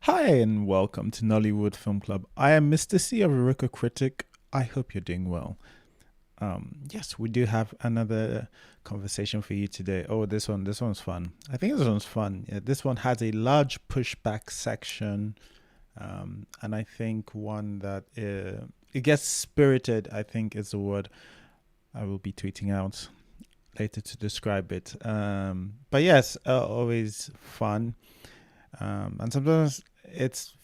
Hi and welcome to Nollywood Film Club. I am Mr. C, a Ruka critic. I hope you're doing well. Yes, we do have another conversation for you today. Oh, this one's fun. I think this one's fun. Yeah, this one has a large pushback section, and I think one that it gets spirited. I think is the word I will be tweeting out later to describe it. But yes, always fun. And sometimes it's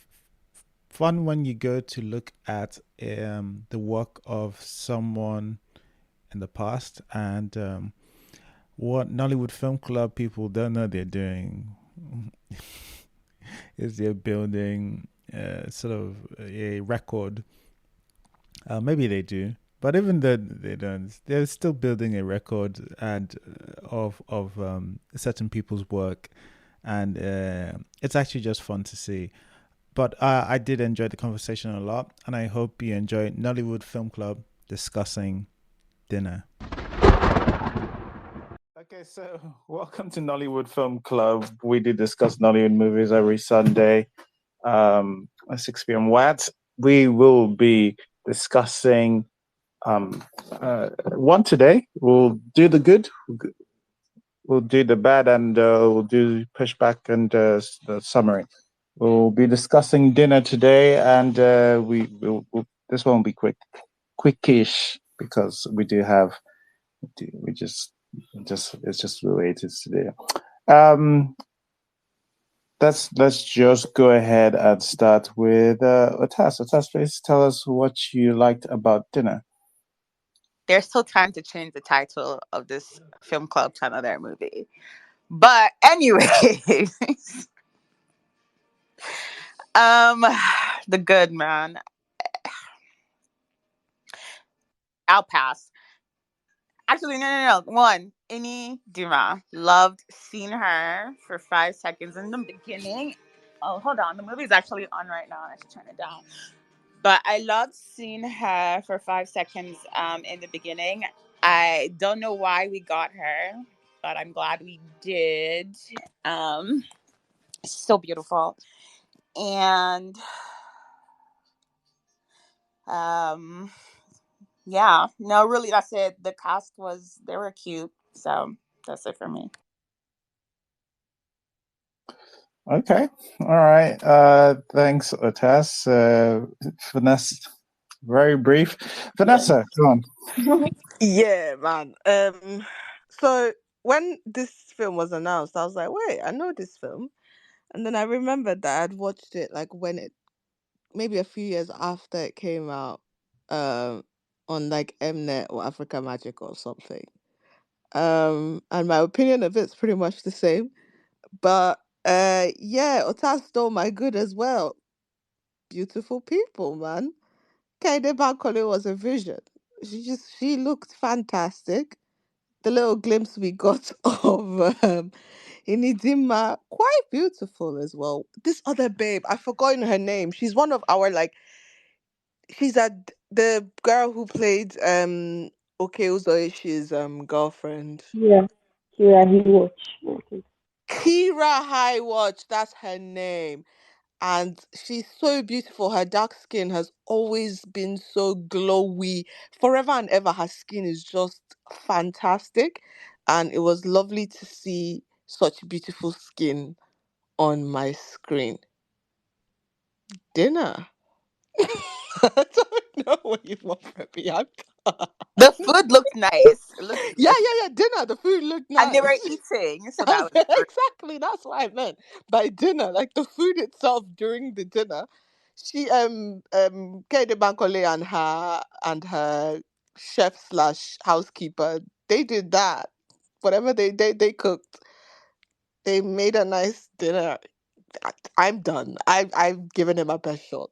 fun when you go to look at the work of someone in the past and what Nollywood Film Club people don't know they're doing is they're building sort of a record. Maybe they do, but even though they don't, they're still building a record and of certain people's work, and it's actually just fun to see. But I did enjoy the conversation a lot, and I hope you enjoyed Nollywood Film Club discussing dinner. Okay, so welcome to Nollywood Film Club. We do discuss Nollywood movies every Sunday at 6 p.m. What we will be discussing one today. We'll do the good, we'll do the bad, and we'll do pushback and the summary. We'll be discussing dinner today, and this one will be quickish because we do have we just it's just related today. Um, let's just go ahead and start with Otas. Otas, please tell us what you liked about dinner. There's still time to change the title of this film club to another movie. But anyway, um, the good man. I'll pass. Actually, no. One, Ini Dima. Loved seeing her for 5 seconds in the beginning. Oh, hold on. The movie's actually on right now. I should turn it down. But I loved seeing her for 5 seconds in the beginning. I don't know why we got her, but I'm glad we did. Um, so beautiful. And um, yeah, no, really, that's it. The cast they were cute. So that's it for me. Okay, all right. Thanks, Otas. Vanessa, very brief. Vanessa, come on. Yeah, man. So when this film was announced, I was like, wait, I know this film. And then I remembered that I'd watched it like when it maybe a few years after it came out, um, on like Mnet or Africa Magic or something. And my opinion of it's pretty much the same. But yeah, Otas stole my good as well. Beautiful people, man. Kaide Bankole was a vision. She looked fantastic. The little glimpse we got of Inidima, quite beautiful as well. This other babe, I've forgotten her name. She's one of our like she's the girl who played Okay Uzoishi's girlfriend. Yeah, yeah, he watch. Okay. Kira High Watch, that's her name. And she's so beautiful. Her dark skin has always been so glowy. Forever and ever, her skin is just fantastic. And it was lovely to see such beautiful skin on my screen. Dinner. I don't know what you want from me. The food looked nice. It looked Yeah, delicious. yeah, yeah. Dinner. The food looked And they were nice. eating, so that was great. Exactly. That's what I meant by dinner. Like the food itself during the dinner. She Kede Bankole and her chef slash housekeeper, they did that. Whatever they cooked, they made a nice dinner. I'm done. I've given him my best shot.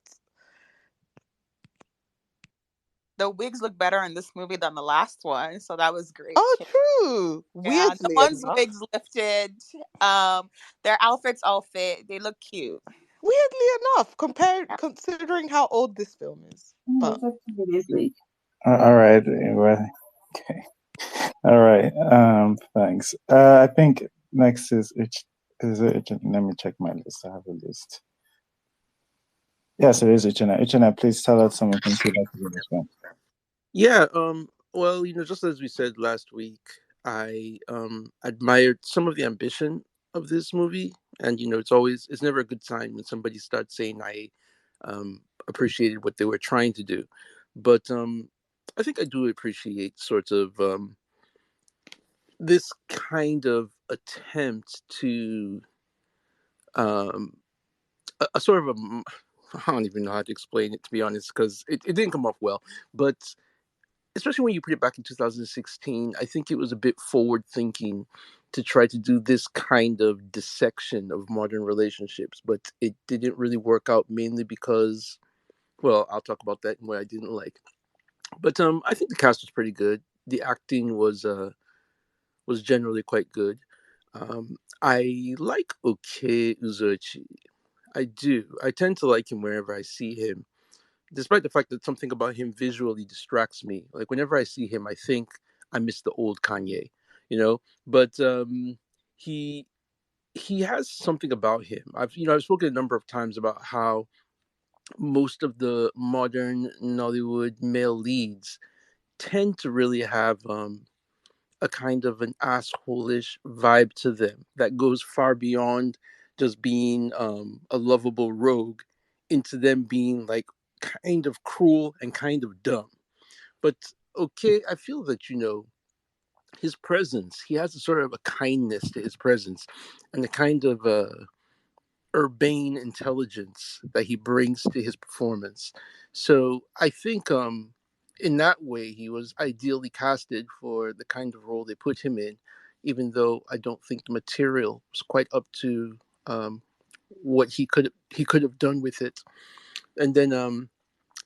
The wigs look better in this movie than the last one, so that was great Oh, too. true. Yeah, the Weirdly ones enough. wigs lifted, um, their outfits all fit. They look cute. Weirdly enough, compared considering how old this film is. But It's like 2 days late. All right. Well, okay. All right. Thanks. I think next is it. Let me check my list. I have a list. Yes, it is Uchenna. Uchenna, please tell us some of the things you'd like to do this one. Yeah, well, just as we said last week, I admired some of the ambition of this movie, and it's never a good sign when somebody starts saying I appreciated what they were trying to do. But I think I do appreciate sort of this kind of attempt to um a sort of a I don't even know how to explain it, to be honest, because it didn't come off well. But especially when you put it back in 2016, I think it was a bit forward thinking to try to do this kind of dissection of modern relationships, but it didn't really work out, mainly because, well, I'll talk about that and what I didn't like. But I think the cast was pretty good. The acting was generally quite good. I like Oke Uzochi. I do. I tend to like him wherever I see him, despite the fact that something about him visually distracts me. Like whenever I see him, I think I miss the old Kanye, you know. But he he has something about him. I've spoken a number of times about how most of the modern Nollywood male leads tend to really have a kind of an assholish vibe to them that goes far beyond just being a lovable rogue into them being like kind of cruel and kind of dumb. But okay, I feel that his presence. He has a sort of a kindness to his presence, and the kind of urbane intelligence that he brings to his performance. So I think in that way he was ideally casted for the kind of role they put him in, even though I don't think the material was quite up to what he could have done with it. And then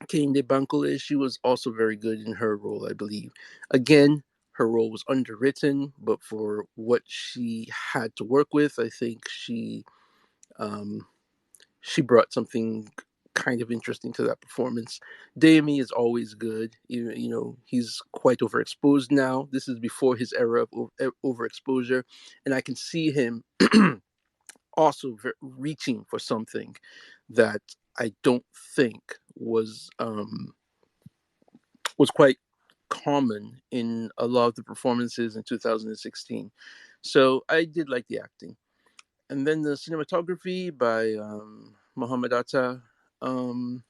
Kehinde Bankole, she was also very good in her role, I believe. Again, her role was underwritten, but for what she had to work with, I think um, she brought something kind of interesting to that performance. Dayami is always good. He's quite overexposed now. This is before his era of overexposure, and I can see him also reaching for something that I don't think was quite common in a lot of the performances in 2016. So I did like the acting. And then the cinematography by Muhammad Atta, um,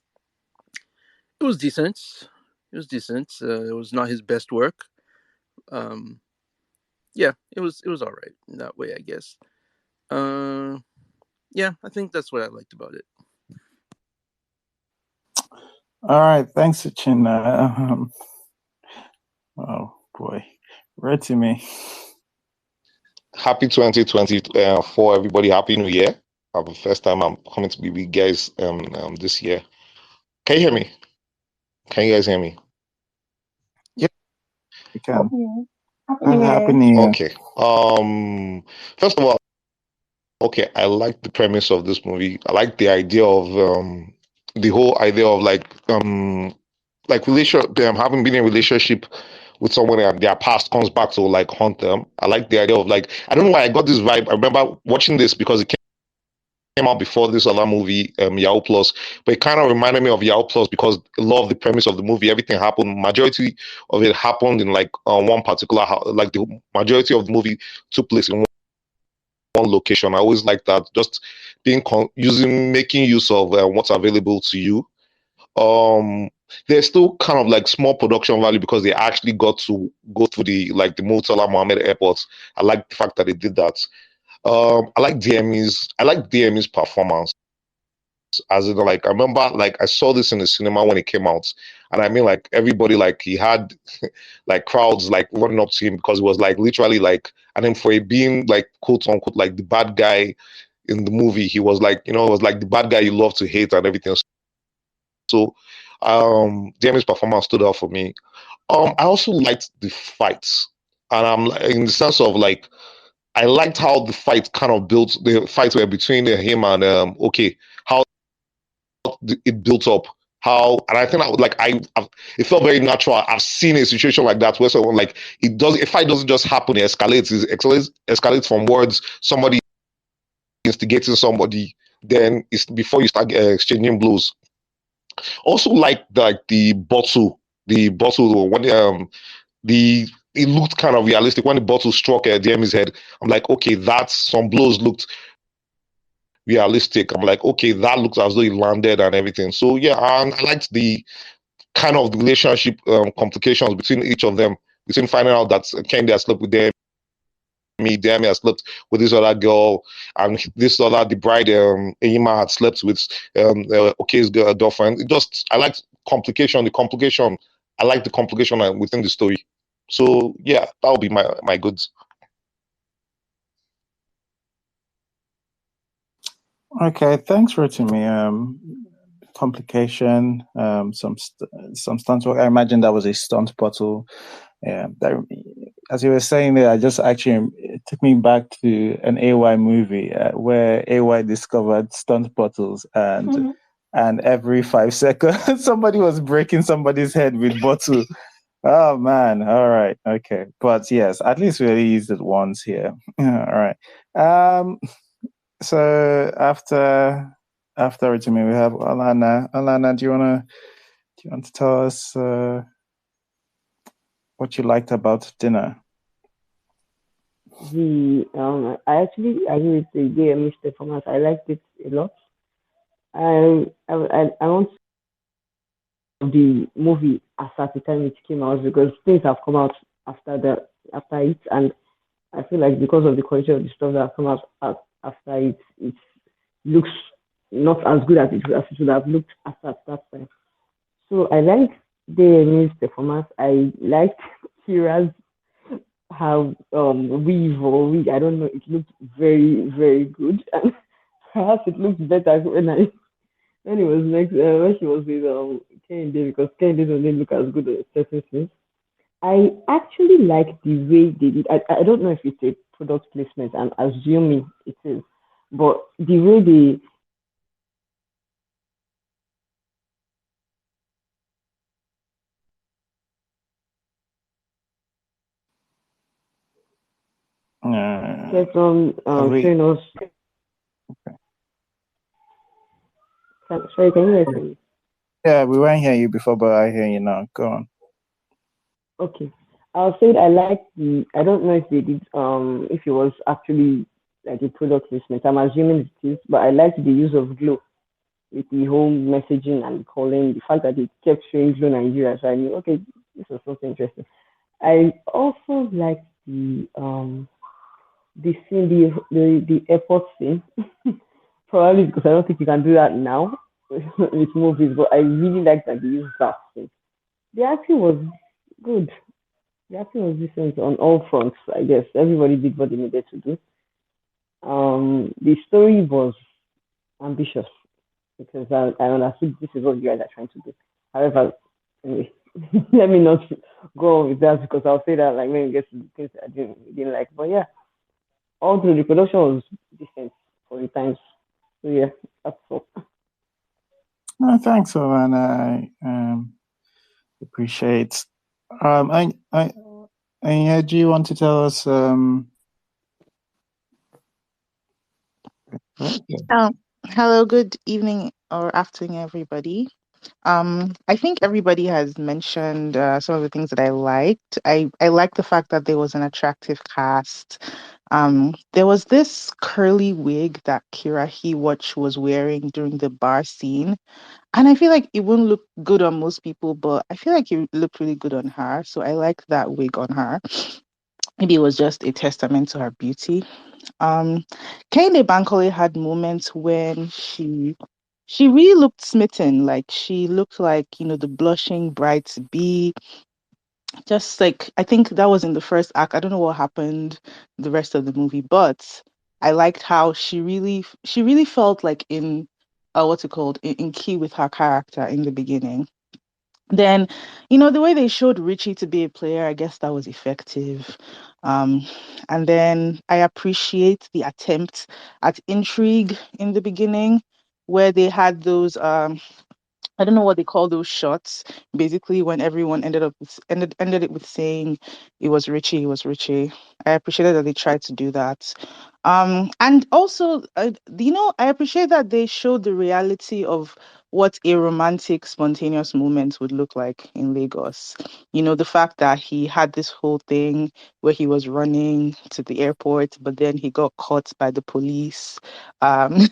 it was decent. It was decent. It was not his best work. Um, yeah, it was all right in that way, I guess. Uh, yeah, I think that's what I liked about it. All right, thanks, Uchenna. Oh boy, read to me. Happy 2024, everybody. Happy New Year. The first time I'm coming to be with you guys this year. Can you hear me? Can you guys hear me? Yeah, you can. Happy New Year. Okay. First of all, okay, I like the premise of this movie. I like the idea of the whole idea of like them having been in a relationship with someone and their past comes back to like haunt them. I like the idea of like, I don't know why I got this vibe. I remember watching this because it came out before this other movie, Yahoo Plus, but it kind of reminded me of Yahoo Plus because a lot of the premise of the movie, everything happened. Majority of it happened in like one particular house. Like the majority of the movie took place in one location. I always like that, just making use of what's available to you. There's still kind of like small production value because they actually got to go through the Murtala Mohammed airport. I like the fact that they did that. I like DME's performance. As in, like, I remember, like, I saw this in the cinema when it came out, and I mean, like, everybody, like, he had like crowds like running up to him because it was like literally like, and then for it being like quote unquote like the bad guy in the movie, he was like, it was like the bad guy you love to hate and everything. So, DME's performance stood out for me. I also liked the fights, and I'm in the sense of like, I liked how the fight kind of built. The fights were between him and how it built up. And I think it felt very natural. I've seen a situation like that where someone like a fight doesn't just happen. It escalates from words. Somebody instigating somebody. Then it's before you start exchanging blows. Also, like the bottle when the it looked kind of realistic when the bottle struck DM's head. I'm like, okay, that's some blows looked realistic. I'm like, okay, that looks as though it landed and everything. So yeah, and I liked the kind of relationship complications between each of them, between finding out that Kendi has slept with Demi has slept with this other girl, and this other the bride Eima had slept with Okay's girlfriend. It just I like complication. The complication I like the complication within the story. So yeah, that would be my goods. Okay, thanks, Rotimi. Complication, some stunt work. I imagine that was a stunt bottle. Yeah, that, as you were saying there, I just actually it took me back to an AY movie where AY discovered stunt bottles, and every 5 seconds somebody was breaking somebody's head with bottle. Oh man! All right, okay, but yes, at least we only used it once here. All right. So after Rotimi, we have Alana. Alana, do you want to tell us what you liked about dinner? I actually agree with the GM's performance. I liked it a lot. I want the movie as at the time it came out because things have come out after it, and I feel like because of the quality of the stuff that have come out after it looks not as good as it would have looked at that time. So I liked DM's performance. I liked Kira's how weave or wig. I don't know. It looked very very good, and perhaps it looked better when it was next when she was with Kende because Kende doesn't look as good at certain things. I actually like the way they did. I don't know if it's a product placement. I'm assuming it is, but the way they kept on showing us. Sorry, can you hear me? Yeah, we weren't hearing you before, but I hear you now. Go on. Okay. I'll say I like the. I don't know if they did. If it was actually like a product placement. I'm assuming it is, but I like the use of Glow with the whole messaging and calling. The fact that they kept showing Glow Nigeria, so I knew okay, this was something interesting. I also like the scene, the airport scene. Probably because I don't think you can do that now with movies, but I really like that they used that scene. The acting was good. The acting was decent on all fronts, I guess. Everybody did what they needed to do. The story was ambitious because I understood this is what you guys are trying to do. However, anyway, let me not go on with that because I'll say that like when we get to the things I didn't like. But yeah, all through the production was decent for the times. So yeah, that's all. No, thanks, Owen. I appreciate. Do you want to tell us? Hello, good evening or afternoon, everybody. I think everybody has mentioned some of the things that I liked. I liked the fact that there was an attractive cast. There was this curly wig that Kira Hewatch was wearing during the bar scene. And I feel like it wouldn't look good on most people, but I feel like it looked really good on her. So I liked that wig on her. Maybe it was just a testament to her beauty. Um, Kehinde Bankole had moments when she really looked smitten. Like she looked like, the blushing bride to be. Just like I think that was in the first act. I don't know what happened the rest of the movie, but I liked how she really felt like in what's it called? In key with her character in the beginning. Then, the way they showed Richie to be a player, I guess that was effective. Um, and then I appreciate the attempt at intrigue in the beginning, where they had those I don't know what they call those shots. Basically, when everyone ended it with saying it was Richie. I appreciated that they tried to do that. And also, I appreciate that they showed the reality of what a romantic, spontaneous moment would look like in Lagos. You know, the fact that he had this whole thing where he was running to the airport, but then he got caught by the police. Um,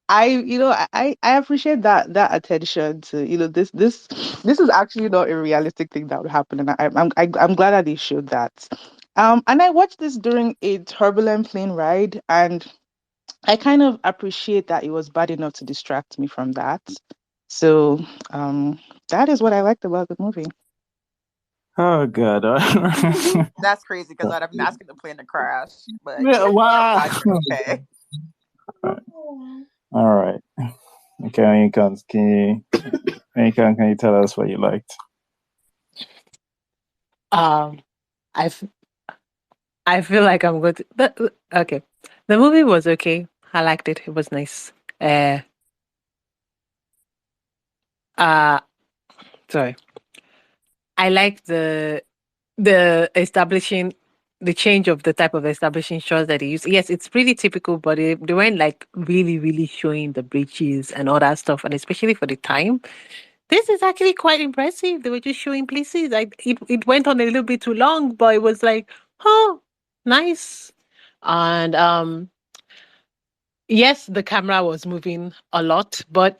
I appreciate that attention to, this is actually not a realistic thing that would happen, and I'm glad that they showed that. And I watched this during a turbulent plane ride, and I kind of appreciate that it was bad enough to distract me from that. So that is what I liked about the movie. Oh God. That's crazy because I'd have been asking the plane to crash. But Yeah, wow. okay. All right. Okay, can you tell us what you liked? I feel like I'm going to. Okay, the movie was okay. I liked it. It was nice. Sorry. I like the establishing the change of the type of establishing shots that they use. Yes, it's pretty typical, but they weren't like really, really showing the breaches and all that stuff, and especially for the time. This is actually quite impressive. They were just showing places. It went on a little bit too long, but it was like, oh, nice. And yes, the camera was moving a lot, but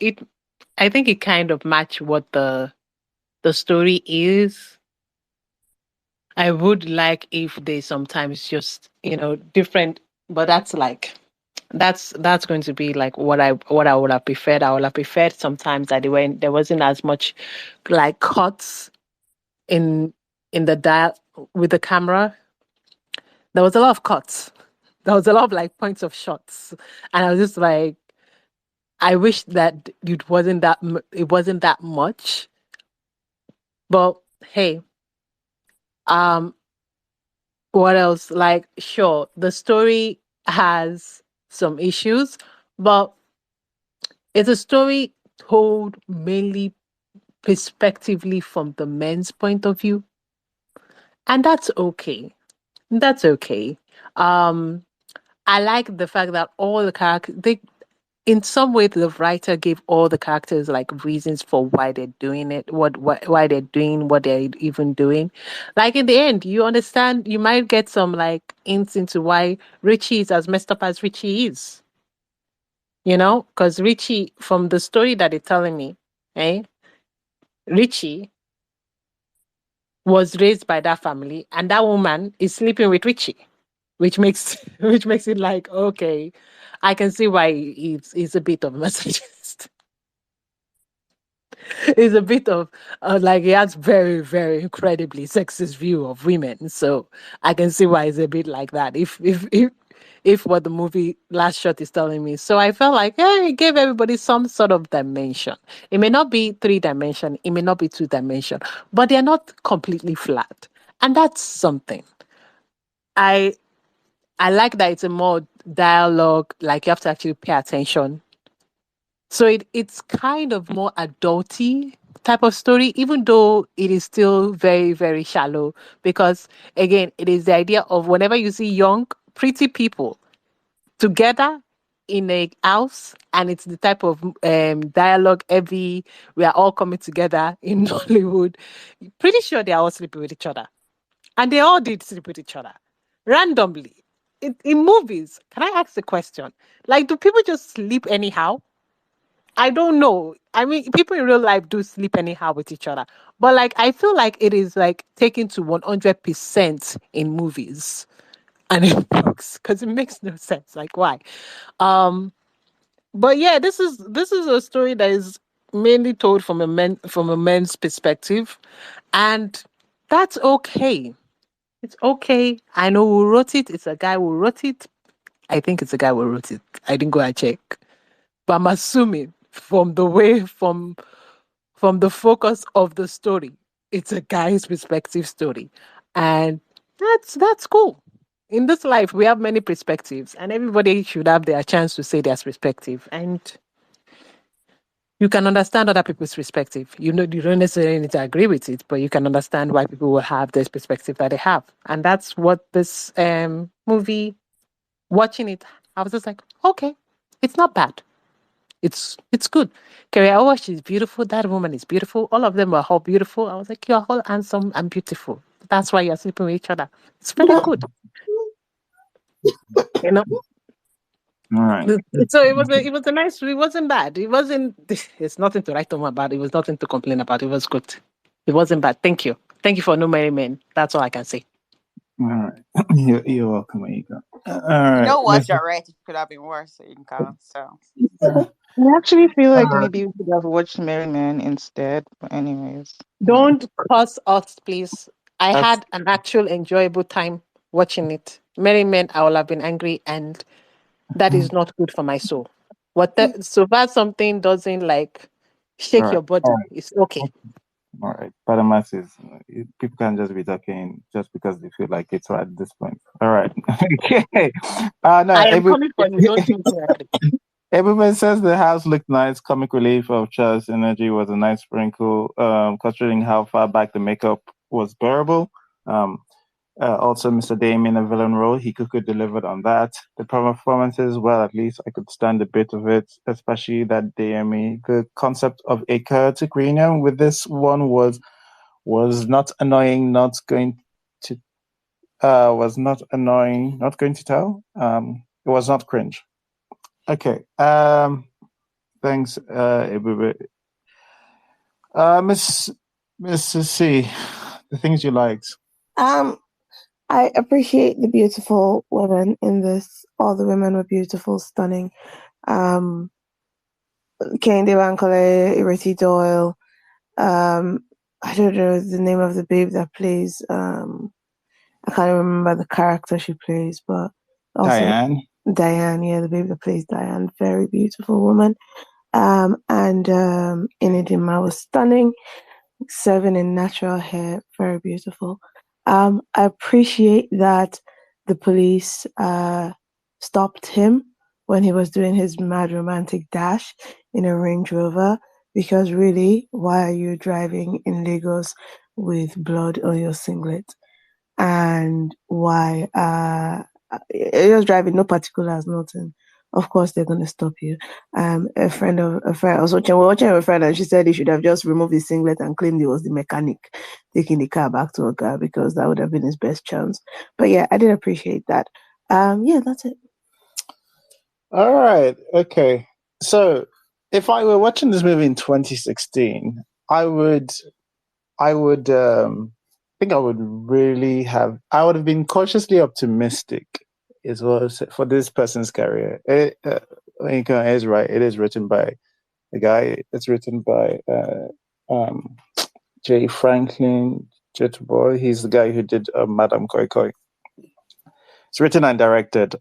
I think it kind of matched what the story is. I would like if they sometimes just, different, but that's going to be like what I would have preferred. I would have preferred sometimes that there wasn't as much like cuts in the dial with the camera. There was a lot of cuts. There was a lot of like points of shots, and I was just like, I wish that it wasn't that much. But hey, what else? Like, sure, the story has some issues, but it's a story told mainly perspectively from the men's point of view, and that's okay. That's okay. I like the fact that all the characters, in some way, the writer gave all the characters like reasons for why they're doing it, why they're doing what they're even doing. Like in the end, you understand, you might get some like hints into why Richie is as messed up as Richie is. Because Richie, from the story that they're telling me, Richie was raised by that family, and that woman is sleeping with Richie, which makes which makes it like, okay, I can see why he's a bit of a misogynist. He's a bit of like, he has very, very incredibly sexist view of women, so I can see why he's a bit like that. If what the movie last shot is telling me. So I felt like, yeah, it gave everybody some sort of dimension. It may not be 3-dimension, it may not be 2-dimension, but they're not completely flat. And that's something. I like that it's a more dialogue, like you have to actually pay attention. So it's kind of more adulty type of story, even though it is still very, very shallow. Because again, it is the idea of whenever you see young, pretty people together in a house, and it's the type of dialogue heavy, we are all coming together in Nollywood. Pretty sure they are all sleeping with each other. And they all did sleep with each other randomly. In movies, can I ask the question? Like, do people just sleep anyhow? I don't know. I mean, people in real life do sleep anyhow with each other. But like, I feel like it is like taken to 100% in movies and in books, because it makes no sense. Like, why? But yeah, this is a story that is mainly told from a man's perspective, and that's okay. It's okay. I know who wrote it. It's a guy who wrote it. I think it's a guy who wrote it. I didn't go and check, but I'm assuming from the way from the focus of the story, it's a guy's perspective story, and that's cool. In this life, we have many perspectives, and everybody should have their chance to say their perspective. And you can understand other people's perspective. You don't necessarily need to agree with it, but you can understand why people will have this perspective that they have. And that's what this movie, watching it, I was just like, okay, it's not bad. It's good. Carrie Awash is beautiful. That woman is beautiful. All of them are all beautiful. I was like, you're all handsome and beautiful. That's why you're sleeping with each other. It's really good. You know. All right. So it was a nice. It wasn't bad. It wasn't. It's nothing to write home about. It was nothing to complain about. It was good. It wasn't bad. Thank you. Thank you for No Merry Men. That's all I can say. All right. You're welcome, Anika. All right. You know what? Mr. Direct could have been worse, so you can call. So I actually feel like Uh, maybe we could have watched Merry Man instead. But anyways. Don't curse us, please. I that's had an actual enjoyable time watching it. Merry Men, I will have been angry, and that is not good for my soul. So far something doesn't like all shake right. your body, it's okay. All right. But the masses, people can't just be talking just because they feel like it's right at this point. All right. Okay. No, I am coming for you. Don't think so. everybody says the house looked nice. Comic relief of Charles' energy was a nice sprinkle, considering how far back the makeup was bearable. Also, Mr. Dame in a villain role, he could delivered on that. The performances, well, at least I could stand a bit of it, especially that Dame. The concept of a chaotic reunion with this one was not annoying, not going to not going to tell. It was not cringe. Okay. Thanks, everybody. Miss C, the things you liked. I appreciate the beautiful women in this. All the women were beautiful, stunning. Kehinde Bankole, Ireti Doyle. I don't know the name of the babe that plays. I can't remember the character she plays, but also Diane, yeah, the babe that plays Diane, very beautiful woman. And Inidima was stunning, serving in natural hair, very beautiful. I appreciate that the police stopped him when he was doing his mad romantic dash in a Range Rover, because really, why are you driving in Lagos with blood on your singlet? And why you're just driving, no particulars, nothing. Of course they're gonna stop you. A friend, I was watching with a friend, and she said he should have just removed his singlet and claimed he was the mechanic taking the car back to Oga, because that would have been his best chance. But yeah, I did appreciate that. Yeah, that's it. All right. Okay. So if I were watching this movie in 2016, I would think I would have been cautiously optimistic as well for this person's career. Inka is right. It is written by a guy. It's written by Jay Franklyn Jituboh. He's the guy who did Madame Koi Koi. It's written and directed.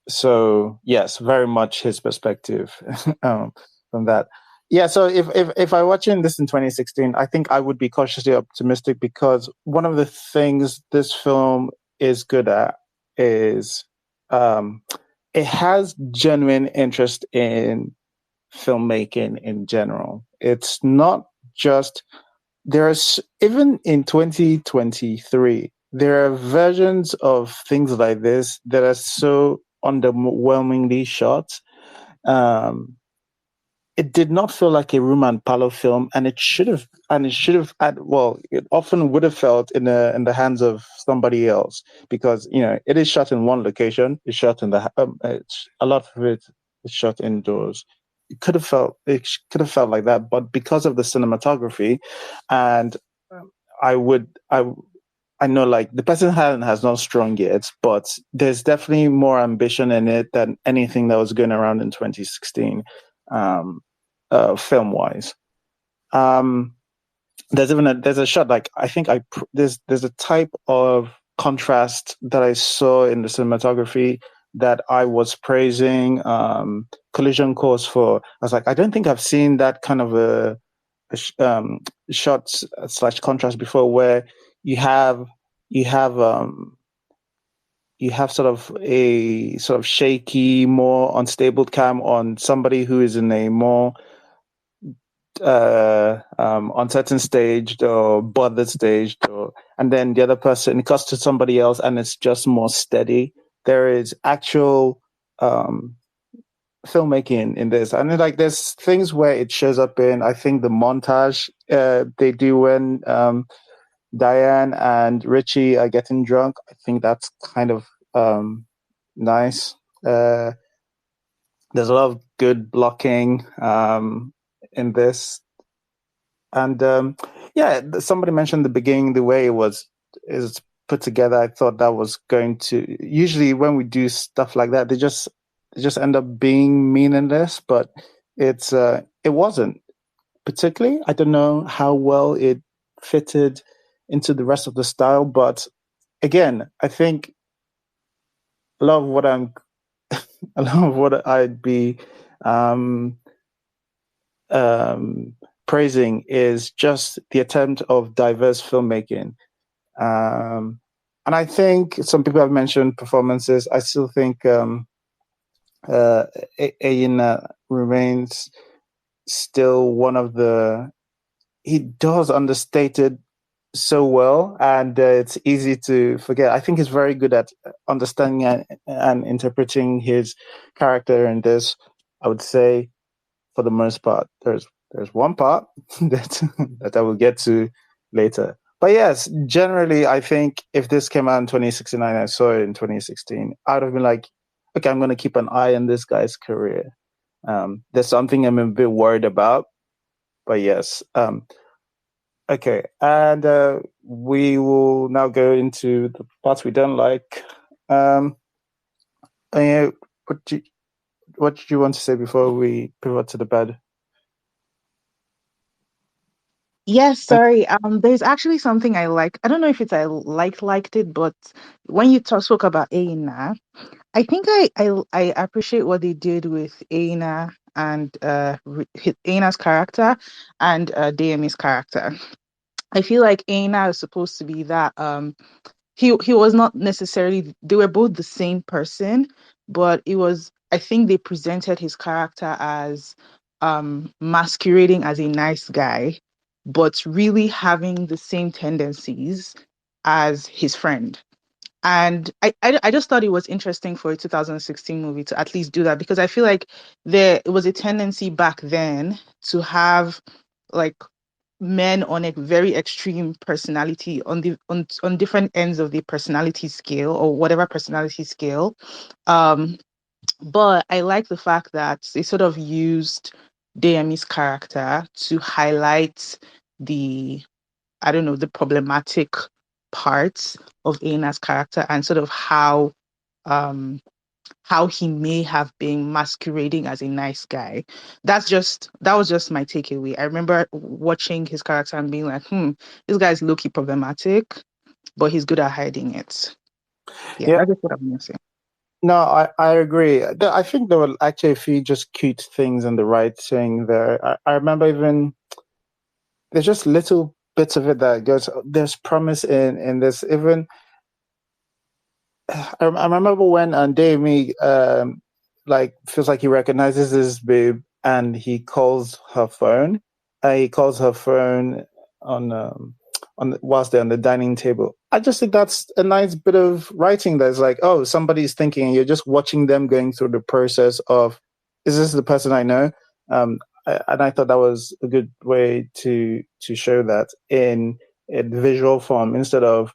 So yes, very much his perspective from that. Yeah, so if I watching this in 2016, I think I would be cautiously optimistic, because one of the things this film is good at is it has genuine interest in filmmaking in general. It's not just, there's, even in 2023, there are versions of things like this that are so underwhelmingly shot. It did not feel like a room and parlor film, and it should have had, well, it often would have felt in the hands of somebody else, because it is shot in one location. It's shot in a lot of it is shot indoors. It could have felt like that, but because of the cinematography, and I know, like, the person has not strong yet, but there's definitely more ambition in it than anything that was going around in 2016. Film wise, there's a shot, like, I think there's a type of contrast that I saw in the cinematography that I was praising Collision Course for. I was like, I don't think I've seen that kind of a shot / contrast before, where you have sort of a sort of shaky, more unstable cam on somebody who is in a more uncertain stage or bothered stage, and then the other person, it cuts to somebody else and it's just more steady. There is actual filmmaking in this. And like there's things where it shows up in, I think, the montage they do when Diane and Richie are getting drunk. I think that's kind of nice. There's a lot of good blocking in this. And somebody mentioned the beginning, the way is put together. I thought that was going to, usually when we do stuff like that, they just end up being meaningless, but it wasn't particularly. I don't know how well it fitted into the rest of the style, but again, I think a lot of what I'd be praising is just the attempt of diverse filmmaking. And I think some people have mentioned performances. I still think Aina remains still one of the. He does understate it so well, and it's easy to forget. I think he's very good at understanding and interpreting his character in this. I would say, for the most part, there's one part that I will get to later. But yes, generally, I think if this came out in 2016 and I saw it in 2016, I would have been like, okay, I'm going to keep an eye on this guy's career. There's something I'm a bit worried about, but yes. Okay, and we will now go into the parts we don't like. What do you want to say before we pivot to the bad? Yes, sorry. There's actually something I like. I don't know if it's I liked it, but when you spoke about Aina, I think I appreciate what they did with Aina and Aina's character and Dami's character. I feel like Aina is supposed to be that he was not necessarily, they were both the same person, but it was, I think they presented his character as masquerading as a nice guy, but really having the same tendencies as his friend. And I just thought it was interesting for a 2016 movie to at least do that, because I feel like there it was a tendency back then to have like men on a very extreme personality on different ends of the personality scale, or whatever personality scale. Um, but I like the fact that they sort of used Dami's character to highlight the, I don't know, the problematic parts of Aina's character, and sort of um how he may have been masquerading as a nice guy. That was just my takeaway. I remember watching his character and being like, this guy's low-key problematic, but he's good at hiding it. Yeah, Yeah, that's just what I'm gonna say. no, I agree. I think there were actually a few just cute things in the writing there. I remember even there's just little bits of it that goes. There's promise in this. Even I remember when Damie like feels like he recognizes his babe and he calls her phone. He calls her phone whilst they're on the dining table. I just think that's a nice bit of writing. That's like, oh, somebody's thinking, and you're just watching them going through the process of, is this the person I know? And I thought that was a good way to show that in visual form instead of,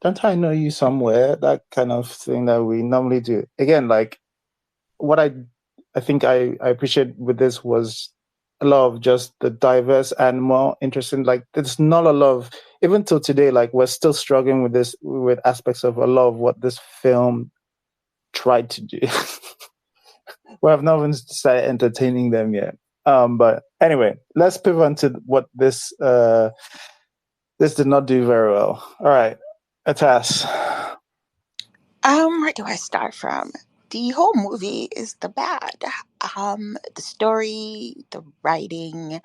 don't I know you somewhere? That kind of thing that we normally do. Again, like what I think I appreciate with this was a lot of just the diverse and more interesting. Like there's not a lot of, even till today, like we're still struggling with this, with aspects of a lot of what this film tried to do. We have not even started entertaining them yet. But anyway, let's pivot on to what this did not do very well. All right, Atas. Where do I start from? The whole movie is the bad. The story, the writing,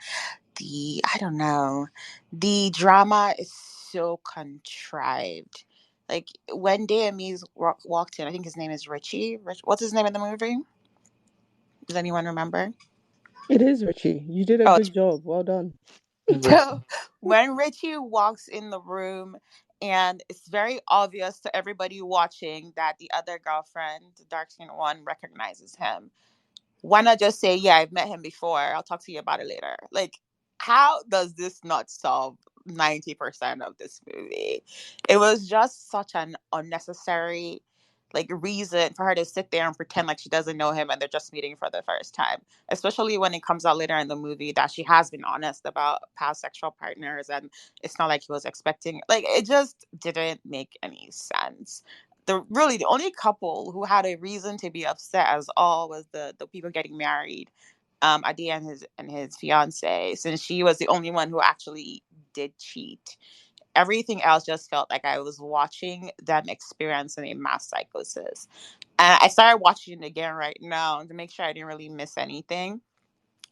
I don't know, the drama is so contrived. Like when Dayamis walked in, I think his name is Richie. What's his name in the movie? Does anyone remember? It is Richie. You did a Oh, good job. Well done. so when Richie walks in the room, and it's very obvious to everybody watching that the other girlfriend, the dark skinned one, recognizes him. why not just say, yeah, I've met him before, I'll talk to you about it later? Like, how does this not solve 90% of this movie? It was just such an unnecessary like reason for her to sit there and pretend like she doesn't know him and they're just meeting for the first time, especially when it comes out later in the movie that she has been honest about past sexual partners, and it's not like he was expecting, like, it just didn't make any sense. The only couple who had a reason to be upset as all was the people getting married, Adi and his fiance, since she was the only one who actually did cheat. Everything else just felt like I was watching them experiencing a mass psychosis. And I started watching it again right now to make sure I didn't really miss anything.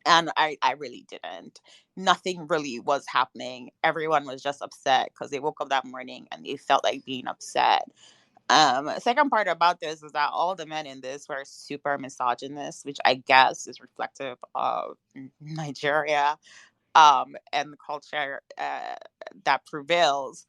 And I really didn't. Nothing really was happening. Everyone was just upset because they woke up that morning and they felt like being upset. Second part about this is that all the men in this were super misogynist, which I guess is reflective of Nigeria, and the culture that prevails.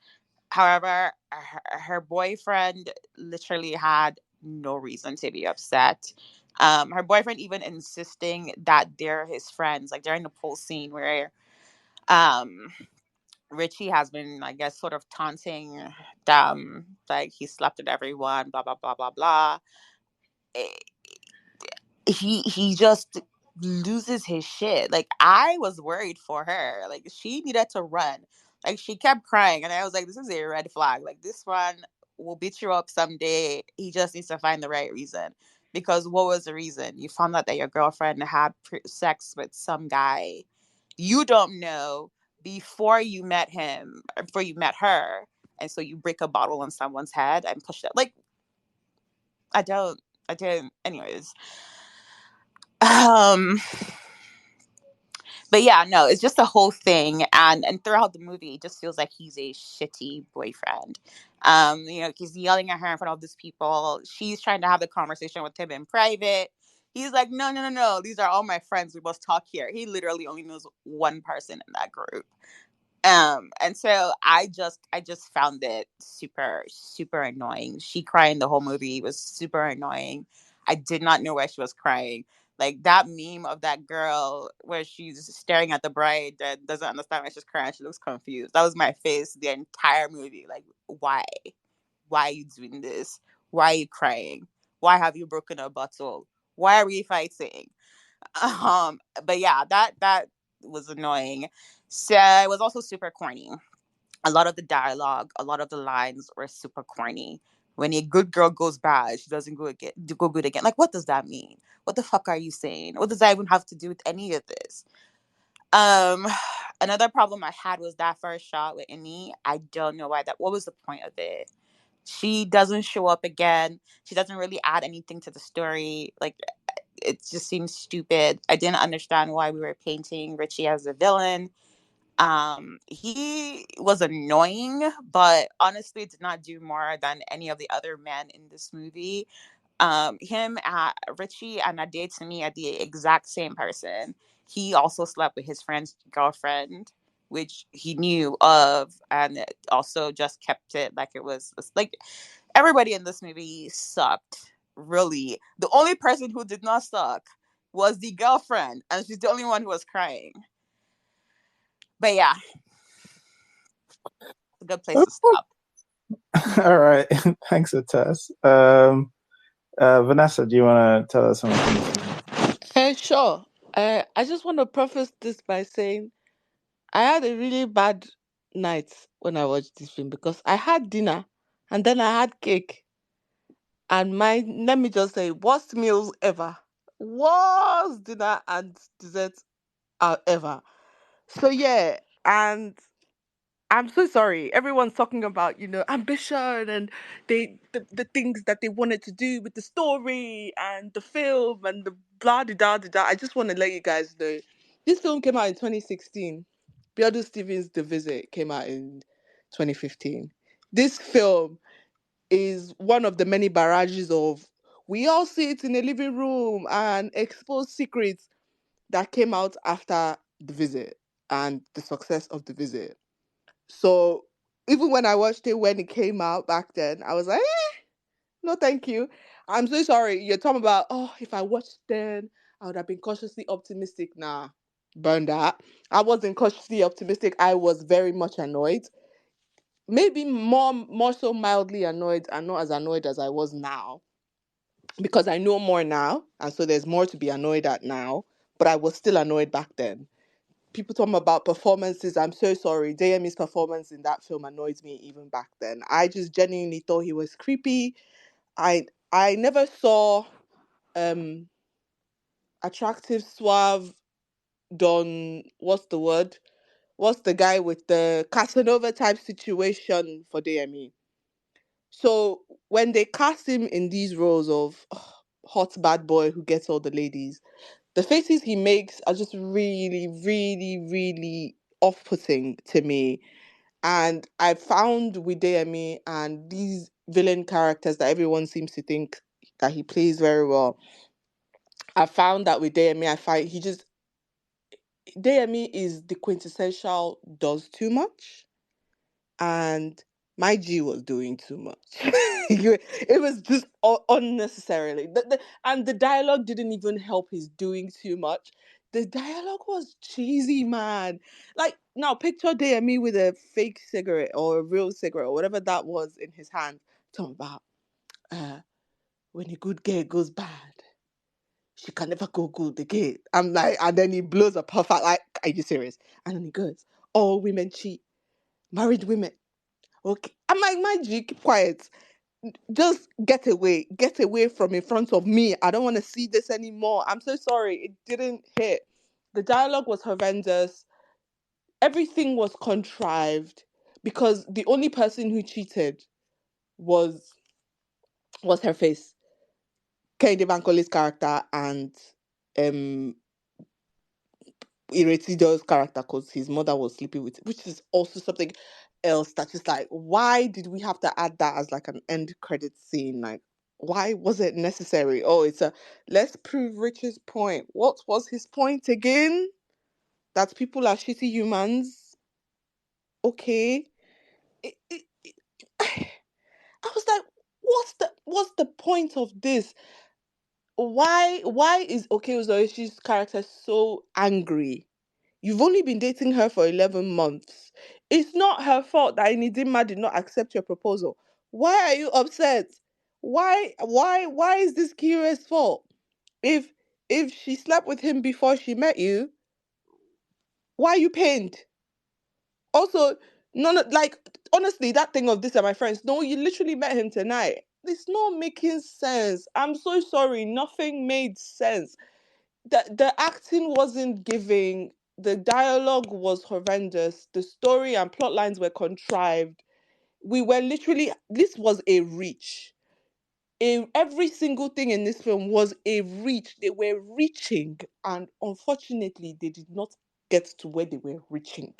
However, her boyfriend literally had no reason to be upset. Her boyfriend even insisting that they're his friends, like during the pool scene where um Richie has been, I guess, sort of taunting them, like he slept with everyone, blah blah blah blah blah. Eh, he just loses his shit. Like, I was worried for her. Like, she needed to run. Like, she kept crying, and I was like, this is a red flag. Like, this one will beat you up someday. He just needs to find the right reason. Because what was the reason? You found out that your girlfriend had sex with some guy you don't know before you met him, or before you met her, and so you break a bottle on someone's head and push it. Like, I don't. Anyways, um, but yeah, no, it's just the whole thing, and throughout the movie, it just feels like he's a shitty boyfriend. He's yelling at her in front of these people. She's trying to have the conversation with him in private. He's like, no, no, no, no. These are all my friends. We must talk here. He literally only knows one person in that group. And so I just found it super, super annoying. She crying the whole movie was super annoying. I did not know why she was crying. Like that meme of that girl where she's staring at the bride that doesn't understand why she's crying. She looks confused. That was my face the entire movie. Like, why? Why are you doing this? Why are you crying? Why have you broken a bottle? Why are we fighting? But yeah, that was annoying. So it was also super corny. A lot of the dialogue, a lot of the lines were super corny. When a good girl goes bad, she doesn't go good again. Like, what does that mean? What the fuck are you saying? What does that even have to do with any of this? Um, Another problem I had was that first shot with Amy. I don't know why that. What was the point of it? She doesn't show up again. She doesn't really add anything to the story. Like, it just seems stupid. I didn't understand why we were painting Richie as a villain. He was annoying, but honestly did not do more than any of the other men in this movie. Richie and Ade to me are the exact same person. He also slept with his friend's girlfriend, which he knew of, and also just kept it like it was like everybody in this movie sucked. Really, the only person who did not suck was the girlfriend, and she's the only one who was crying. But yeah, a good place to stop. All right. Thanks, Atas. Vanessa, do you want to tell us something? Sure. I just want to preface this by saying I had a really bad night when I watched this film because I had dinner and then I had cake. And let me just say, worst meals ever. Worst dinner and dessert ever. So yeah, and I'm so sorry. Everyone's talking about, ambition and the things that they wanted to do with the story and the film and the blah da da da da. I just want to let you guys know this film came out in 2016. Biodu Stevens' The Visit came out in 2015. This film is one of the many barrages of we all sit in a living room and expose secrets that came out after The Visit and the success of The Visit. So even when I watched it when it came out back then, I was like, no, thank you. I'm so sorry. You're talking about, oh, if I watched then, I would have been cautiously optimistic. Nah, burn that. I wasn't cautiously optimistic. I was very much annoyed. Maybe more so mildly annoyed, and not as annoyed as I was now, because I know more now, and so there's more to be annoyed at now. But I was still annoyed back then. People talking about performances. I'm so sorry. JM's performance in that film annoys me even back then. I just genuinely thought he was creepy. I never saw attractive, suave Don. What's the word? What's the guy with the Casanova type situation for DME? So when they cast him in these roles of hot bad boy who gets all the ladies, the faces he makes are just really, really, really off-putting to me. And I found with DME and these villain characters that everyone seems to think that he plays very well, I found that with DME, I find DME is the quintessential does too much, and my G was doing too much. It was just unnecessarily. And the dialogue didn't even help his doing too much. The dialogue was cheesy, man. Like, now picture DME with a fake cigarette or a real cigarette or whatever that was in his hand, talking about when a good girl goes bad, she can never go good again. I'm like, and then he blows a puff out, like, are you serious? And then he goes, all women cheat, married women. Okay. I'm like, my G, keep quiet. Just get away from in front of me. I don't want to see this anymore. I'm so sorry. It didn't hit. The dialogue was horrendous. Everything was contrived because the only person who cheated was her face. Kehinde Bankole's character and Iretido's character, because his mother was sleeping with, which is also something else that is like, why did we have to add that as like an end credit scene? Like, why was it necessary? Oh, it's a let's prove Rich's point. What was his point again? That people are shitty humans. Okay. I was like, what's the point of this? Why is Oke Uzoishi's character so angry? You've only been dating her for 11 months. It's not her fault that Inidima did not accept your proposal. Why are you upset? Why is this Kira's fault? If she slept with him before she met you, why are you pained? Also, like, honestly, that thing of this are my friends. No, you literally met him tonight. It's not making sense. I'm so sorry. Nothing made sense. The acting wasn't giving. The dialogue was horrendous. The story and plot lines were contrived. We were literally, this was a reach. Every single thing in this film was a reach. They were reaching, and unfortunately, they did not get to where they were reaching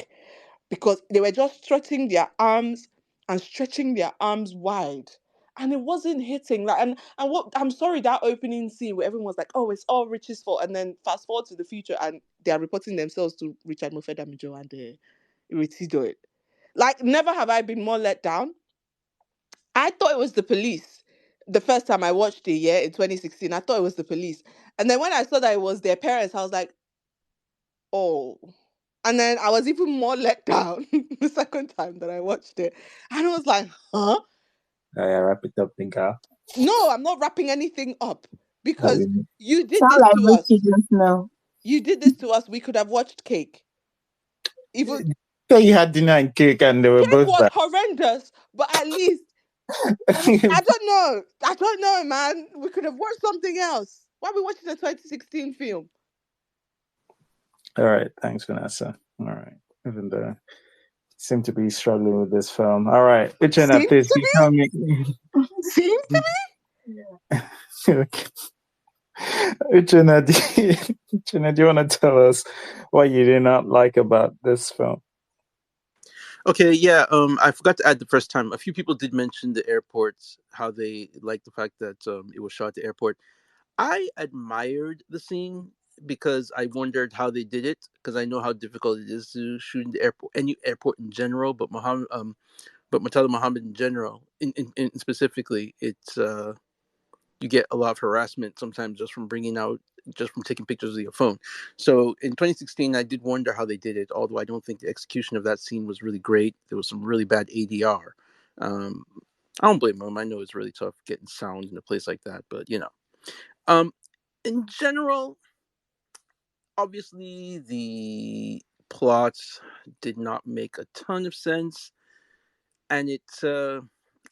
because they were just stretching their arms and stretching their arms wide. And it wasn't hitting. Like, and what I'm sorry, that opening scene where everyone's like, oh, it's all Rich's fault. And then fast forward to the future and they are reporting themselves to Richard Mofedamijo and Iretido. Like, never have I been more let down. I thought it was the police. The first time I watched it, yeah, in 2016, I thought it was the police. And then when I saw that it was their parents, I was like, oh. And then I was even more let down the second time that I watched it. And I was like, huh? Yeah, wrap it up, Pinka. No, I'm not wrapping anything up How because you- you did Sound this like to us. Richie just now. You did this to us. We could have watched Cake. Even So you had dinner and cake, and they were Cake both was bad. horrendous, but at least I don't know. I don't know, man. We could have watched something else. Why are we watching the 2016 film? All right, thanks, Vanessa. All right, even though seem to be struggling with this film. All right, Uchenna, Seems please, to you tell me. Seems to Okay. Uchenna, do you want to tell us what you did not like about this film? Okay, yeah. I forgot to add the first time. A few people did mention the airports, how they liked the fact that it was shot at the airport. I admired the scene because I wondered how they did it, because I know how difficult it is to shoot in the airport, any airport in general, but Murtala Muhammad in general, in specifically, it's you get a lot of harassment sometimes just from bringing out just from taking pictures of your phone. So in 2016, I did wonder how they did it, although I don't think the execution of that scene was really great. There was some really bad ADR. Um, I don't blame them. I know it's really tough getting sound in a place like that, but Um, in general, obviously the plots did not make a ton of sense, and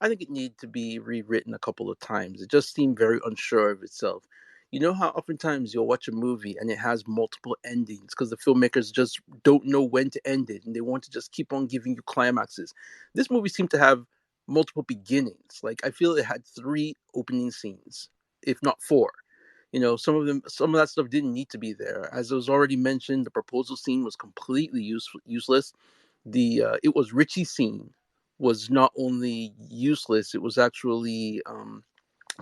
I think it needed to be rewritten a couple of times. It just seemed very unsure of itself. You know how oftentimes you'll watch a movie and it has multiple endings because the filmmakers just don't know when to end it and they want to just keep on giving you climaxes. This movie seemed to have multiple beginnings. Like, I feel it had 3 opening scenes, if not 4. Some of that stuff didn't need to be there. As it was already mentioned, the proposal scene was completely useless. It was Richie's scene was not only useless, it was actually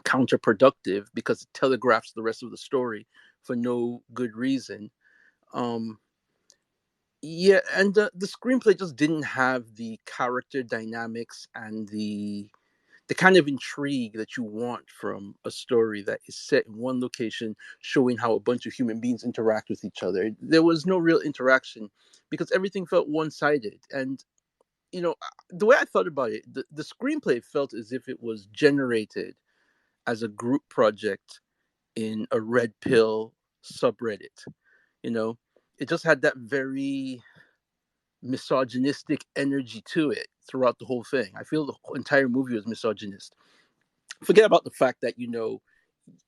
counterproductive because it telegraphs the rest of the story for no good reason. Um, yeah, and the screenplay just didn't have the character dynamics and the kind of intrigue that you want from a story that is set in one location, showing how a bunch of human beings interact with each other. There was no real interaction because everything felt one-sided. And the way I thought about it, the screenplay felt as if it was generated as a group project in a red pill subreddit. You know, it just had that very misogynistic energy to it throughout the whole thing. I feel the entire movie was misogynist. Forget about the fact that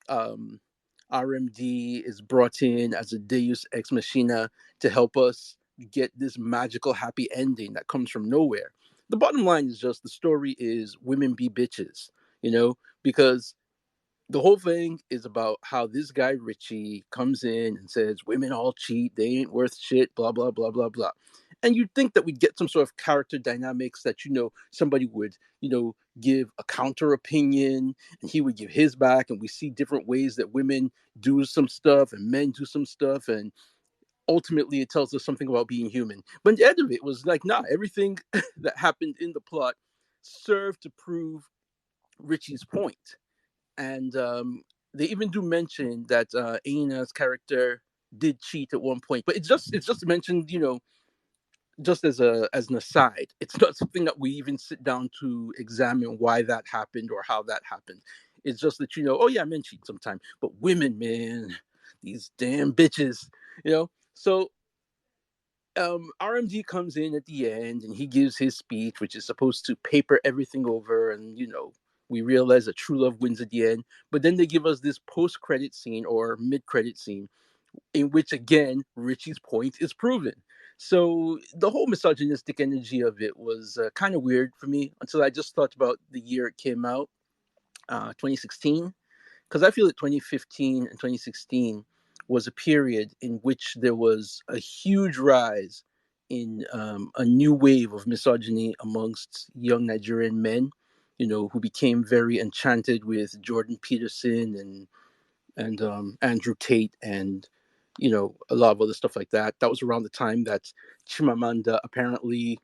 um, RMD is brought in as a Deus ex machina to help us get this magical happy ending that comes from nowhere. The bottom line is just the story is women be bitches, because the whole thing is about how this guy Richie comes in and says women all cheat, they ain't worth shit, blah blah blah blah blah. And you'd think that we'd get some sort of character dynamics that somebody would give a counter opinion, and he would give his back, and we see different ways that women do some stuff and men do some stuff, and ultimately it tells us something about being human. But the end of it was like, nah, everything that happened in the plot served to prove Richie's point. And they even do mention that Aina's character did cheat at one point, but it's just mentioned, just as an aside. It's not something that we even sit down to examine why that happened or how that happened. It's just that oh yeah, men cheat sometime, but women, man, these damn bitches, So RMD comes in at the end and he gives his speech, which is supposed to paper everything over, and we realize that true love wins at the end. But then they give us this post-credit scene or mid-credit scene in which again Richie's point is proven. So the whole misogynistic energy of it was kind of weird for me until I just thought about the year it came out, 2016, because I feel that 2015 and 2016 was a period in which there was a huge rise in a new wave of misogyny amongst young Nigerian men, who became very enchanted with Jordan Peterson and Andrew Tate and a lot of other stuff like that. That was around the time that Chimamanda apparently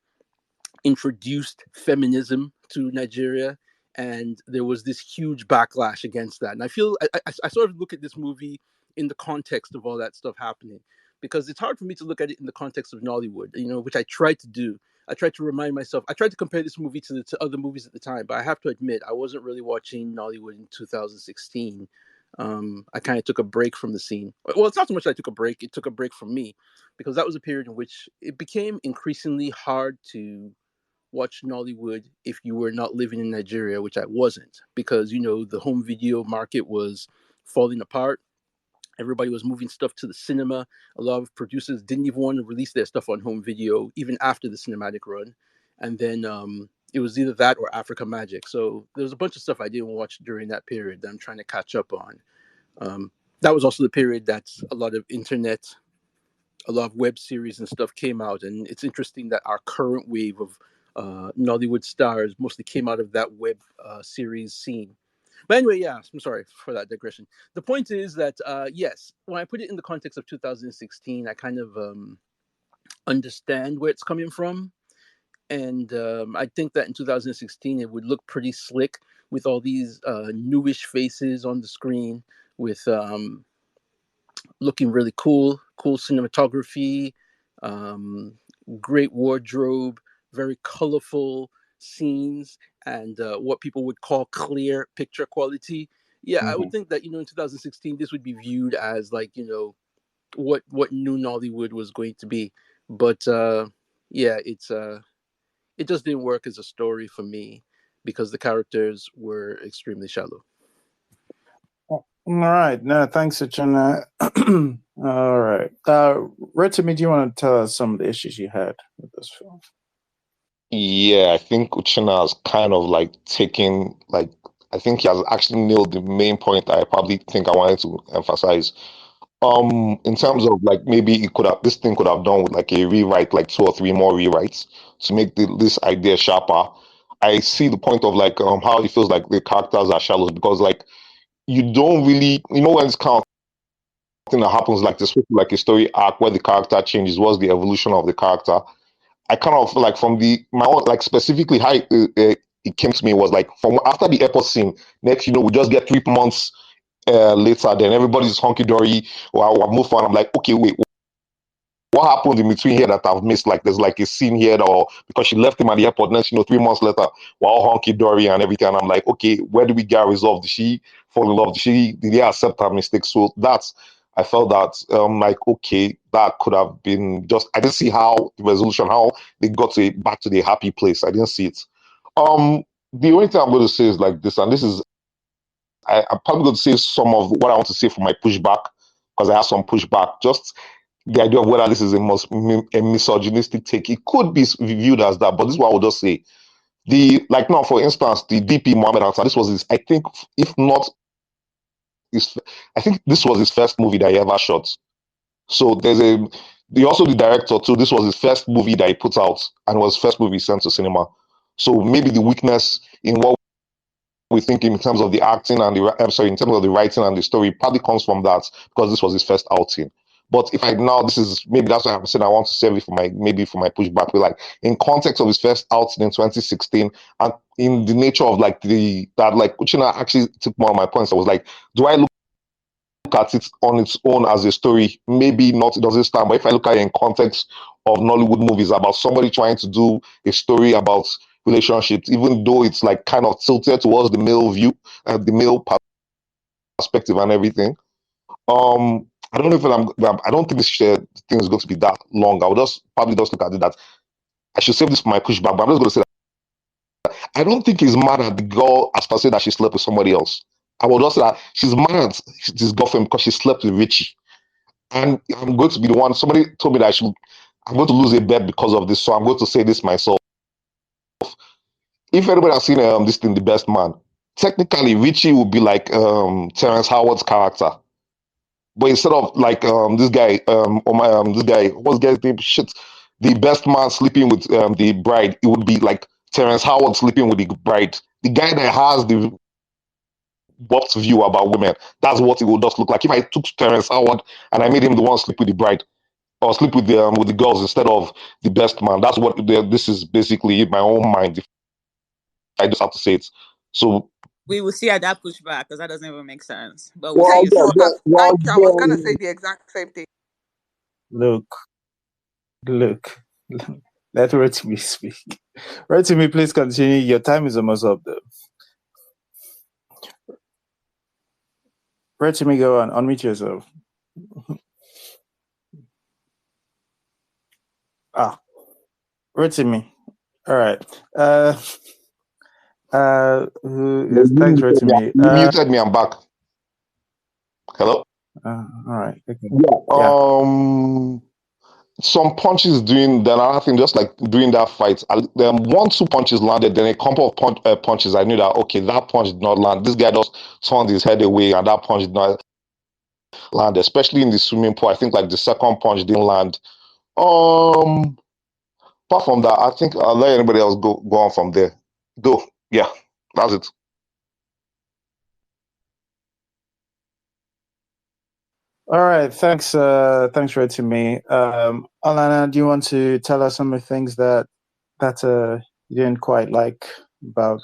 introduced feminism to Nigeria, and there was this huge backlash against that. And I feel I sort of look at this movie in the context of all that stuff happening, because it's hard for me to look at it in the context of Nollywood, which I tried to do. I tried to remind myself. I tried to compare this movie to other movies at the time, but I have to admit I wasn't really watching Nollywood in 2016. I kind of took a break from the scene. Well, it's not so much that I took a break; it took a break from me, because that was a period in which it became increasingly hard to watch Nollywood if you were not living in Nigeria, which I wasn't, because the home video market was falling apart. Everybody was moving stuff to the cinema. A lot of producers didn't even want to release their stuff on home video even after the cinematic run. And then it was either that or Africa Magic. So there was a bunch of stuff I didn't watch during that period that I'm trying to catch up on. That was also the period that a lot of web series and stuff came out, and it's interesting that our current wave of Nollywood stars mostly came out of that web series scene. But anyway, yeah, I'm sorry for that digression. The point is that yes, when I put it in the context of 2016, I kind of understand where it's coming from, and I think that in 2016 it would look pretty slick with all these newish faces on the screen, with looking really cool cinematography, great wardrobe, very colorful scenes, and what people would call clear picture quality. Yeah, I would think that in 2016 this would be viewed as like what new Nollywood was going to be, but yeah, it just didn't work as a story for me because the characters were extremely shallow. All right. No, thanks, Achana. All right. Rotimi, do you want to tell us some of the issues you had with this film? Yeah, I think Uchenna has kind of like taken like I think he has actually nailed the main point I probably think I wanted to emphasize. In terms of like maybe it could have this thing could have done with like a rewrite, like 2 or 3 more rewrites to make this idea sharper. I see the point of like how it feels like the characters are shallow because like you don't really when it's kind of thing that happens like this like a story arc where the character changes, what's the evolution of the character. I kind of feel like from my own like specifically how it came to me was like from after the airport scene, next we just get 3 months later, then everybody's hunky dory or I'll move on. I'm like, okay, wait, what happened in between here that I've missed? Like there's like a scene here or because she left him at the airport, next 3 months later, we're all hunky dory and everything. And I'm like, okay, where do we get resolved? Did she fall in love? Did they accept her mistake? So I felt that like okay, that could have been just I didn't see how the resolution, how they got back to the happy place. I didn't see it. The only thing I'm going to say is like this, and this is I'm probably going to say some of what I want to say for my pushback because I have some pushback. Just the idea of whether this is a misogynistic take. It could be viewed as that, but this is what I would just say. Like now, for instance, the DP Mohammed Hassan, this was his, I think, if not I think this was his first movie that he ever shot. So also the director too. This was his first movie that he put out, and it was his first movie sent to cinema. So maybe the weakness in what we think in terms of the acting and in terms of the writing and the story probably comes from that because this was his first outing. But if I now this is maybe that's why I'm saying I want to save it for my pushback. But like in context of his first outing in 2016 and in the nature of like that like Uchina actually took one of my points. I was like, do I look at it on its own as a story? Maybe not, it doesn't stand. But if I look at it in context of Nollywood movies about somebody trying to do a story about relationships, even though it's like kind of tilted towards the male view and the male perspective and everything. I don't know if I don't think this thing is going to be that long. I would just probably just look at it that I should save this for my pushback, but I'm just going to say that I don't think he's mad at the girl as per se that she slept with somebody else. I would just say that she's mad at this girlfriend because she slept with Richie. And I'm going to be the one, somebody told me that I'm going to lose a bet because of this, so I'm going to say this myself. If anybody has seen this thing, The Best Man, technically Richie would be like Terrence Howard's character. But instead of like this guy, this guy, what's the guy's name? Shit. The best man sleeping with the bride, it would be like Terrence Howard sleeping with the bride. The guy that has the warped view about women, that's what it would just look like. If I took Terrence Howard and I made him the one sleep with the bride or sleep with the girls instead of the best man, that's what this is basically in my own mind. If I just have to say it. So We will see at that pushback because that doesn't even make sense. But we'll Thank see. you for that. Thank you. I was gonna say the exact same thing. Look. Let Rotimi speak. Rotimi, please continue. Your time is almost up, though. Rotimi, go on. Unmute yourself. Rotimi. All right. Thanks, Rotimi. You muted me. I'm back. Hello. All right. Okay. Yeah. Some punches during the other thing, just like during that fight, 1-2 punches landed, then a couple of punches. I knew that okay, that punch did not land. This guy just turned his head away, and that punch did not land. Especially in the swimming pool, I think like the second punch didn't land. Apart from that, I think I'll let anybody else go on from there. Go, yeah, that's it. All right, thanks, Rotimi. Alana, do you want to tell us some of the things that you didn't quite like about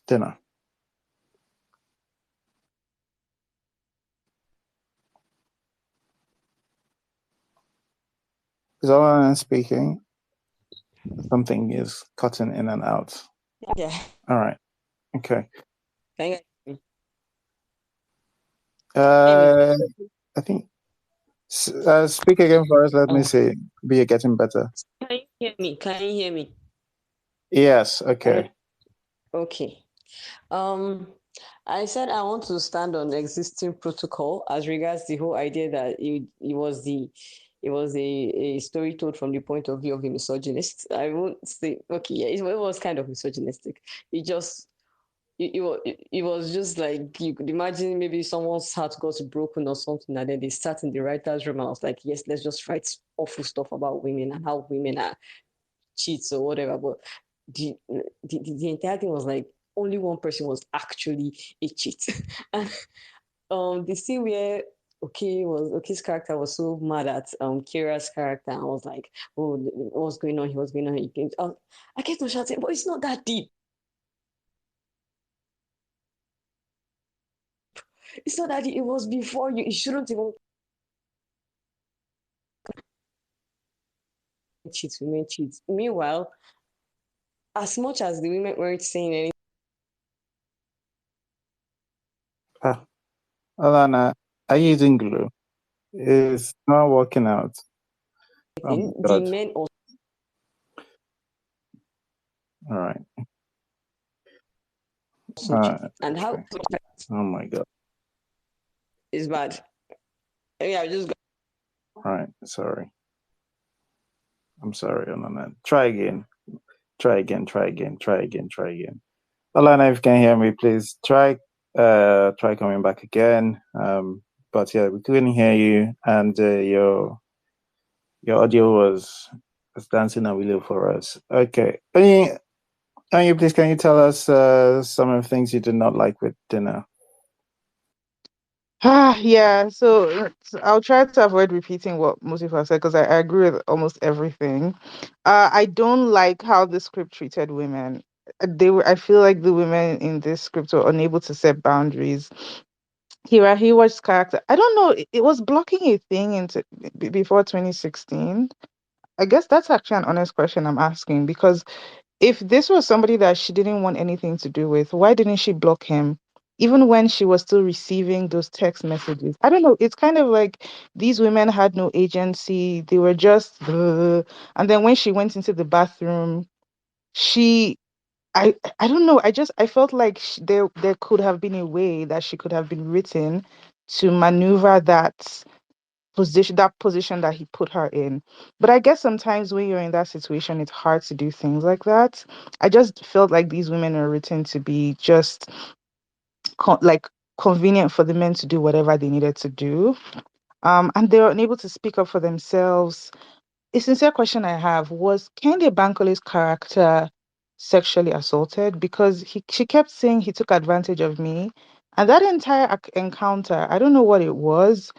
dinner? Is Alana speaking? Something is cutting in and out. Yeah. All right. Okay. Can you hear me? I think. Speak again for us. Let me Oh, see. Be you getting better? can you hear me? Can you hear me? Yes. Okay. Okay. I said I want to stand on existing protocol as regards the whole idea that it was a story told from the point of view of a misogynist. I won't say okay, yeah, it was kind of misogynistic. It just it was just like you could imagine maybe someone's heart got broken or something, and then they start in the writer's room. I was like, yes, let's just write awful stuff about women and how women are cheats or whatever. But the entire thing was like only one person was actually a cheat. And the scene where Okay's character was so mad at Kira's character, and I was like, oh, what's going on? He was going on. I kept on shouting, but it's not that deep. It's not that deep. It was before you. It shouldn't even cheat. Women cheat. Meanwhile, as much as the women weren't saying anything. Alana, are you using glue? It's not working out. Oh, The men also. All right. And okay. how Oh my God. is bad. I mean, I just got. All right. Sorry. I'm sorry, Alana. Try again. Try again. Alana, if you can hear me, please try coming back again. But yeah, we couldn't hear you, and your audio was dancing a wheel for us. Okay. Please, can you tell us some of the things you did not like with dinner? Yeah, so I'll try to avoid repeating what most people have said because I agree with almost everything. I don't like how the script treated women. I feel like the women in this script were unable to set boundaries. He was character. I don't know. It was blocking a thing before 2016. I guess that's actually an honest question I'm asking because if this was somebody that she didn't want anything to do with, why didn't she block him? Even when she was still receiving those text messages. I don't know. It's kind of like these women had no agency. They were just, and then when she went into the bathroom, she, I don't know. I felt like there could have been a way that she could have been written to maneuver that position that he put her in. But I guess sometimes when you're in that situation, it's hard to do things like that. I just felt like these women are written to be just like convenient for the men to do whatever they needed to do. And they were unable to speak up for themselves. A sincere question I have was Kende Bankole's character sexually assaulted? Because she kept saying he took advantage of me. And that entire encounter, I don't know what it was,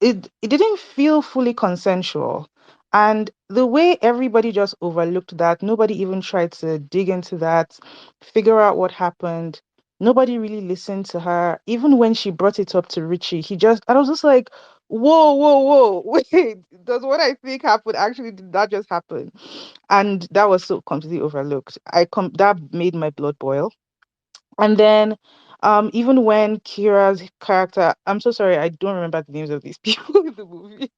it didn't feel fully consensual. And the way everybody just overlooked that, nobody even tried to dig into that, figure out what happened. Nobody really listened to her. Even when she brought it up to Richie, I was just like, whoa, whoa, whoa, wait, does what I think happened actually did that just happen? And that was so completely overlooked. That made my blood boil. And then even when Kira's character, I'm so sorry, I don't remember the names of these people in the movie.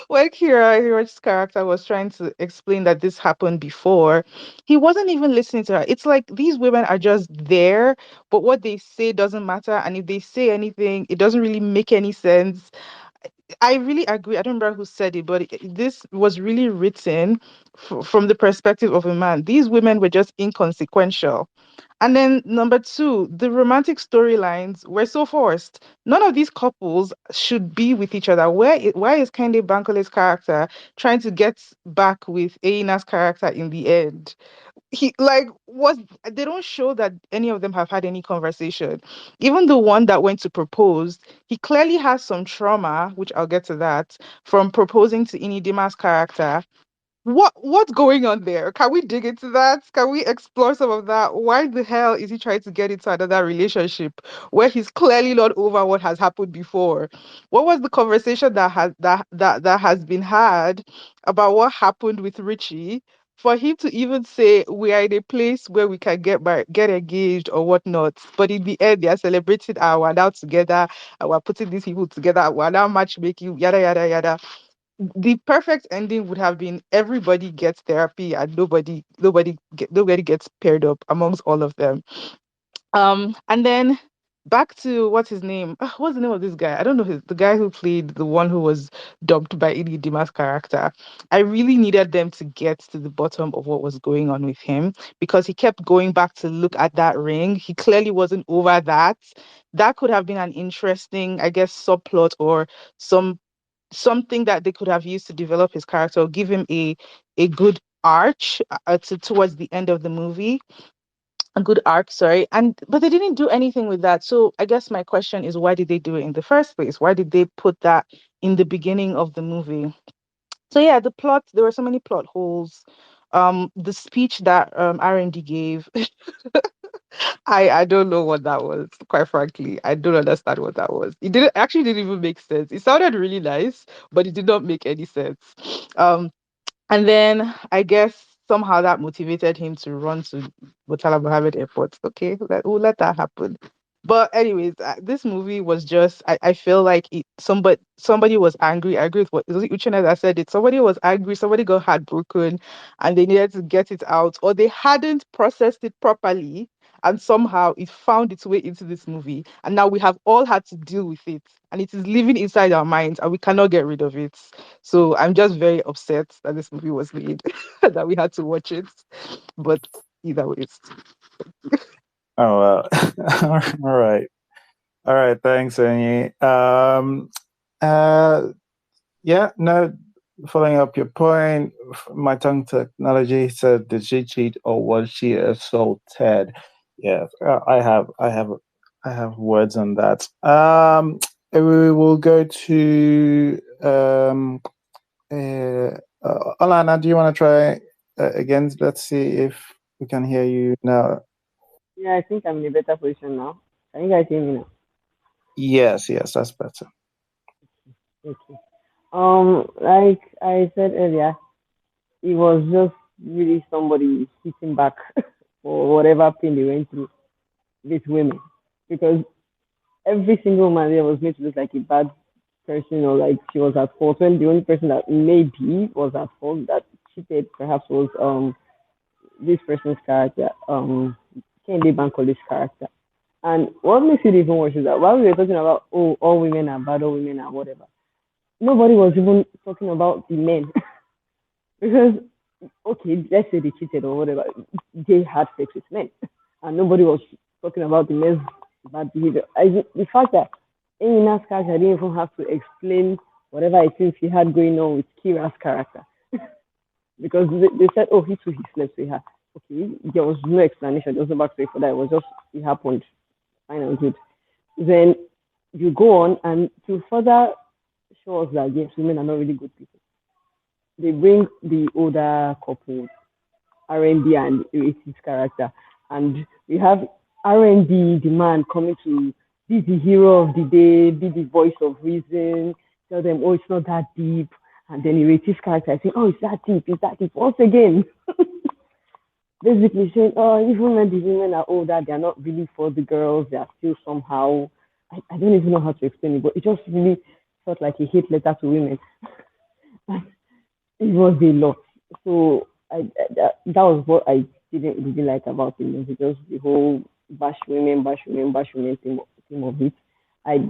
When Kira's character was trying to explain that this happened before, he wasn't even listening to her. It's like these women are just there, but what they say doesn't matter. And if they say anything, it doesn't really make any sense. I really agree. I don't remember who said it, but this was really written from the perspective of a man. These women were just inconsequential. And then number two, the romantic storylines were so forced. None of these couples should be with each other. Why is Kende Bankole's character trying to get back with Aina's character in the end? He like was They don't show that any of them have had any conversation. Even the one that went to propose, he clearly has some trauma, which I'll get to that, from proposing to Inidima's character. what's going on there? Can we dig into that? Can we explore some of that? Why the hell is he trying to get into another relationship where he's clearly not over what has happened before? What was the conversation that has been had about what happened with Richie for him to even say we are in a place where we can get engaged or whatnot? But in the end, they are celebrating we're now together and we're putting these people together, we're now matchmaking, yada yada yada. The perfect ending would have been everybody gets therapy and nobody gets paired up amongst all of them. And then back to what's his name? What's the name of this guy? I don't know the guy who played the one who was dumped by Idi Dima's character. I really needed them to get to the bottom of what was going on with him because he kept going back to look at that ring. He clearly wasn't over that. That could have been an interesting, I guess, subplot or some something that they could have used to develop his character or give him a good arch towards the end of the movie, a good arc, sorry. And but they didn't do anything with that. So I guess my question is, why did they do it in the first place? Why did they put that in the beginning of the movie? So yeah, the plot, there were so many plot holes. The speech that R&D gave, I don't know what that was, quite frankly. I don't understand what that was. It didn't even make sense. It sounded really nice, but it did not make any sense. Um, and then I guess somehow that motivated him to run to Murtala Mohammed Airport. Okay, we'll let that happen. But anyways, this movie was just I feel like somebody was angry. I agree with what was it Uchenna that said it. Somebody was angry, somebody got heartbroken and they needed to get it out, or they hadn't processed it properly and somehow it found its way into this movie. And now we have all had to deal with it. And it is living inside our minds and we cannot get rid of it. So I'm just very upset that this movie was made, that we had to watch it. But either way, Oh well. All right. All right. Thanks, Annie. Yeah. No. Following up your point, my tongue technology said, "Did she cheat or was she assaulted?" Yeah. I have words on that. We will go to Alana. Do you want to try again? Let's see if we can hear you now. Yeah, I think I'm in a better position now. Can you guys hear me now? Yes, that's better. Okay. Like I said earlier, it was just really somebody sitting back for whatever pain they went through with women. Because every single man there was made to look like a bad person or like she was at fault. When the only person that maybe was at fault that cheated perhaps was this person's character, Kende Bankole's character. And what makes it even worse is that while we were talking about all women are bad, all women are whatever, nobody was even talking about the men. Because okay, let's say they cheated or whatever, they had sex with men, and nobody was talking about the men's bad behavior. The fact that Emina's character didn't even have to explain whatever it is he had going on with Kira's character, because they said, oh, he too he slept with her. Okay, there was no explanation. There was no backstory for that. It was just it happened. Fine and good. Then you go on and to further show us that yes, women are not really good people. They bring the older couple R&D and his character. And we have R&D, the man coming to be the hero of the day, be the voice of reason, tell them, oh, it's not that deep. And then he rates his character, saying, oh, it's that deep, it's that deep. Once again, basically saying, oh, even when the women are older, they're not really for the girls, they are still somehow, I don't even know how to explain it, but it just really felt like a hate letter to women. It was a lot. So that was what I didn't really like about the movie, just the whole bash women, bash women theme of it. I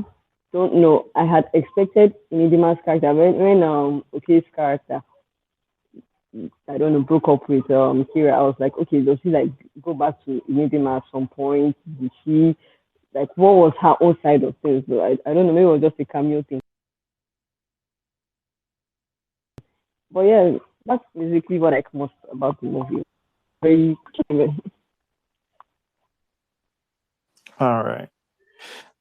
don't know. I had expected Inidima's character when Okay's character, I don't know, broke up with Kira. I was like, okay, does she like go back to Inidima at some point? Did she like what was her own side of things? So I don't know. Maybe it was just a cameo thing. But yeah, that's basically what I like most about the movie. Very All right.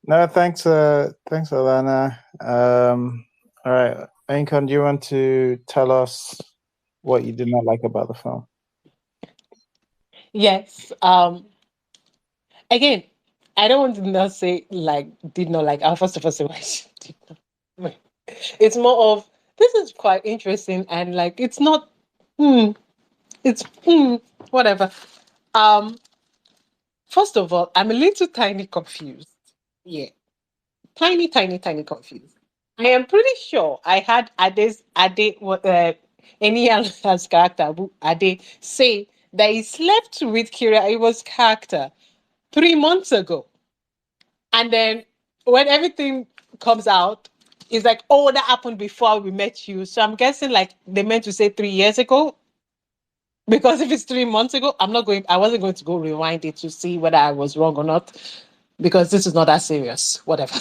No, thanks, Alana. All right, Ainkon, do you want to tell us what you did not like about the film. Yes. Again, I don't want to not say like did not like. I'll first of all say why she did not. It's more of this is quite interesting and like it's not. It's whatever. Um, First of all, I'm a little tiny confused. Yeah, tiny confused. I am pretty sure I had Ade what any other's character Ade say that he slept with Kira. It was character 3 months ago. And then when everything comes out, it's like, oh, that happened before we met you. So I'm guessing like they meant to say 3 years ago. Because if it's 3 months ago, I wasn't going to go rewind it to see whether I was wrong or not. Because this is not that serious. Whatever.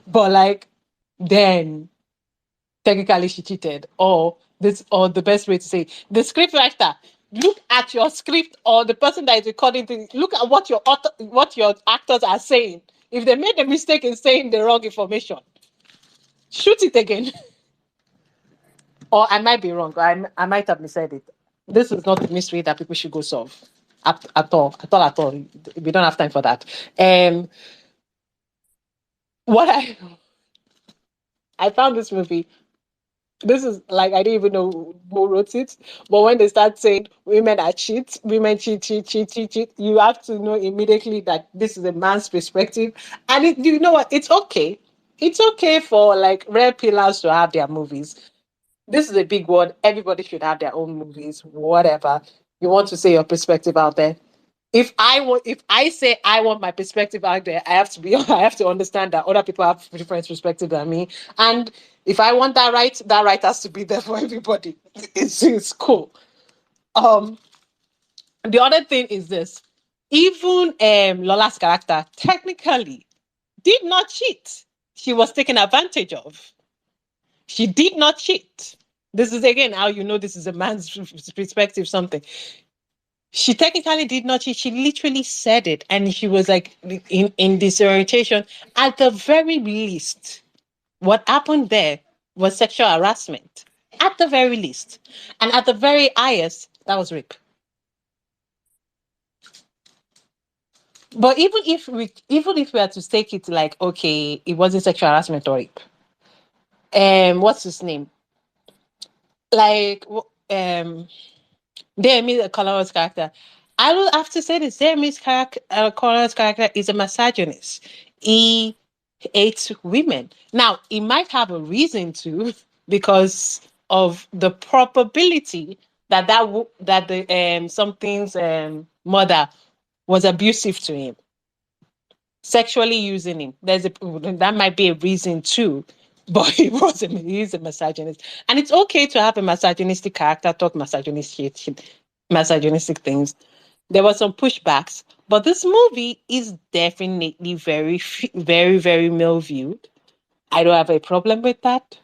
But like then technically she cheated. Or the best way to say the script writer. Look at your script or the person that is recording things. Look at what your actors are saying. If they made a mistake in saying the wrong information, shoot it again. Or I might be wrong. I might have missaid it. This is not a mystery that people should go solve at all. We don't have time for that. What I found this movie. This is like I didn't even know who wrote it, but when they start saying women are cheat, women cheat, you have to know immediately that this is a man's perspective. And you know what? It's okay. It's okay for like rare pillars to have their movies. This is a big word. Everybody should have their own movies. Whatever you want to say, your perspective out there. If I say I want my perspective out there, I have to understand that other people have different perspective than me. And if I want that right has to be there for everybody. It's cool. The other thing is this. Even Lola's character technically did not cheat. She was taken advantage of. She did not cheat. This is again how you know this is a man's perspective, something. She technically did not cheat. She literally said it. And she was like in disorientation. At the very least, what happened there was sexual harassment. At the very least. And at the very highest, that was rape. But even if we had to take it like, okay, it wasn't sexual harassment or rape. What's his name? Like Demi Color's character. I will have to say this. Demi's Color's character is a misogynist. He hates women. Now, he might have a reason to because of the probability that the something's mother was abusive to him, sexually using him. That might be a reason too. But he's a misogynist. And it's okay to have a misogynistic character, talk misogynistic things. There were some pushbacks, but this movie is definitely very, very, very male viewed. I don't have a problem with that.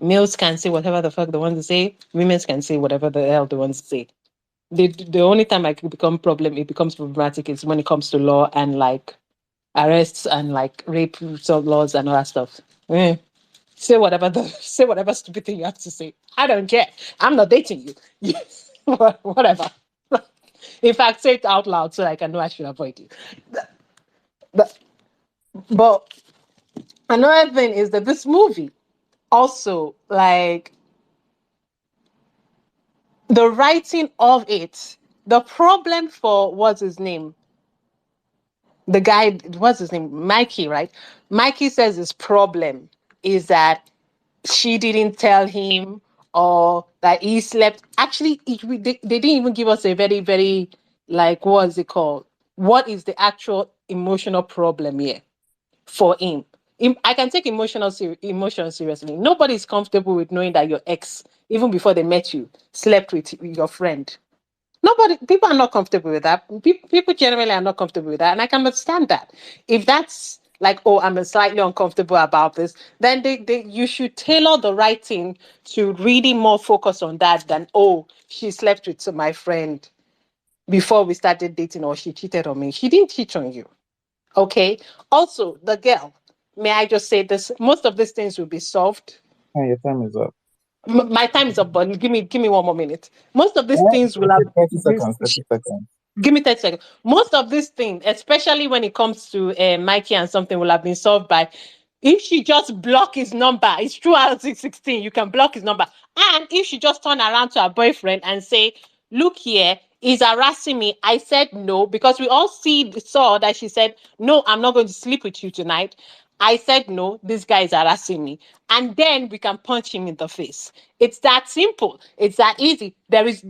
Males can say whatever the fuck they want to say. Women can say whatever the hell they want to say. The only time it becomes problematic is when it comes to law and like arrests and like rape laws and all that stuff. Say whatever stupid thing you have to say. I don't care. I'm not dating you. Whatever. In fact, say it out loud so I can know I should avoid you. But another thing is that this movie also like the writing of it. The problem for what's his name? The guy, what's his name? Mikey, right? Mikey says his problem is that she didn't tell him or that he slept. Actually, they didn't even give us a very, very, like, what is it called? What is the actual emotional problem here for him? I can take emotion seriously. Nobody's comfortable with knowing that your ex, even before they met you, slept with your friend. People are not comfortable with that. People generally are not comfortable with that. And I can understand that. If that's like, oh, I'm slightly uncomfortable about this, then you should tailor the writing to really more focus on that than, oh, she slept with my friend before we started dating or she cheated on me. She didn't cheat on you. Okay. Also, the girl, may I just say this? Most of these things will be solved. Oh, your time is up. My time is up, but give me 1 more minute. Most of these Yeah, things will have 30 seconds, 30 seconds. give me 30 seconds. Most of these things, especially when it comes to Mikey and something, will have been solved by if she just block his number. It's true out 16. You can block his number. And if she just turn around to her boyfriend and say, look here, he's harassing me. I said no, because we all saw that she said, no, I'm not going to sleep with you tonight. I said no, this guy is harassing me. And then we can punch him in the face. It's that simple. It's that easy. There is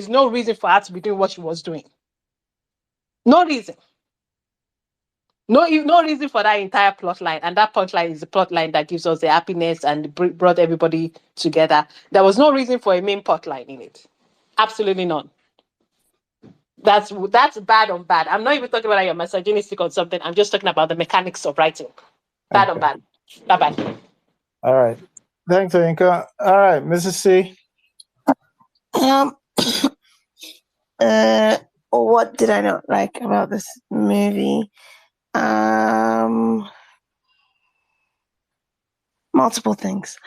no reason for her to be doing what she was doing. No reason. No reason for that entire plot line. And that plot line is the plot line that gives us the happiness and brought everybody together. There was no reason for a main plot line in it. Absolutely none. That's bad on bad. I'm not even talking about you're misogynistic or something. I'm just talking about the mechanics of writing. Bad on Okay. bad. Bye-bye. All right. Thanks, Oinka. All right, Mrs. C. What did I not like about this movie? Multiple things.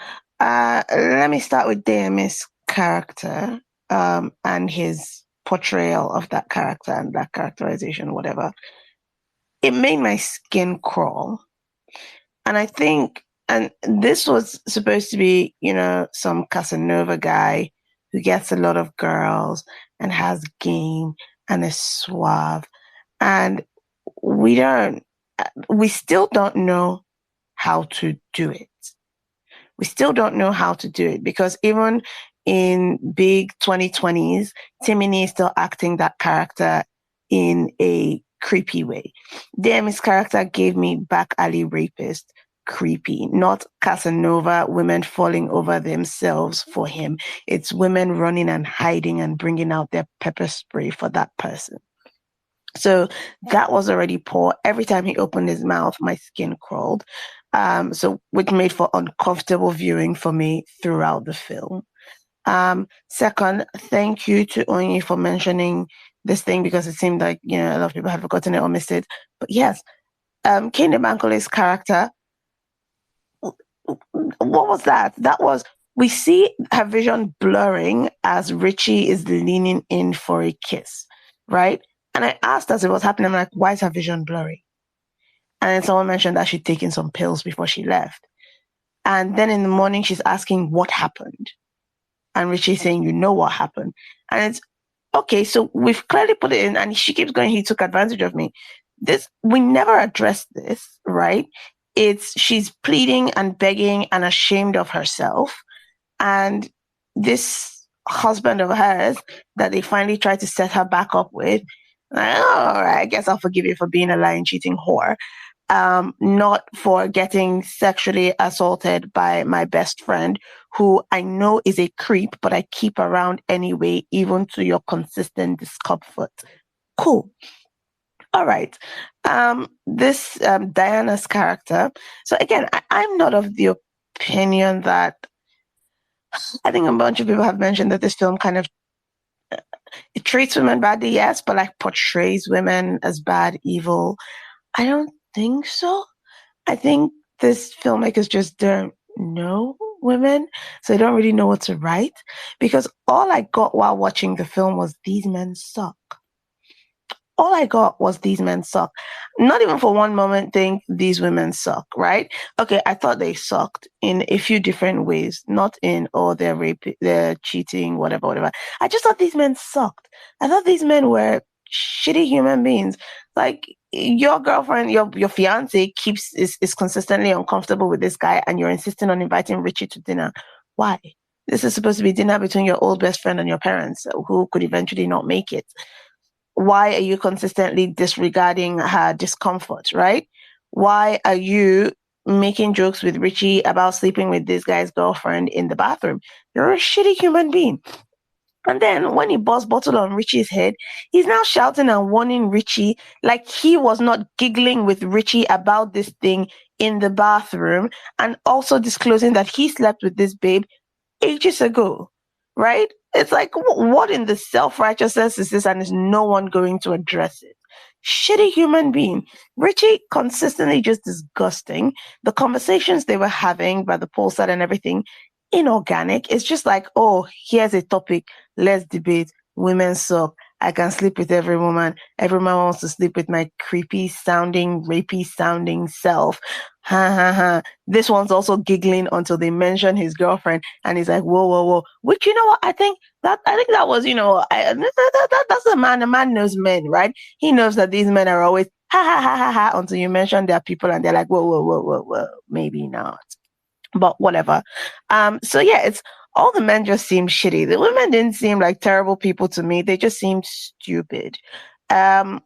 Let me start with DM's character, and his portrayal of that character and that characterization, whatever. It made my skin crawl. And I think, and this was supposed to be, some Casanova guy who gets a lot of girls and has game and is suave. And we still don't know how to do it. We still don't know how to do it, because even in big 2020s, Timini is still acting that character in a creepy way. DM's character gave me back alley rapist creepy, not Casanova, women falling over themselves for him. It's women running and hiding and bringing out their pepper spray for that person. So that was already poor. Every time he opened his mouth, my skin crawled. Which made for uncomfortable viewing for me throughout the film. Second, thank you to Onyi for mentioning this thing, because it seemed like, a lot of people had forgotten it or missed it. But yes, Kende Bankole's character, what was that? That was, we see her vision blurring as Richie is leaning in for a kiss, right? And I asked as it was happening, I'm like, why is her vision blurry? And then someone mentioned that she'd taken some pills before she left. And then in the morning, she's asking what happened. And Richie's saying, you know what happened. And it's, okay, so we've clearly put it in, and she keeps going, he took advantage of me. We never addressed this, right? She's pleading and begging and ashamed of herself. And this husband of hers that they finally tried to set her back up with, like, all right, I guess I'll forgive you for being a lying, cheating whore. Not for getting sexually assaulted by my best friend, who I know is a creep, but I keep around anyway, even to your consistent discomfort. Cool. All right. This Diana's character. So again, I'm not of the opinion that, I think a bunch of people have mentioned that this film kind of it treats women badly, yes, but like portrays women as bad, evil. I don't think so. I think this filmmakers just don't know women, so they don't really know what to write. Because all I got while watching the film was these men suck. All I got was these men suck. Not even for one moment think these women suck, right? Okay, I thought they sucked in a few different ways. Not in, they're raping, they're cheating, whatever. I just thought these men sucked. I thought these men were shitty human beings. Like, your girlfriend, your fiance is consistently uncomfortable with this guy, and you're insisting on inviting Richie to dinner. Why? This is supposed to be dinner between your old best friend and your parents, who could eventually not make it. Why are you consistently disregarding her discomfort, right? Why are you making jokes with Richie about sleeping with this guy's girlfriend in the bathroom? You're a shitty human being. And then when he busts bottle on Richie's head, he's now shouting and warning Richie, like he was not giggling with Richie about this thing in the bathroom, and also disclosing that he slept with this babe ages ago, right? It's like, what in the self-righteousness is this, and is no one going to address it? Shitty human being. Richie, consistently just disgusting. The conversations they were having by the poolside and everything, inorganic. It's just like, oh, here's a topic, let's debate. Women suck. I can sleep with every woman. Every man wants to sleep with my creepy sounding, rapey sounding self. Ha ha ha. This one's also giggling until they mention his girlfriend, and he's like, whoa, whoa, whoa. Which, you know what? I think that was, that's a man. A man knows men, right? He knows that these men are always ha ha ha ha ha until you mention their people, and they're like, whoa, whoa, whoa, whoa, whoa. Maybe not, but whatever. So yeah, it's all the men just seem shitty. The women didn't seem like terrible people to me. They just seemed stupid. And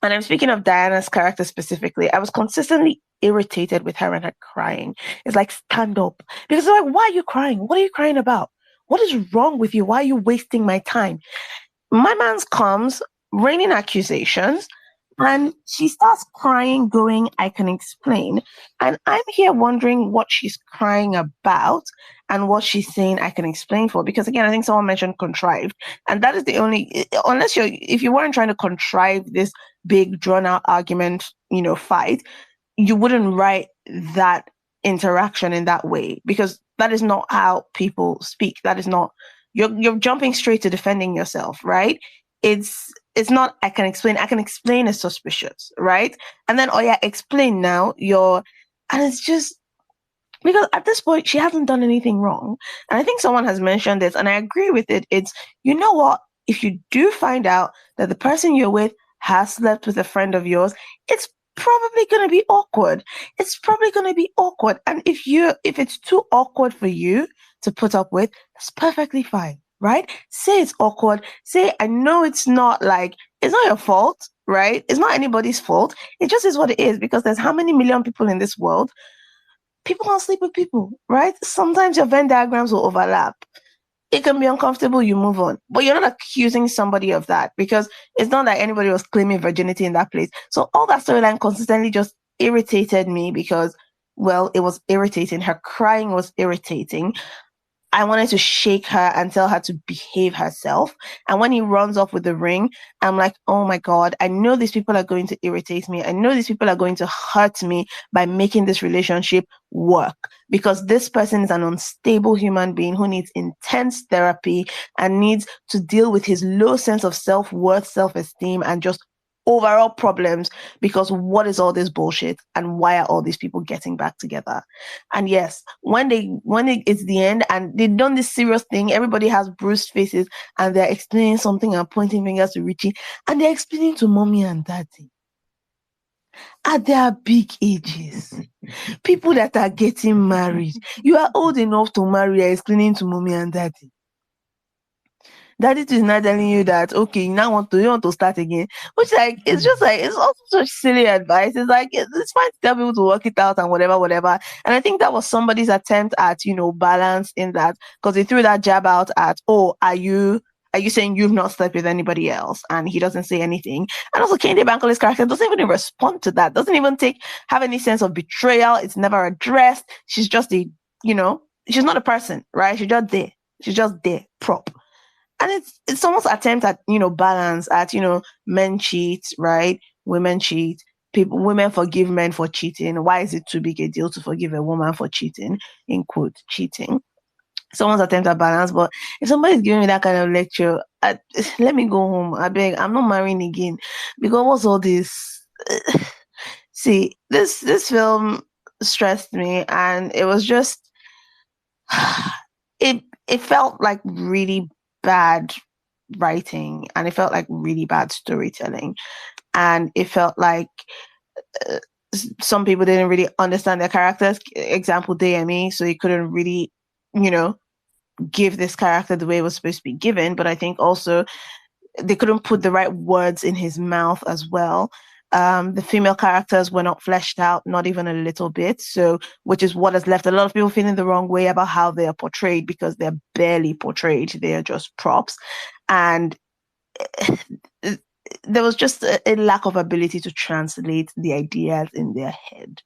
I'm speaking of Diana's character specifically. I was consistently irritated with her and her crying. It's like, stand up. Because they're like, why are you crying? What are you crying about? What is wrong with you? Why are you wasting my time? My man's comes, raining accusations, and she starts crying, going, I can explain. And I'm here wondering what she's crying about and what she's saying I can explain for. Because again, I think someone mentioned contrived. And that is the only, if you weren't trying to contrive this big drawn out argument, fight, you wouldn't write that interaction in that way, because that is not how people speak. That is not, you're jumping straight to defending yourself, right? It's not, I can explain is suspicious, right? And then, oh yeah, explain now, and it's just, because at this point, she hasn't done anything wrong. And I think someone has mentioned this, and I agree with it. It's, you know what? If you do find out that the person you're with has slept with a friend of yours, it's probably going to be awkward. It's probably going to be awkward. And if it's too awkward for you to put up with, that's perfectly fine, right? Say it's awkward. Say, I know it's not your fault, right? It's not anybody's fault. It just is what it is, because there's how many million people in this world? People can't sleep with people, right? Sometimes your Venn diagrams will overlap. It can be uncomfortable, you move on. But you're not accusing somebody of that, because it's not like anybody was claiming virginity in that place. So all that storyline consistently just irritated me, because, well, it was irritating. Her crying was irritating. I wanted to shake her and tell her to behave herself. And when he runs off with the ring, I'm like, oh my God, I know these people are going to irritate me. I know these people are going to hurt me by making this relationship work, because this person is an unstable human being who needs intense therapy and needs to deal with his low sense of self-worth, self-esteem, and just overall problems. Because what is all this bullshit, and why are all these people getting back together? And yes, when it's the end and they've done this serious thing, everybody has bruised faces and they're explaining something and pointing fingers to Richie, and they're explaining to mommy and daddy at their big ages. People that are getting married, you are old enough to marry, you're explaining to mommy and daddy. Daddy is not telling you that, okay, you want to start again. Which, like, it's just like, it's also such silly advice. It's like, it's fine to tell people to work it out and whatever. And I think that was somebody's attempt at, balance in that, because they threw that jab out at, oh, are you saying you've not slept with anybody else? And he doesn't say anything. And also, Kende Bankole's character doesn't even respond to that, doesn't even have any sense of betrayal. It's never addressed. She's just she's not a person, right? She's just there, prop. And it's almost attempt at, balance at, men cheat, right? Women cheat. Women forgive men for cheating. Why is it too big a deal to forgive a woman for cheating? In quote, cheating. Someone's attempt at balance. But if somebody's giving me that kind of lecture, let me go home. I beg, I'm not marrying again. Because what's all this? See, this film stressed me, and it was just, it felt like really bad writing, and it felt like really bad storytelling, and it felt like some people didn't really understand their characters. Example, DME, so he couldn't really, give this character the way it was supposed to be given. But I think also they couldn't put the right words in his mouth as well. The female characters were not fleshed out, not even a little bit. So, which is what has left a lot of people feeling the wrong way about how they are portrayed, because they're barely portrayed. They are just props. And there was just a lack of ability to translate the ideas in their head.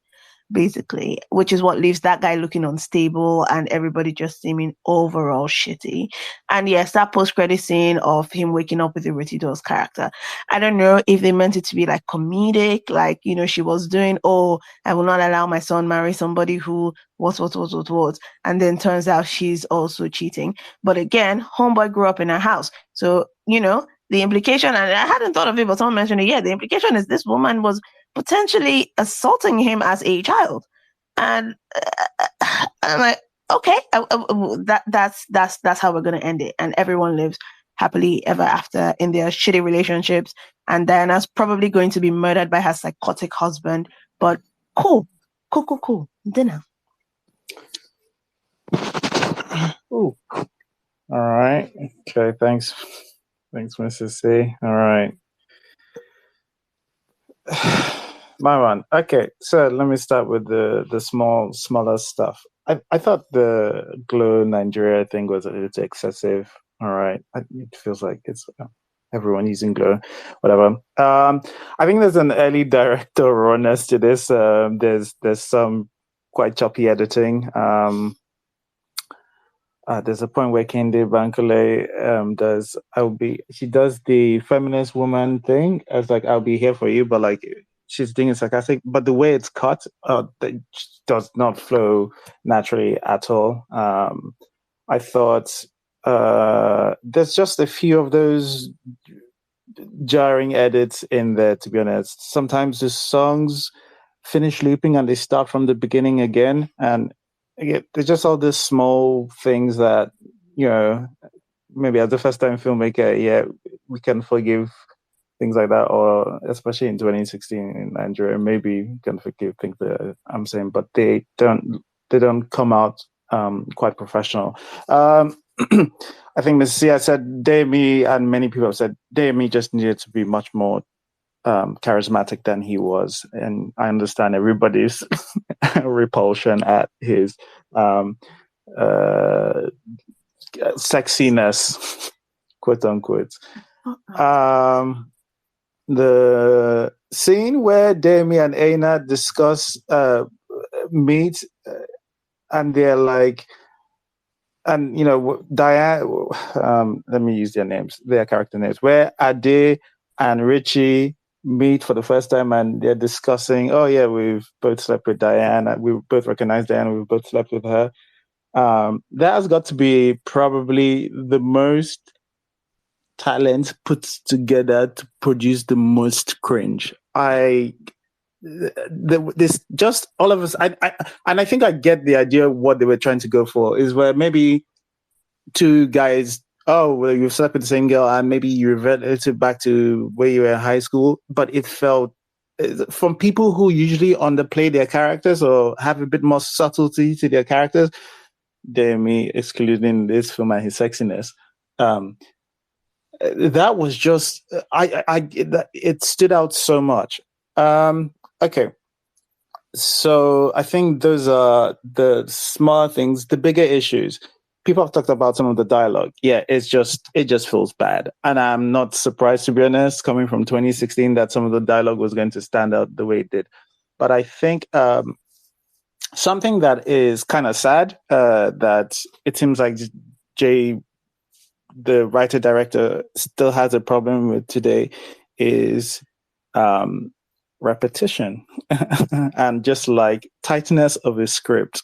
basically, which is what leaves that guy looking unstable and everybody just seeming overall shitty. And yes, that post-credit scene of him waking up with the Retido's character, I don't know if they meant it to be like comedic, like, you know, she was doing, oh, I will not allow my son marry somebody who what, and then turns out she's also cheating. But again, homeboy grew up in a house. So, you know, the implication, and I hadn't thought of it, but someone mentioned it, yeah, the implication is this woman was potentially assaulting him as a child. And I'm like, okay, that's how we're going to end it. And everyone lives happily ever after in their shitty relationships. And Diana's probably going to be murdered by her psychotic husband. But cool. Dinner. Ooh. All right. Okay. Thanks, Mrs. C. All right. My one. Okay. So let me start with the smaller stuff. I thought the Glow Nigeria thing was a little excessive. All right. It feels like it's everyone using Glow, whatever. I think there's an early director rawness to this. There's some quite choppy editing. There's a point where Kende Bankole she does the feminist woman thing as like, I'll be here for you, but like she's doing it sarcastic, but the way it's cut that does not flow naturally at all. I thought there's just a few of those jarring edits in there, to be honest. Sometimes the songs finish looping and they start from the beginning again, and there's just all these small things that, you know, maybe as a first-time filmmaker, yeah, we can forgive things like that, or especially in 2016 in Nigeria, maybe we can forgive things that I'm saying, but they don't come out quite professional. I think Ms. Sia said Demi, and many people have said Demi just needed to be much more charismatic than he was, and I understand everybody's repulsion at his sexiness, quote unquote. The scene where Demi and Aina discuss meet, and they're like, and you know, Diane. Let me use their character names. Where Ade and Richie meet for the first time, and they're discussing, oh yeah, we've both slept with Diane, we both recognize Diane, we've both slept with her. That has got to be probably the most talent put together to produce the most cringe. This just all of us, and I think I get the idea of what they were trying to go for, is where maybe two guys, oh, well, you've slept with the same girl, and maybe you reverted back to where you were in high school, but it felt, from people who usually underplay their characters or have a bit more subtlety to their characters, Demi excluding this film and his sexiness, that was just, it stood out so much. Okay. So I think those are the smaller things. The bigger issues, people have talked about some of the dialogue. Yeah, it just feels bad. And I'm not surprised, to be honest, coming from 2016, that some of the dialogue was going to stand out the way it did. But I think something that is kind of sad, that it seems like Jay, the writer-director, still has a problem with today, is repetition and just like tightness of a script.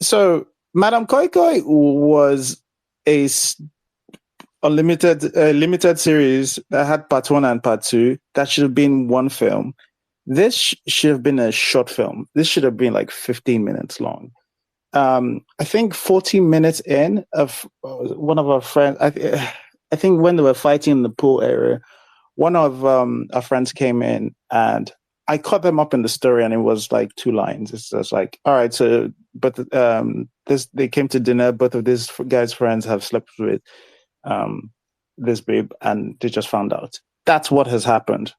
So Madam Koi Koi was a limited series that had part 1 and part 2 that should have been one film. This should have been a short film. This should have been like 15 minutes long. I think 40 minutes in, of one of our friends, I think when they were fighting in the pool area, one of our friends came in and I caught them up in the story, and it was like 2 lines. It's just like, all right, so, but they came to dinner. Both of these guys' friends have slept with this babe, and they just found out. That's what has happened.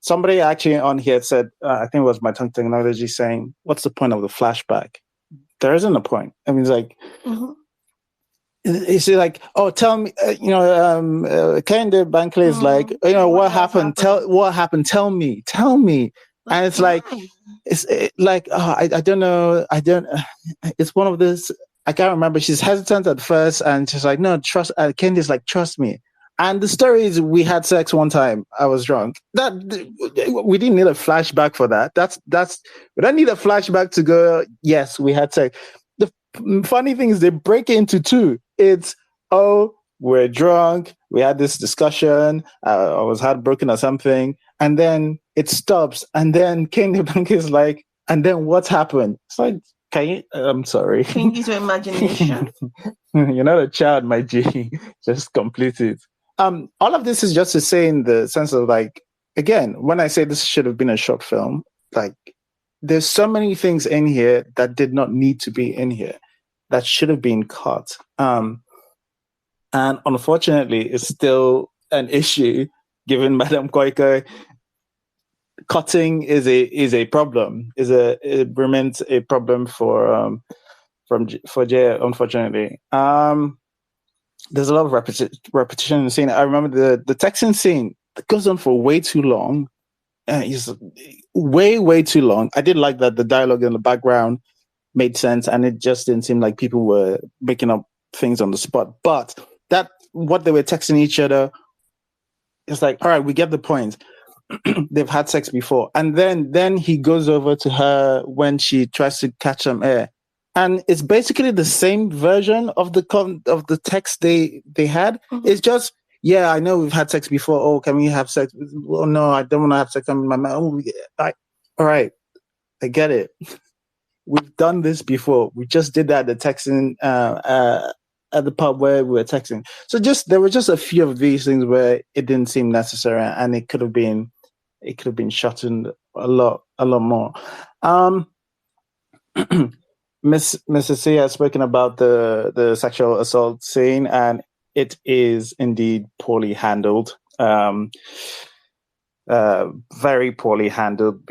Somebody actually on here said, I think it was my tongue technology, saying, what's the point of the flashback? There isn't a point. I mean, it's like, it's like, oh, tell me, Kende Bankole is like, what happened? What happened? Tell me. And it's like, I don't know. It's one of this, I can't remember. She's hesitant at first and she's like, no, trust, Candy's like, trust me. And the story is we had sex one time. I was drunk. We didn't need a flashback for that. We don't need a flashback to go, yes, we had sex. The funny thing is they break it into two. It's, oh, we're drunk. We had this discussion. I was heartbroken or something. And then it stops. And then Candy Blank is like, and then what happened? It's like, I'm sorry. Can you use your imagination? You're not a child, my G. Just complete it. All of this is just to say in the sense of like, again, when I say this should have been a short film, like there's so many things in here that did not need to be in here that should have been cut. And unfortunately, it's still an issue given Madame Koike. Cutting is a problem. It remains a problem for Jay, unfortunately. There's a lot of repetition in the scene. I remember the texting scene that goes on for way too long. It's way too long. I did like that the dialogue in the background made sense, and it just didn't seem like people were making up things on the spot. But that what they were texting each other, it's like, all right, we get the point. They've had sex before, and then he goes over to her when she tries to catch some air. And it's basically the same version of the text they had. Mm-hmm. It's just, yeah, I know we've had sex before. Oh, can we have sex? Oh, no, I don't want to have sex. I'm in my mouth. All right, I get it. We've done this before. We just did that. The texting at the pub where we were texting. So there were just a few of these things where it didn't seem necessary, and it could have been shortened a lot more. Mrs. C has spoken about the sexual assault scene, and it is indeed poorly handled, very poorly handled,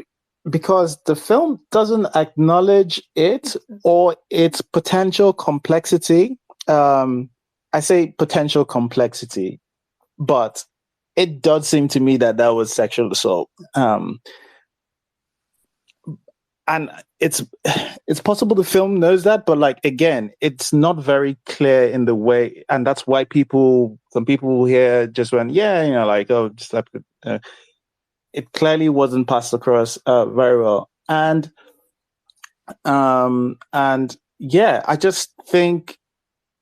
because the film doesn't acknowledge it or its potential complexity. I say potential complexity, but it does seem to me that was sexual assault. And it's possible the film knows that, but like, again, it's not very clear in the way, and that's why some people here just went, yeah, like, oh, just like, it clearly wasn't passed across very well. And yeah, I just think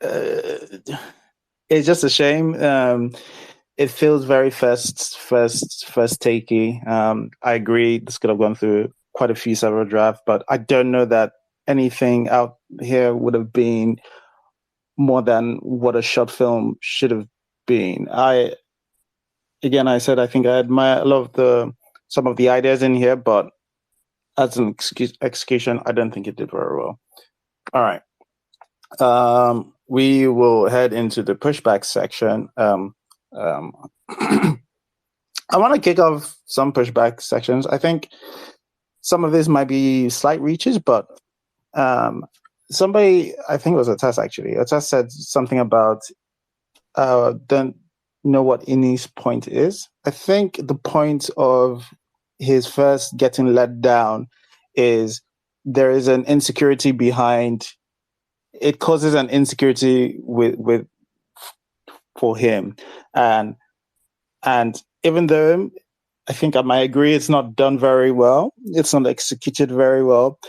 it's just a shame. It feels very first takey. I agree, this could have gone through quite a few several drafts, but I don't know that anything out here would have been more than what a short film should have been. I said I think I admire a lot of some of the ideas in here, but as an execution, I don't think it did very well. All right. We will head into the pushback section. I want to kick off some pushback sections. I think some of this might be slight reaches, but somebody, I think it was Atas actually, Atas said something about don't know what Ini's point is. I think the point of his first getting let down is there is an insecurity behind. It causes an insecurity for him, and even though I think I might agree it's not done very well, it's not executed very well,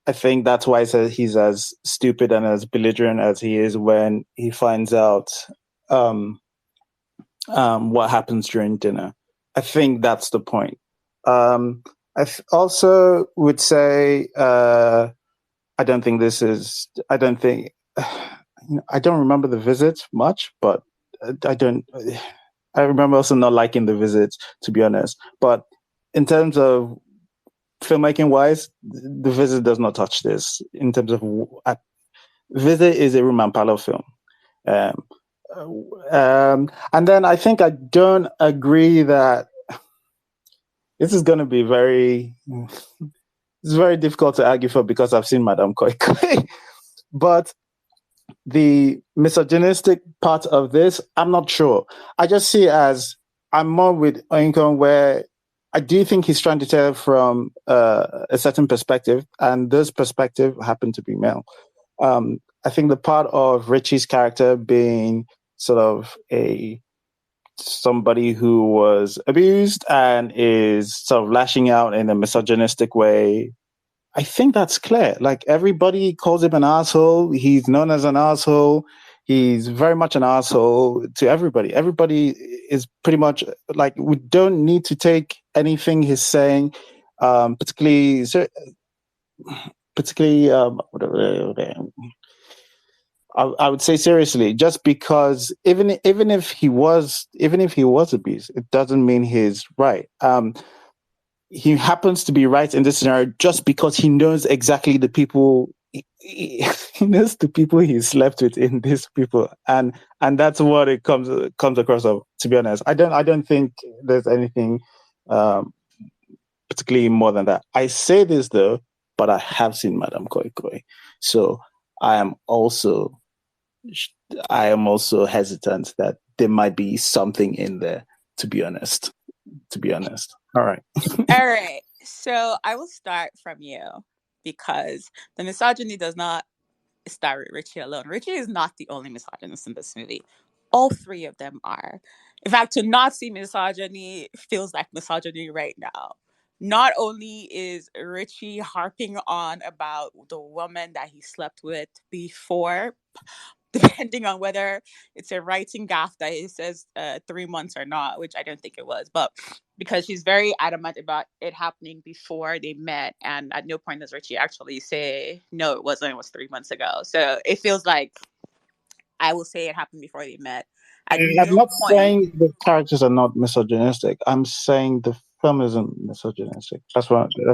I think that's why he's as stupid and as belligerent as he is when he finds out what happens during dinner. I think that's the point. I also would say I don't remember the visit much, but I remember also not liking the visit, to be honest. But in terms of filmmaking wise, the visit does not touch this. In terms of Visit is a Roman Palo film. And then I think I don't agree that this is going to be it's very difficult to argue for because I've seen Madame Koike. But the misogynistic part of this, I'm not sure. I just see it as, I'm more with Oinkon where I do think he's trying to tell from a certain perspective, and this perspective happened to be male. I think the part of Richie's character being sort of somebody who was abused and is sort of lashing out in a misogynistic way, I think that's clear. Like, everybody calls him an asshole. He's known as an asshole. He's very much an asshole to everybody. Everybody is pretty much like, we don't need to take anything he's saying, particularly I would say seriously, just because even if he was abused, it doesn't mean he's right. He happens to be right in this scenario just because he knows exactly the people he knows the people he slept with in these people, and that's what it comes across of. To be honest, I don't think there's anything particularly more than that. I say this though, but I have seen Madame Koi Koi, so I am also hesitant that there might be something in there. To be honest. All right. All right. So I will start from you, because the misogyny does not start with Richie alone. Richie is not the only misogynist in this movie. All three of them are. In fact, to not see misogyny feels like misogyny right now. Not only is Richie harping on about the woman that he slept with before, depending on whether it's a writing gaff that it says 3 months or not, which I don't think it was, but because she's very adamant about it happening before they met, and at no point does Richie actually say, no, it wasn't, it was 3 months ago. So it feels like, I will say it happened before they met. At I'm no not point. saying the characters are not misogynistic. I'm saying the film isn't misogynistic. That's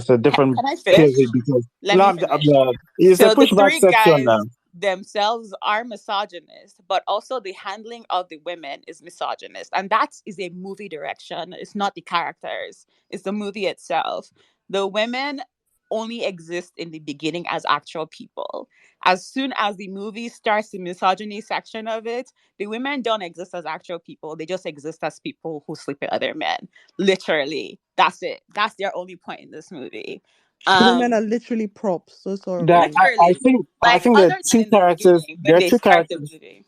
a different Can I finish? POV, because Let me finish. it's a So the pushback three section guys now. themselves are misogynist, but also the handling of the women is misogynist. And that is a movie direction. It's not the characters, it's the movie itself. The women only exist in the beginning as actual people. As soon as the movie starts the misogyny section of it, the women don't exist as actual people. They just exist as people who sleep with other men. Literally. That's it. That's their only point in this movie. Women are literally props. So That sorry. Literally. I Like, think there are other than two in the characters. beginning There when are they two start the characters. movie.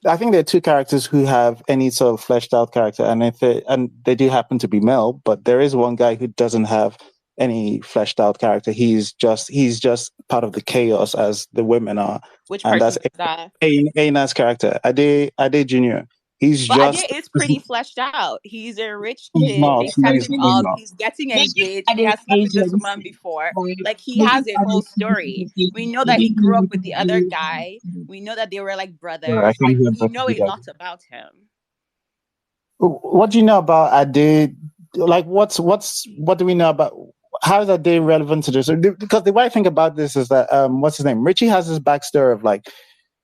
I think there are two characters who have any sort of fleshed out character, and they do happen to be male, but there is one guy who doesn't have any fleshed out character. He's just part of the chaos as the women are, Which and person that's is that? Aina's character, Ade Junior. He's But Ade just is pretty fleshed out. He's a rich he's kid. not They set him he's up. not. He's getting engaged. He has slept with this woman before. Like, he has a whole story. We know that he grew up with the other guy. We know that they were like I brothers. can't Like, hear we both of know you a guys. lot about him. What do you know about Ade? Like, what do we know about? How is Ade relevant to this? Because the way I think about this is that what's his name? Richie has this backstory of, like,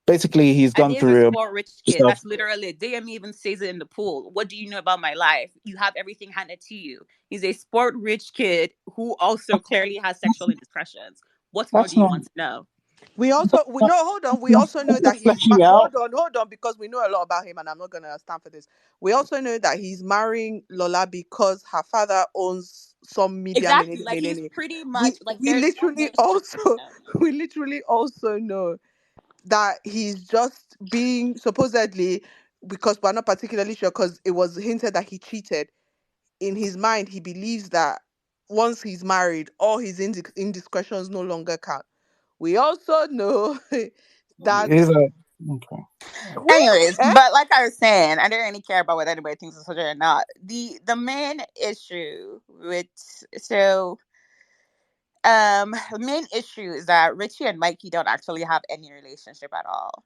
basically he's Ade gone is a through spoiled rich kid. stuff. That's literally it. DM even says it in the pool. What do you know about my life? You have everything handed to you. He's a spoiled rich kid who also clearly has sexual indiscretions. What more That's do you not. want to know? No, hold on. We also know that he's Fleshing out. hold on, because we know a lot about him, and I'm not gonna stand for this. We also know that he's marrying Lola because her father owns some media. Exactly. Like, he's pretty much like, We there's no literally game also him. we literally also know that he's just being supposedly, because we're not particularly sure, because it was hinted that he cheated. In his mind, he believes that once he's married, all his indiscretions no longer count. We also know that He's a okay. Anyways, eh? but like I was saying, I don't really care about whether anybody thinks it's legit or not. The main issue with so the main issue is that Richie and Mikey don't actually have any relationship at all.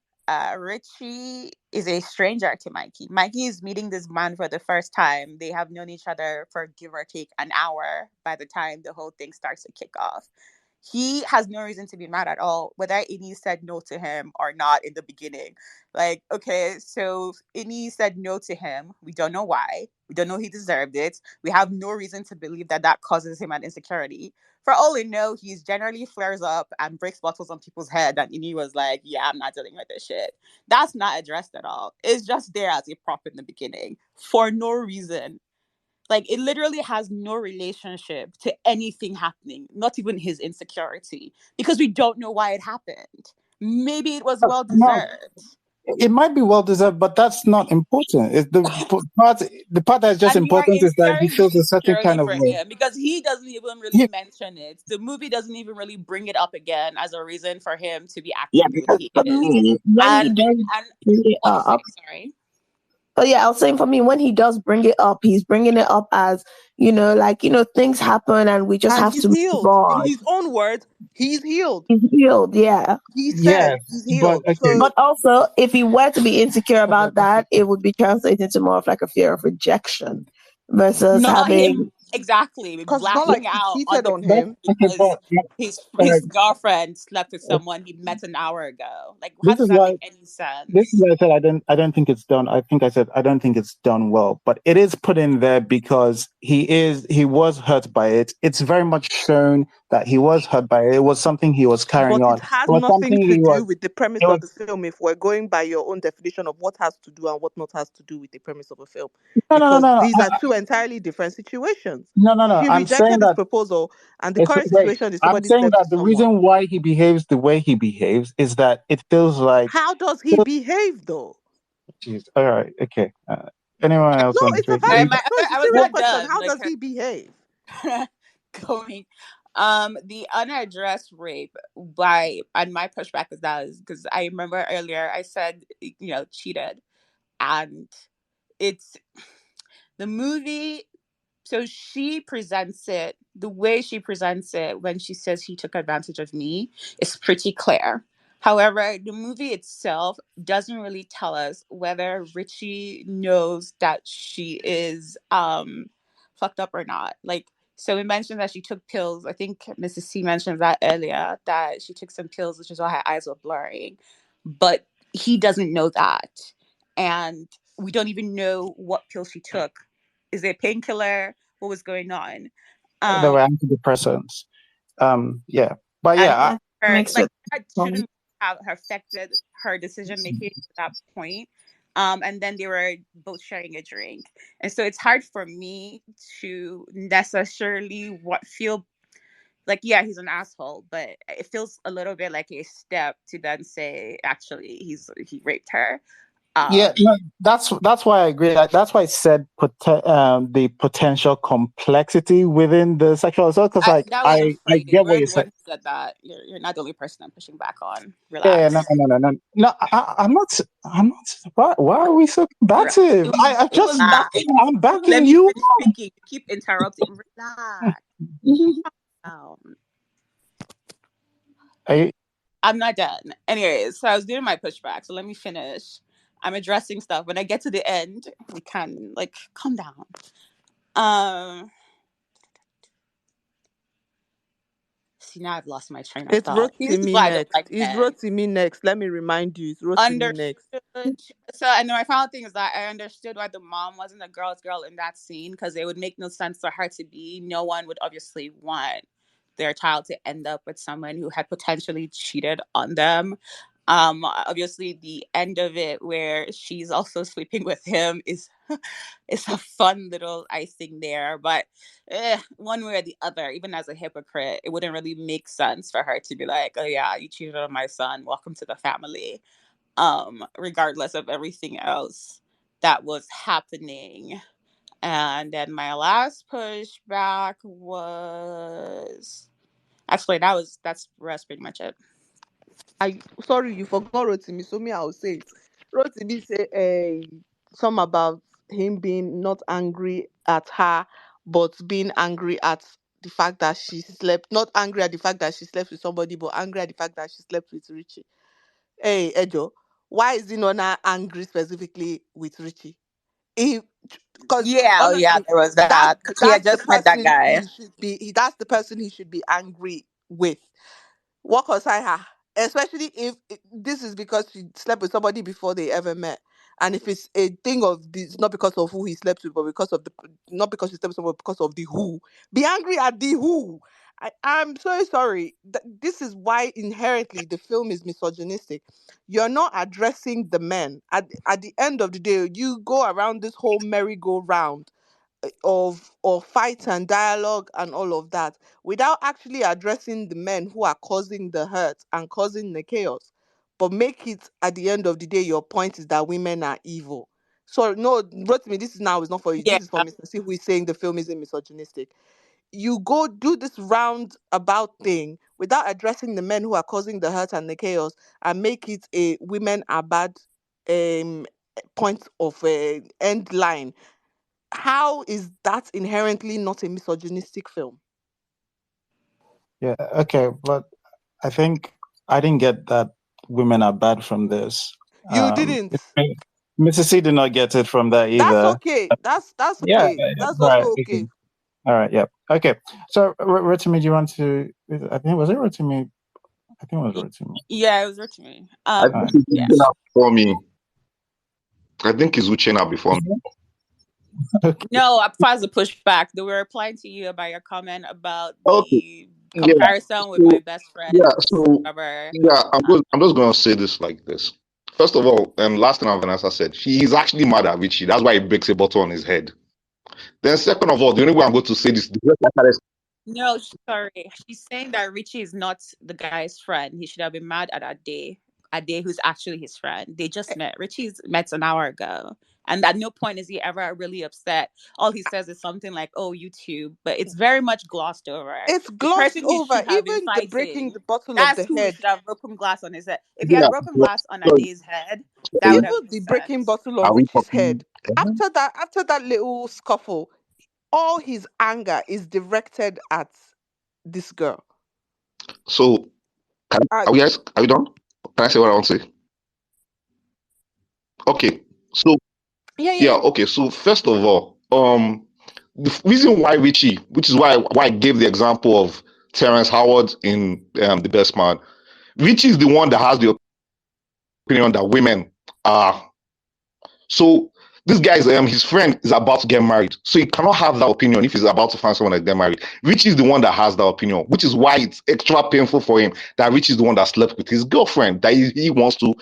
Richie is a stranger to Mikey. Mikey is meeting this man for the first time. They have known each other for give or take an hour by the time the whole thing starts to kick off. He has no reason to be mad at all, whether Ini said no to him or not in the beginning. Like, okay, so Ini said no to him. We don't know why. We don't know he deserved it. We have no reason to believe that that causes him an insecurity. For all we know, he's generally flares up and breaks bottles on people's head. And Ini was like, yeah, I'm not dealing with this shit. That's not addressed at all. It's just there as a prop in the beginning for no reason. Like, it literally has no relationship to anything happening, not even his insecurity, because we don't know why it happened. Maybe it was well No, deserved. it might be well deserved, but that's not important. It's the part that's just And we are important is that he inferring feels this a certain purely kind of for way. him because he doesn't even really Yeah, mention it. The movie doesn't even really bring it up again as a reason for him to be Yeah, acting the way because he for is. me, when he And does and bring it what you up, saying? Sorry. but yeah, I was saying for me, when he does bring it up, he's bringing it up as, like, things happen and we just And have he's to move healed. In on. his own words, he's healed. He's healed, yeah. He said yes, he's but healed. okay. So But also, if he were to be insecure about that, it would be translated to more of like a fear of rejection versus Not having. him exactly because it's not like lashing she out on cheated the on kid him. Okay, because his uh, girlfriend slept with someone he met an hour ago. Like, how this does is that why make any this is sense? why I said I don't think it's done. I think I said I don't think it's done well, but it is put in there because he was hurt by it. It's very much shown that he was hurt by it. It was something he was carrying But on. it It has was nothing something to he was. do with the premise It of was the film if we're going by your own definition of what has to do and what not has to do with the premise of a film. no no no Because no these are two entirely different situations. no. She I'm saying rejected his that proposal, and the it's current wait. situation is I'm somebody saying slept that with the someone. reason why he behaves the way he behaves is that it feels like. How does he behave though? Jeez. All right. Okay. Anyone else No, want to it's a say All right, valid, something? no, it's a I was serious not question. done. How Like, does he behave? going the unaddressed rape and my pushback is that is because I remember earlier I said, cheated, and it's the movie. So she presents it the way she presents it when she says he took advantage of me is pretty clear. However, the movie itself doesn't really tell us whether Richie knows that she is fucked up or not. Like, so we mentioned that she took pills. I think Mrs. C mentioned that earlier, that she took some pills, which is why her eyes were blurring. But he doesn't know that. And we don't even know what pill she took. Is it a painkiller? What was going on? There Um, were antidepressants. Yeah. But and yeah, her, Makes like, it. that shouldn't have affected her decision making to that point. And then they were both sharing a drink, and so it's hard for me to necessarily feel like, yeah, he's an asshole, but it feels a little bit like a step to then say actually he raped her. yeah, Um, no, that's why I agree. That's why I said the potential complexity within the sexual assault. Because like that wasn't I free. get what We're you're the one saying. who said that. You're not the only person I'm pushing back on. Yeah, Relax. no. I'm not. I'm not. Why are we so Relax. combative? I It was just Relax. backing. I'm Let backing me you. finish speaking. You keep interrupting. Relax. I, I'm not done. Anyways, so I was doing my pushback. So let me finish. I'm addressing stuff. When I get to the end, we can calm down. Um, See, now I've lost my train of It's thought. See, this is Rotimi why I don't next. like It's men. Rotimi next. Let me remind you, it's Rotimi next. Understood. So, and then my final thing is that I understood why the mom wasn't a girl's girl in that scene, because it would make no sense for her to be. No one would obviously want their child to end up with someone who had potentially cheated on them. Obviously, the end of it where she's also sleeping with him is it's a fun little icing there, but one way or the other, even as a hypocrite, it wouldn't really make sense for her to be like, "Oh yeah, you cheated on my son. Welcome to the family." Regardless of everything else that was happening. And then my last pushback was actually that's pretty much it. I sorry, you forgot Rotimi. So me, I'll say it. Rotimi say some about him being not angry at her, but being angry at the fact that she slept. Not angry at the fact that she slept with somebody, but angry at the fact that she slept with Richie. Hey, Ejo, why is he not now angry specifically with Richie? Because Yeah, oh yeah, honestly, there was that's that because he had that's the just met that person guy. he should be. That's the person he should be angry with. What concern her? Especially if this is because she slept with somebody before they ever met. And if it's a thing of this, not because of who he slept with, but because of not because she slept with someone, but because of the who. Be angry at the who. I'm so sorry. This is why inherently the film is misogynistic. You're not addressing the men. At the end of the day, you go around this whole merry-go-round of fight and dialogue and all of that, without actually addressing the men who are causing the hurt and causing the chaos, but make it at the end of the day your point is that women are evil. So no, Rotimi, this is now is not for you. Yeah. This is for Mr. C, who is saying the film isn't misogynistic. You go do this roundabout thing without addressing the men who are causing the hurt and the chaos, and make it a women are bad um point of end line. How is that inherently not a misogynistic film? Yeah, okay, but I think I didn't get that women are bad from this. You didn't. Mrs. C did not get it from that either. That's okay. That's Yeah, okay. That's right, also okay. All right, yeah. Okay. So Rotimi, do you want to I think was it Rotimi? I think it was Rotimi. Yeah, it was Rotimi. I think he's Yeah. Uchenna before me. I think he's Uchenna before me. Okay. No, as far as the pushback, they were replying to you about your comment about the Okay. comparison with So, my best friend. yeah, so Whatever. yeah, I'm just gonna say this like this. First of all, last thing Vanessa said, he is actually mad at Richie. That's why he breaks a bottle on his head. Then second of all, the only way I'm going to say this, No, sorry. She's saying that Richie is not the guy's friend. He should have been mad at Ade, who's actually his friend. They just met. Richie's met an hour ago. And at no point is he ever really upset. All he says is something like, "Oh, YouTube," but it's very much glossed over. It's The glossed person he over. should have been Even the breaking fighting, the bottle of that's the who head. should have broken glass on his head. If he yeah, had broken glass on sorry, Ade's head, that would have Even been the sense. breaking bottle are of we Richie's talking? head. After that little scuffle, all his anger is directed at this girl. So are we guys? Are we done? Can I say what I want to say? Okay. So Yeah. okay. So first of all, the reason why Richie, which is why I gave the example of Terrence Howard in The Best Man, Richie is the one that has the opinion that women are. So this guy is his friend is about to get married, so he cannot have that opinion if he's about to find someone that get married. Richie is the one that has that opinion, which is why it's extra painful for him that Richie is the one that slept with his girlfriend that he wants to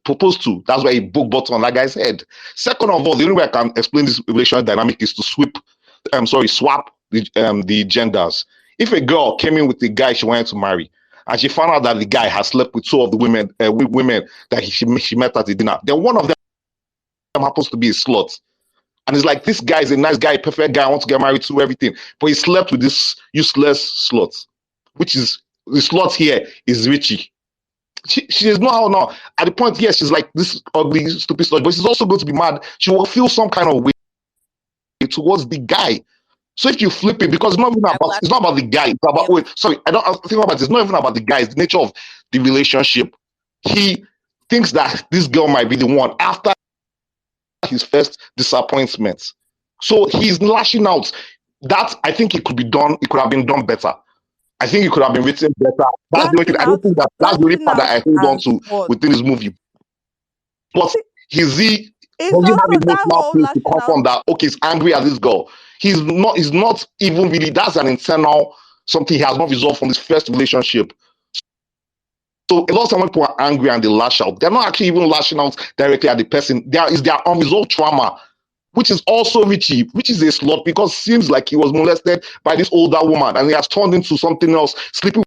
propose to. That's why he broke bottom on that guy's head. Second of all, the only way I can explain this relational dynamic is to swap the genders. If a girl came in with a guy she wanted to marry, and she found out that the guy has slept with two of the women that she met at the dinner, then one of them happens to be a slut. And it's like, this guy is a nice guy, perfect guy, I want to get married to, everything. But he slept with this useless slut, which is, the slut here is Richie. She is not now. At the point, yes, she's like this ugly, stupid slut, but she's also going to be mad. She will feel some kind of way towards the guy. So if you flip it, because it's not about the guy. It's about I think about it. It's not even about the guy. It's the nature of the relationship. He thinks that this girl might be the one after his first disappointment. So he's lashing out. That, I think it could be done. It could have been done better. I think it could have been written better. That's the only thing. I don't think that's the only part that I hold on to within this movie. But does he have emotional proof to confirm that, okay, he's angry at this girl? He's not even really, that's an internal something he has not resolved from his first relationship. So a lot of people are angry and they lash out. They're not actually even lashing out directly at the person. Is their unresolved trauma, which is also Richie, which is a slut, because it seems like he was molested by this older woman and he has turned into something else, sleeping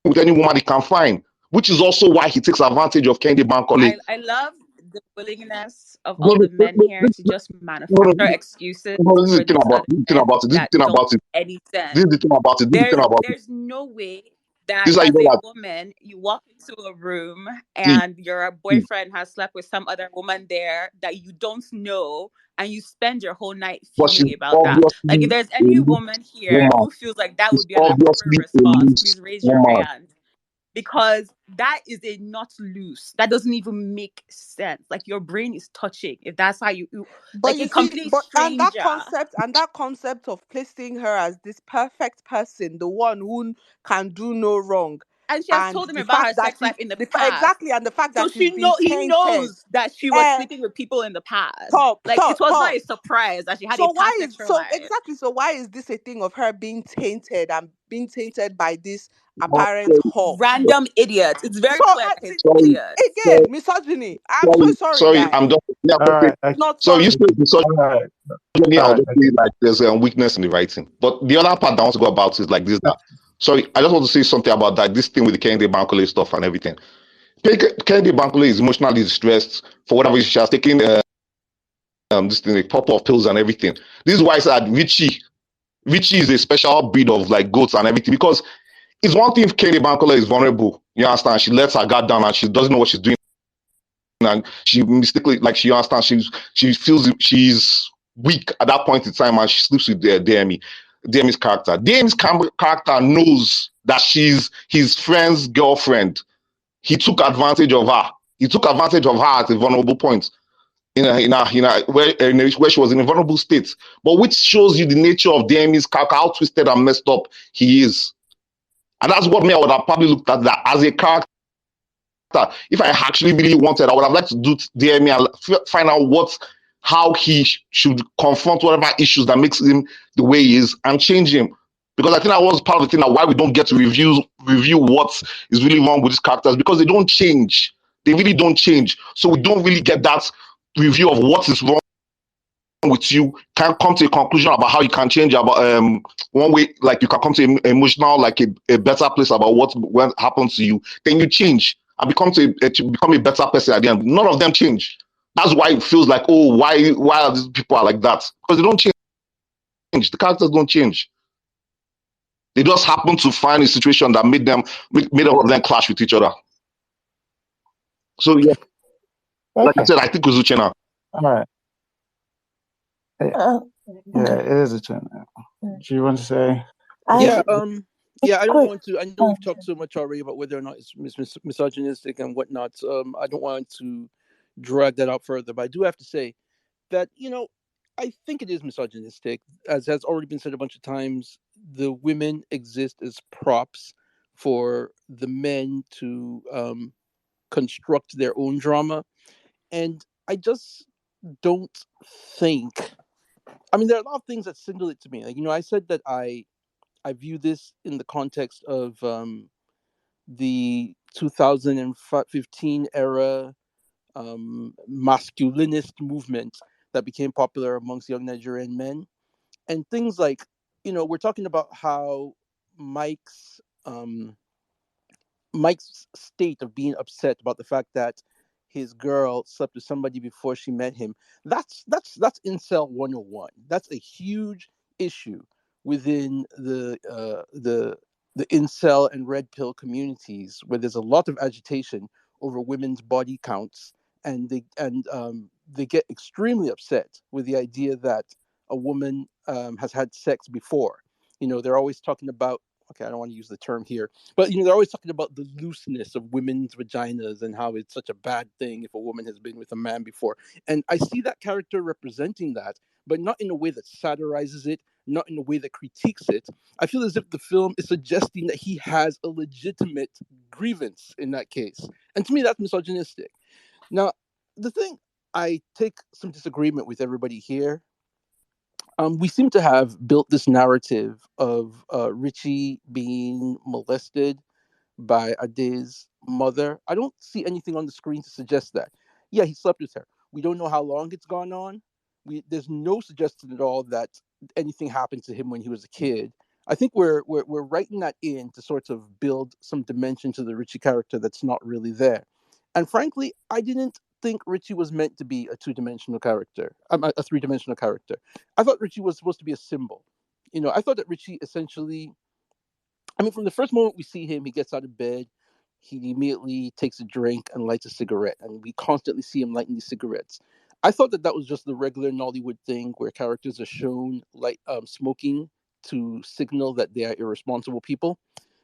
with any woman he can find, which is also why he takes advantage of Kendi Bankole. I love the willingness of all the men here to just manufacture excuses for these other men that don't make any sense. There's no way that as a woman you walk into a room and your boyfriend has slept with some other woman there that you don't know, and you spend your whole night fuming about that. Like, if there's any woman here who feels like that would be an appropriate response, please raise your hand. Because that is a not loose. That doesn't even make sense. Like, your brain is touching if that's how you but like you a complete stranger. And that concept of placing her as this perfect person, the one who can do no wrong. And she has and told him the about her fact that sex life in the past. exactly, and the fact So that she's been he tainted. knows that she was sleeping with people in the past. Stop, Like it was not stop. a surprise that she had So a past sexual life. exactly, so why is this a thing of her being tainted and being tainted by this Oh, apparent whore? Random idiot. It's very So clear that he's an sorry, idiot. again, misogyny. I'm so sorry, sorry, guys. I'm just yeah, All right. It's not so you sorry. say misogyny, All right. I'll All right. just say like there's a weakness in the writing. But the other part I want to go about is like this. That sorry, I just want to say something about that this thing with the Kennedy Bankole stuff and everything. Kennedy Bankole is emotionally distressed for whatever she has taken this thing, a pop of pills and everything. This is why I said Richie is a special breed of like goats and everything because it's one thing if Kennedy Bankole is vulnerable. You understand? She lets her guard down and she doesn't know what she's doing. And she mistakenly, like she understands, she feels she's weak at that point in time, and she sleeps with DME's character. DME's character knows that she's his friend's girlfriend. He took advantage of her. He took advantage of her at a vulnerable point where she was in a vulnerable state. But which shows you the nature of DME's character, how twisted and messed up he is. And that's what me I would have probably looked at that as a character. If I actually really wanted, I would have liked to do DME and find out how he should confront whatever issues that makes him the way he is and change him. Because I think that was part of the thing that why we don't get to review what is really wrong with these characters because they don't change. They really don't change. So we don't really get that review of what is wrong with you. Can't come to a conclusion about how you can change about one way, like you can come to emotional, like a better place about what happened to you. Then you change and to become a better person at the end. None of them change. That's why it feels like, oh, why are these people like that? Because they don't change. The characters don't change. They just happen to find a situation that made all of them clash with each other. So yeah, like I said, I think it was Uchenna. All right. Yeah, it is a trend. Do you want to say? Yeah, I don't want to. I know we've talked so much already about whether or not it's misogynistic and whatnot. I don't want to drag that out further, but I do have to say that I think it is misogynistic, as has already been said a bunch of times. The women exist as props for the men to construct their own drama, and I just don't think. I mean, there are a lot of things that signal it to me. Like, I said that I view this in the context of the 2015 era masculinist movement that became popular amongst young Nigerian men. And things like, we're talking about how Mike's state of being upset about the fact that his girl slept with somebody before she met him. That's incel 101. That's a huge issue within the incel and red pill communities, where there's a lot of agitation over women's body counts, and they get extremely upset with the idea that a woman has had sex before. They're always talking about, okay, I don't want to use the term here, but they're always talking about the looseness of women's vaginas and how it's such a bad thing if a woman has been with a man before. And I see that character representing that, but not in a way that satirizes it, not in a way that critiques it. I feel as if the film is suggesting that he has a legitimate grievance in that case. And to me, that's misogynistic. Now, the thing, I take some disagreement with everybody here. We seem to have built this narrative of Richie being molested by Ade's mother. I don't see anything on the screen to suggest that. Yeah, he slept with her. We don't know how long it's gone on. There's no suggestion at all that anything happened to him when he was a kid. I think we're writing that in to sort of build some dimension to the Richie character that's not really there. And frankly, I didn't think Richie was meant to be a two-dimensional character, a three-dimensional character. I thought Richie was supposed to be a symbol. I thought that Richie essentially, I mean, from the first moment we see him, he gets out of bed, he immediately takes a drink and lights a cigarette, and we constantly see him lighting these cigarettes. I thought that was just the regular Nollywood thing where characters are shown smoking to signal that they are irresponsible people.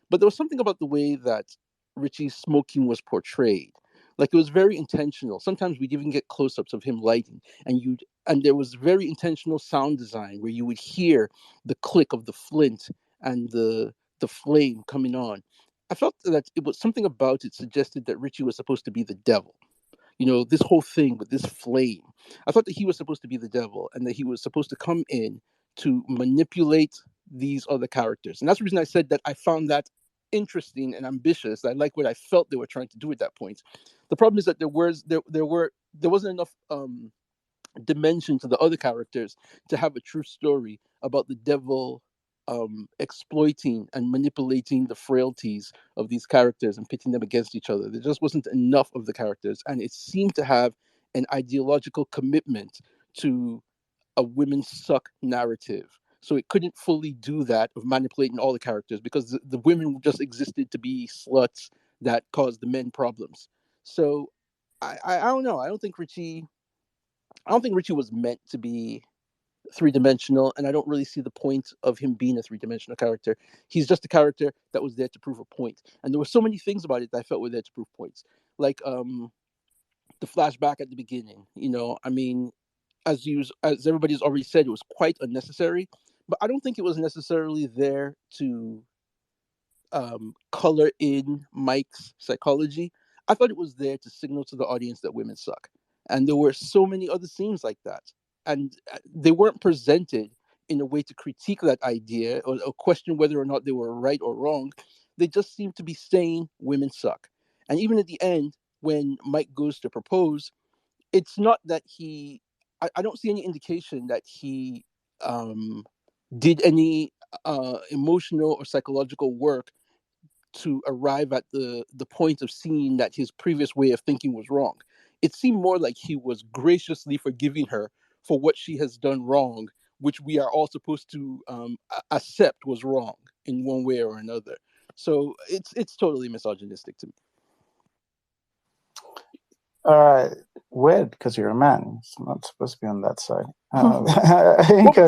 But there was something about the way that Richie's smoking was portrayed. Like, it was very intentional. Sometimes we'd even get close-ups of him lighting, and there was very intentional sound design where you would hear the click of the flint and the flame coming on. I felt that it was something about it suggested that Richie was supposed to be the devil. This whole thing with this flame. I thought that he was supposed to be the devil and that he was supposed to come in to manipulate these other characters. And that's the reason I said that I found that interesting and ambitious. I like what I felt they were trying to do at that point. The problem is that there wasn't enough dimension to the other characters to have a true story about the devil exploiting and manipulating the frailties of these characters and pitting them against each other. There just wasn't enough of the characters, and it seemed to have an ideological commitment to a women suck narrative. So it couldn't fully do that of manipulating all the characters because the women just existed to be sluts that caused the men problems. So I don't know. I don't think Richie was meant to be three-dimensional, and I don't really see the point of him being a three-dimensional character. He's just a character that was there to prove a point, and there were so many things about it that I felt were there to prove points, like the flashback at the beginning. I mean, as everybody's already said, it was quite unnecessary, but I don't think it was necessarily there to color in Mike's psychology. I thought it was there to signal to the audience that women suck, and there were so many other scenes like that, and they weren't presented in a way to critique that idea or question whether or not they were right or wrong. They just seemed to be saying women suck. And even at the end, when Mike goes to propose, it's not that I don't see any indication that he did any emotional or psychological work to arrive at the point of seeing that his previous way of thinking was wrong. It seemed more like he was graciously forgiving her for what she has done wrong, which we are all supposed to accept was wrong in one way or another. So it's totally misogynistic to me. Weird, because you're a man. It's not supposed to be on that side. Well,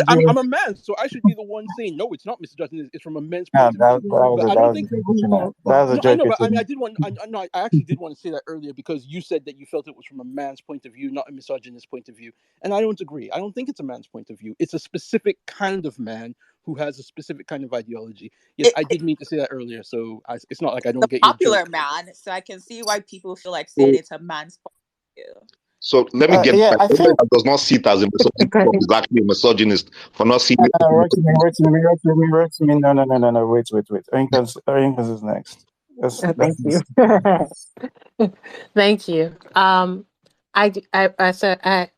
I'm a man, so I should be the one saying no. It's not misogynistic. It's from a man's point of view. But I don't think that was a joke. I know, but I mean, I actually did want to say that earlier because you said that you felt it was from a man's point of view, not a misogynist point of view, and I don't agree. I don't think it's a man's point of view. It's a specific kind of man who has a specific kind of ideology. Yes, I did mean to say that earlier, so it's not like I don't get your popular joke. man, so I can see why people feel like saying it's a man's point of view. So let me get I back. think That does not see it as a misogynist. Is actually a misogynist for not seeing it. wait a minute. No. Wait. Oinkas is next. Thank you. Thank you. I said,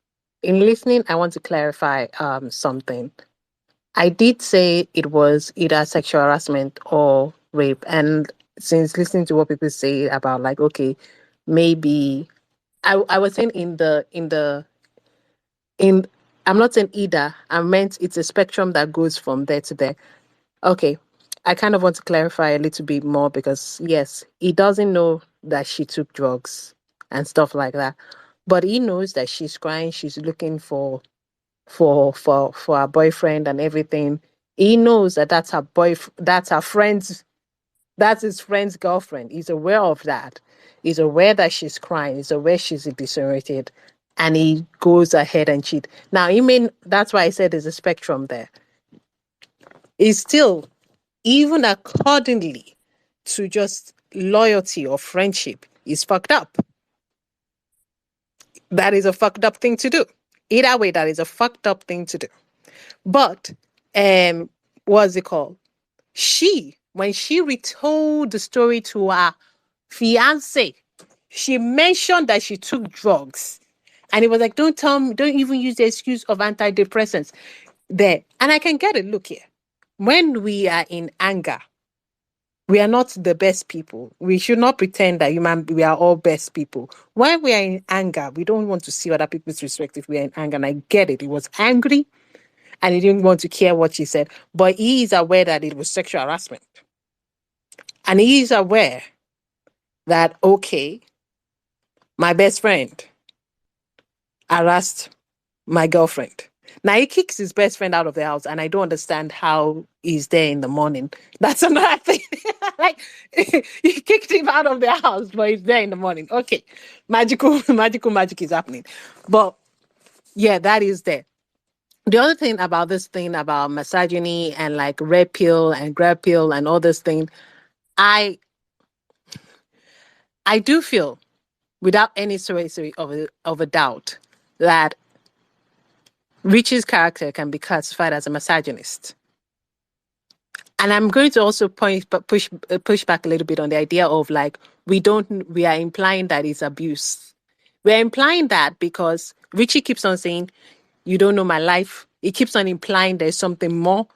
in listening, I want to clarify something. I did say it was either sexual harassment or rape, and since listening to what people say about like, okay, maybe I was saying I'm not saying either. I meant it's a spectrum that goes from there to there. Okay. I kind of want to clarify a little bit more because yes, he doesn't know that she took drugs and stuff like that. But he knows that she's crying, she's looking for her boyfriend and everything. He knows that that's her that's her friend's that's his friend's girlfriend. He's aware of that. He's aware that she's crying. He's aware she's disoriented. And he goes ahead and cheat. Now, that's why I said there's a spectrum there. It's still, even accordingly to just loyalty or friendship, is fucked up. That is a fucked up thing to do. Either way, that is a fucked up thing to do. But, what's it called? When she retold the story to her fiance, she mentioned that she took drugs. And it was like, don't even use the excuse of antidepressants there. And I can get it. Look here. When we are in anger, we are not the best people. We should not pretend that we are all best people. When we are in anger, we don't want to see other people's respect if we are in anger. And I get it. He was angry and he didn't want to care what she said. But he is aware that it was sexual harassment. And he is aware that, okay, my best friend harassed my girlfriend. Now he kicks his best friend out of the house, and I don't understand how he's there in the morning. That's another thing. Like he kicked him out of the house, but he's there in the morning. Okay, magic is happening. But yeah, that is there. The other thing about this thing about misogyny and like red pill and grab pill and all this thing, I I do feel, without any sway of a doubt, that Richie's character can be classified as a misogynist. And I'm going to also push back a little bit on the idea of like, we are implying that it's abuse. We're implying that because Richie keeps on saying, you don't know my life. He keeps on implying there's something more.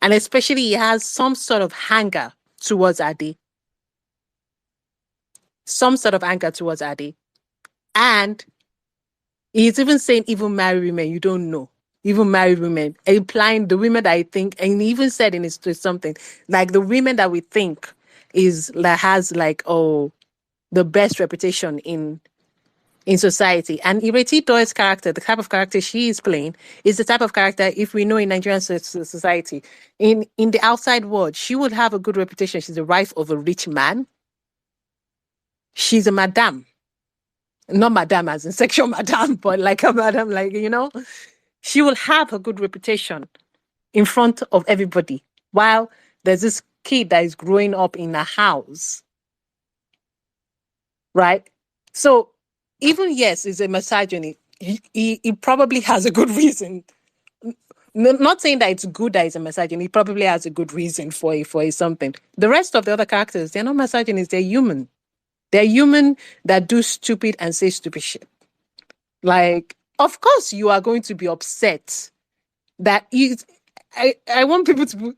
And especially he has some sort of anger towards Adi. Some sort of anger towards Adi. And he's even saying, even married women, you don't know. Even married women, implying the women that I think, and he even said in his tweet something, like the women that we think has the best reputation in society. And Ireti Toye's character, the type of character she is playing, is the type of character, if we know in Nigerian society, in the outside world, she would have a good reputation. She's the wife of a rich man. She's a madam. Not madam as in sexual madam, but like a madam, like, she will have a good reputation in front of everybody. While there's this kid that is growing up in a house, right? So even, yes, it's a misogyny. He probably has a good reason. Not saying that it's good that it's a misogyny. He probably has a good reason for something. The rest of the other characters, they're not misogynists. They're human. They're human that do stupid and say stupid shit. Like, of course, you are going to be upset that I want people to.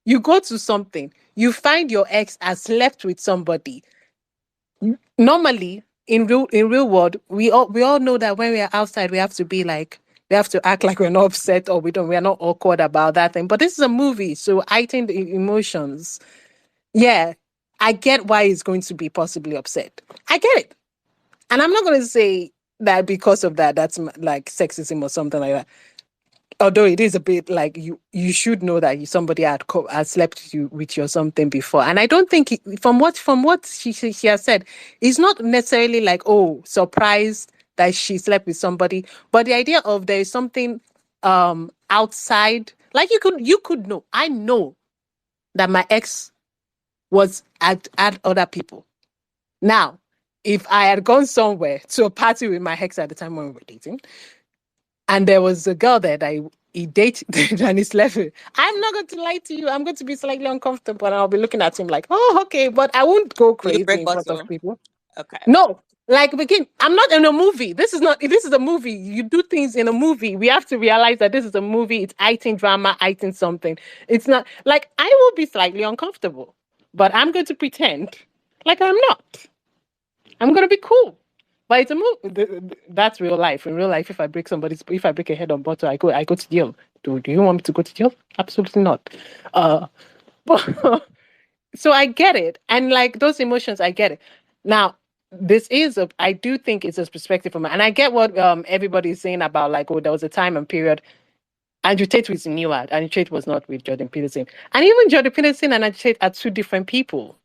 You go to something, you find your ex has slept with somebody. Normally, in real world, we all know that when we are outside, we have to act like we're not upset or we are not awkward about that thing. But this is a movie, so heightened emotions. Yeah, I get why he's going to be possibly upset. I get it. And I'm not going to say that because of that, that's like sexism or something like that. Although it is a bit like you should know that somebody had slept with you or something before. And I don't think, from what she has said, it's not necessarily like, oh, surprised that she slept with somebody. But the idea of there is something outside, like you could know. I know that my ex was at other people. Now, if I had gone somewhere to a party with my ex at the time when we were dating, and there was a girl there that he dated and he slept with, I'm not going to lie to you. I'm going to be slightly uncomfortable and I'll be looking at him like, oh, okay, but I won't go crazy in front of people. Okay. No, like, begin. I'm not in a movie. This is a movie. You do things in a movie. We have to realize that this is a movie. It's heightened drama, heightened something. It's not like I will be slightly uncomfortable, but I'm going to pretend like I'm not. I'm going to be cool. But it's a movie. That's real life. In real life, if I break a head on bottle, I go to jail. Do you want me to go to jail? Absolutely not. But so I get it. And like those emotions, I get it. Now, I do think it's a perspective from, and I get what everybody is saying about like, oh, there was a time and period. Andrew Tate was new ad. Andrew Tate was not with Jordan Peterson. And even Jordan Peterson and Andrew Tate are two different people.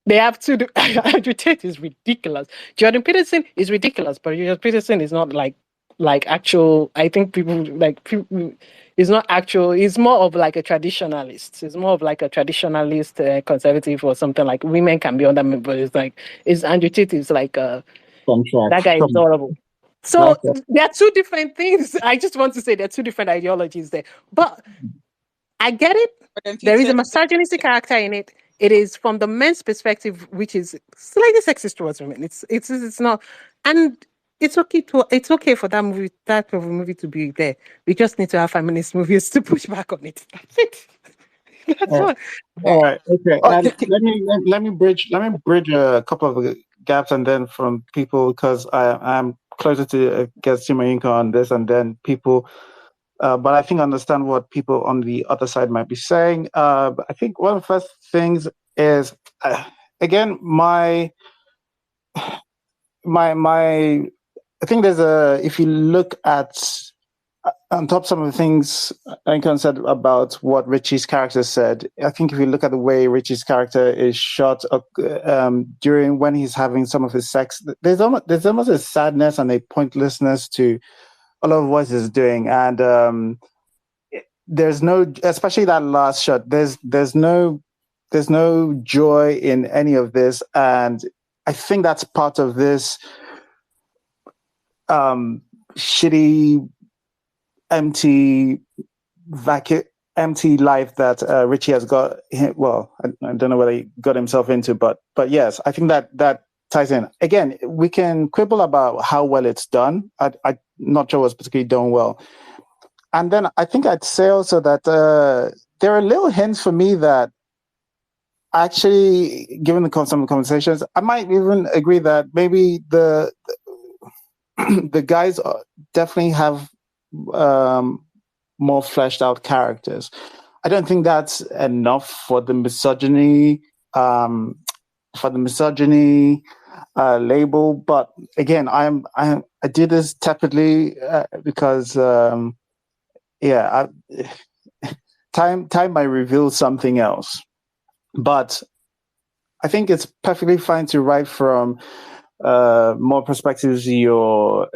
They have two. Andrew Tate is ridiculous. Jordan Peterson is ridiculous, but Jordan Peterson is not like actual. I think people is not actual. He's more of like a traditionalist. He's more of like a traditionalist conservative or something. Like women can be on that, but it's Andrew Tate is like that guy is horrible. So there are two different things. I just want to say there are two different ideologies there, but I get it. There is a misogynistic character in it. It is from the men's perspective, which is slightly sexist towards women. It's not, and it's okay for that movie, type of movie to be there. We just need to have feminist movies to push back on it. That's it. That's all. All right. Okay. And let me bridge a couple of gaps, and then from people, because I'm closer to get Simayinka on this, and then people. But I think I understand what people on the other side might be saying. But I think one of the first things is, again, my. I think if you look at on top some of the things Lincoln said about what Richie's character said, I think if you look at the way Richie's character is shot during when he's having some of his sex, there's almost a sadness and a pointlessness to a lot of what he's doing, and there's no, especially that last shot. There's no there's no joy in any of this, and I think that's part of this shitty, empty life that Richie has got. Well, I don't know what he got himself into, but yes, I think that ties in. Again, we can quibble about how well it's done. I'm not sure it was particularly done well. And then I think I'd say also that there are little hints for me that actually, given some conversations, I might even agree that maybe the guys definitely have more fleshed out characters. I don't think that's enough for the misogyny label. But again, I did this tepidly because time might reveal something else. But I think it's perfectly fine to write from more perspectives you're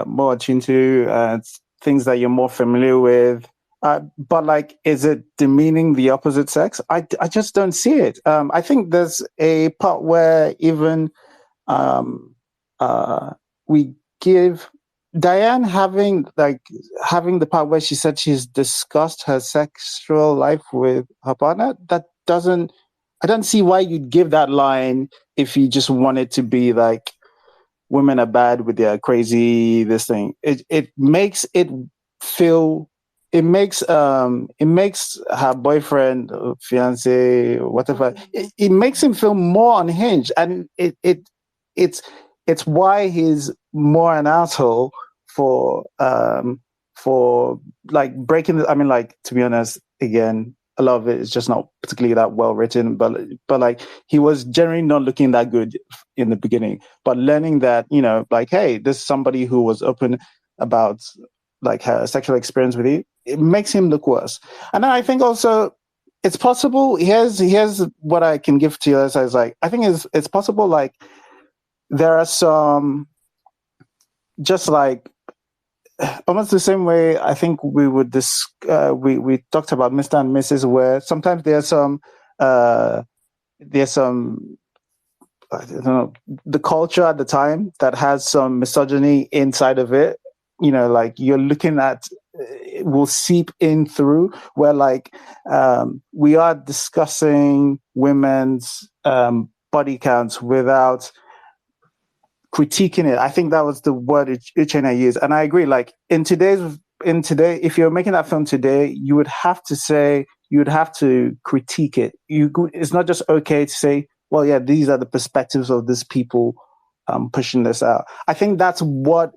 more attuned to, things that you're more familiar with. But like, is it demeaning the opposite sex? I just don't see it. I think there's a part where even we give Diane having the part where she said she's discussed her sexual life with her partner. I don't see why you'd give that line if you just want it to be like women are bad with their crazy this thing. It makes her boyfriend, fiance, whatever. It makes him feel more unhinged, and it's why he's more an asshole for like breaking the. I mean, like, to be honest, again, a lot of it is just not particularly that well written, but like, he was generally not looking that good in the beginning, but learning that, like, hey, this is somebody who was open about like her sexual experience with you, it makes him look worse. And then I think also it's possible. Here's what I can give to you as like, I think it's possible, like, there are some, just like, almost the same way I think we would we talked about Mr. and Mrs., where sometimes there's some I don't know, the culture at the time that has some misogyny inside of it, like you're looking at, it will seep in through, where like we are discussing women's body counts without critiquing it. I think that was the word Uchenna used, and I agree. Like in today, if you're making that film today, you would have to critique it. It's not just okay to say, well, yeah, these are the perspectives of these people pushing this out. I think that's what.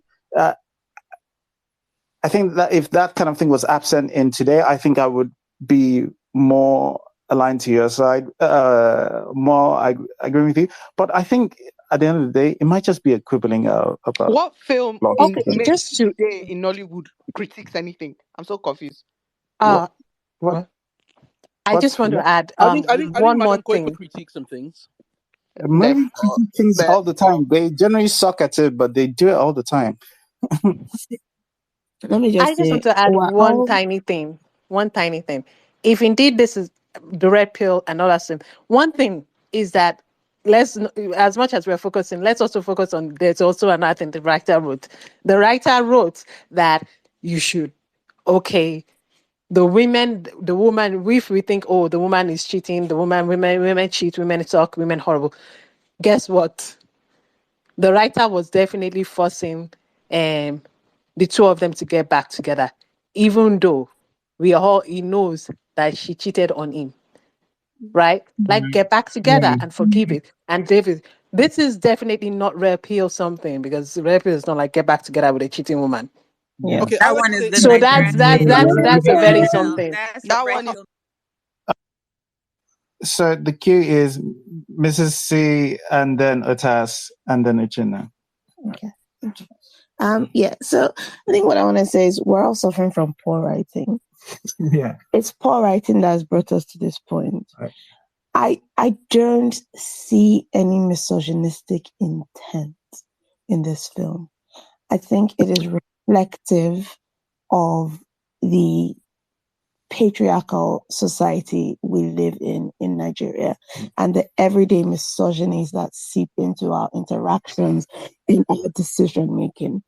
I think that if that kind of thing was absent in today, I think I would be more aligned to your side. I agree with you, but I think at the end of the day, it might just be a quibbling about what film Okay, made just to today in Nollywood critiques anything. I'm so confused. what I just want to add I think one more Madam Koi thing. could critique some things. movie critique things all the time. They generally suck at it, but they do it all the time. Let me just I just say, want to add one tiny thing. If indeed this is the red pill and all that stuff, one thing is that as much as we're focusing, let's also focus on, there's also another thing the writer wrote. The writer wrote that you should, the woman, if we think, oh, the woman is cheating, women cheat, women talk, women horrible. Guess what? The writer was definitely forcing the two of them to get back together, even though he knows that she cheated on him, right? Like, get back together and forgive it. And David, this is definitely not repeal something, because repeal is not like get back together with a cheating woman. Yeah. Okay, That one is the So Nigerian that's a very something. That's That a red one is pill. So the cue is Mrs. C, and then Otas, and then Uchenna. Okay. Yeah. So I think what I want to say is we're all suffering from poor writing. Yeah. It's poor writing that has brought us to this point. Right. I don't see any misogynistic intent in this film. I think it is reflective of the patriarchal society we live in Nigeria, and the everyday misogynies that seep into our interactions in our decision making,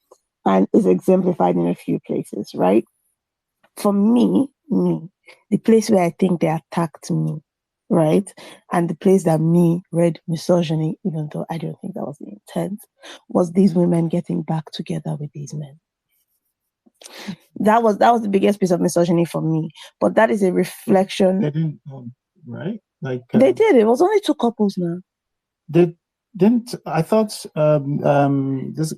and is exemplified in a few places, right? For me, the place where I think they attacked me, right, and the place that me read misogyny, even though I don't think that was the intent, was these women getting back together with these men. That was the biggest piece of misogyny for me. But that is a reflection. They didn't, right? Like they did. It was only 2 couples now. They didn't. I thought this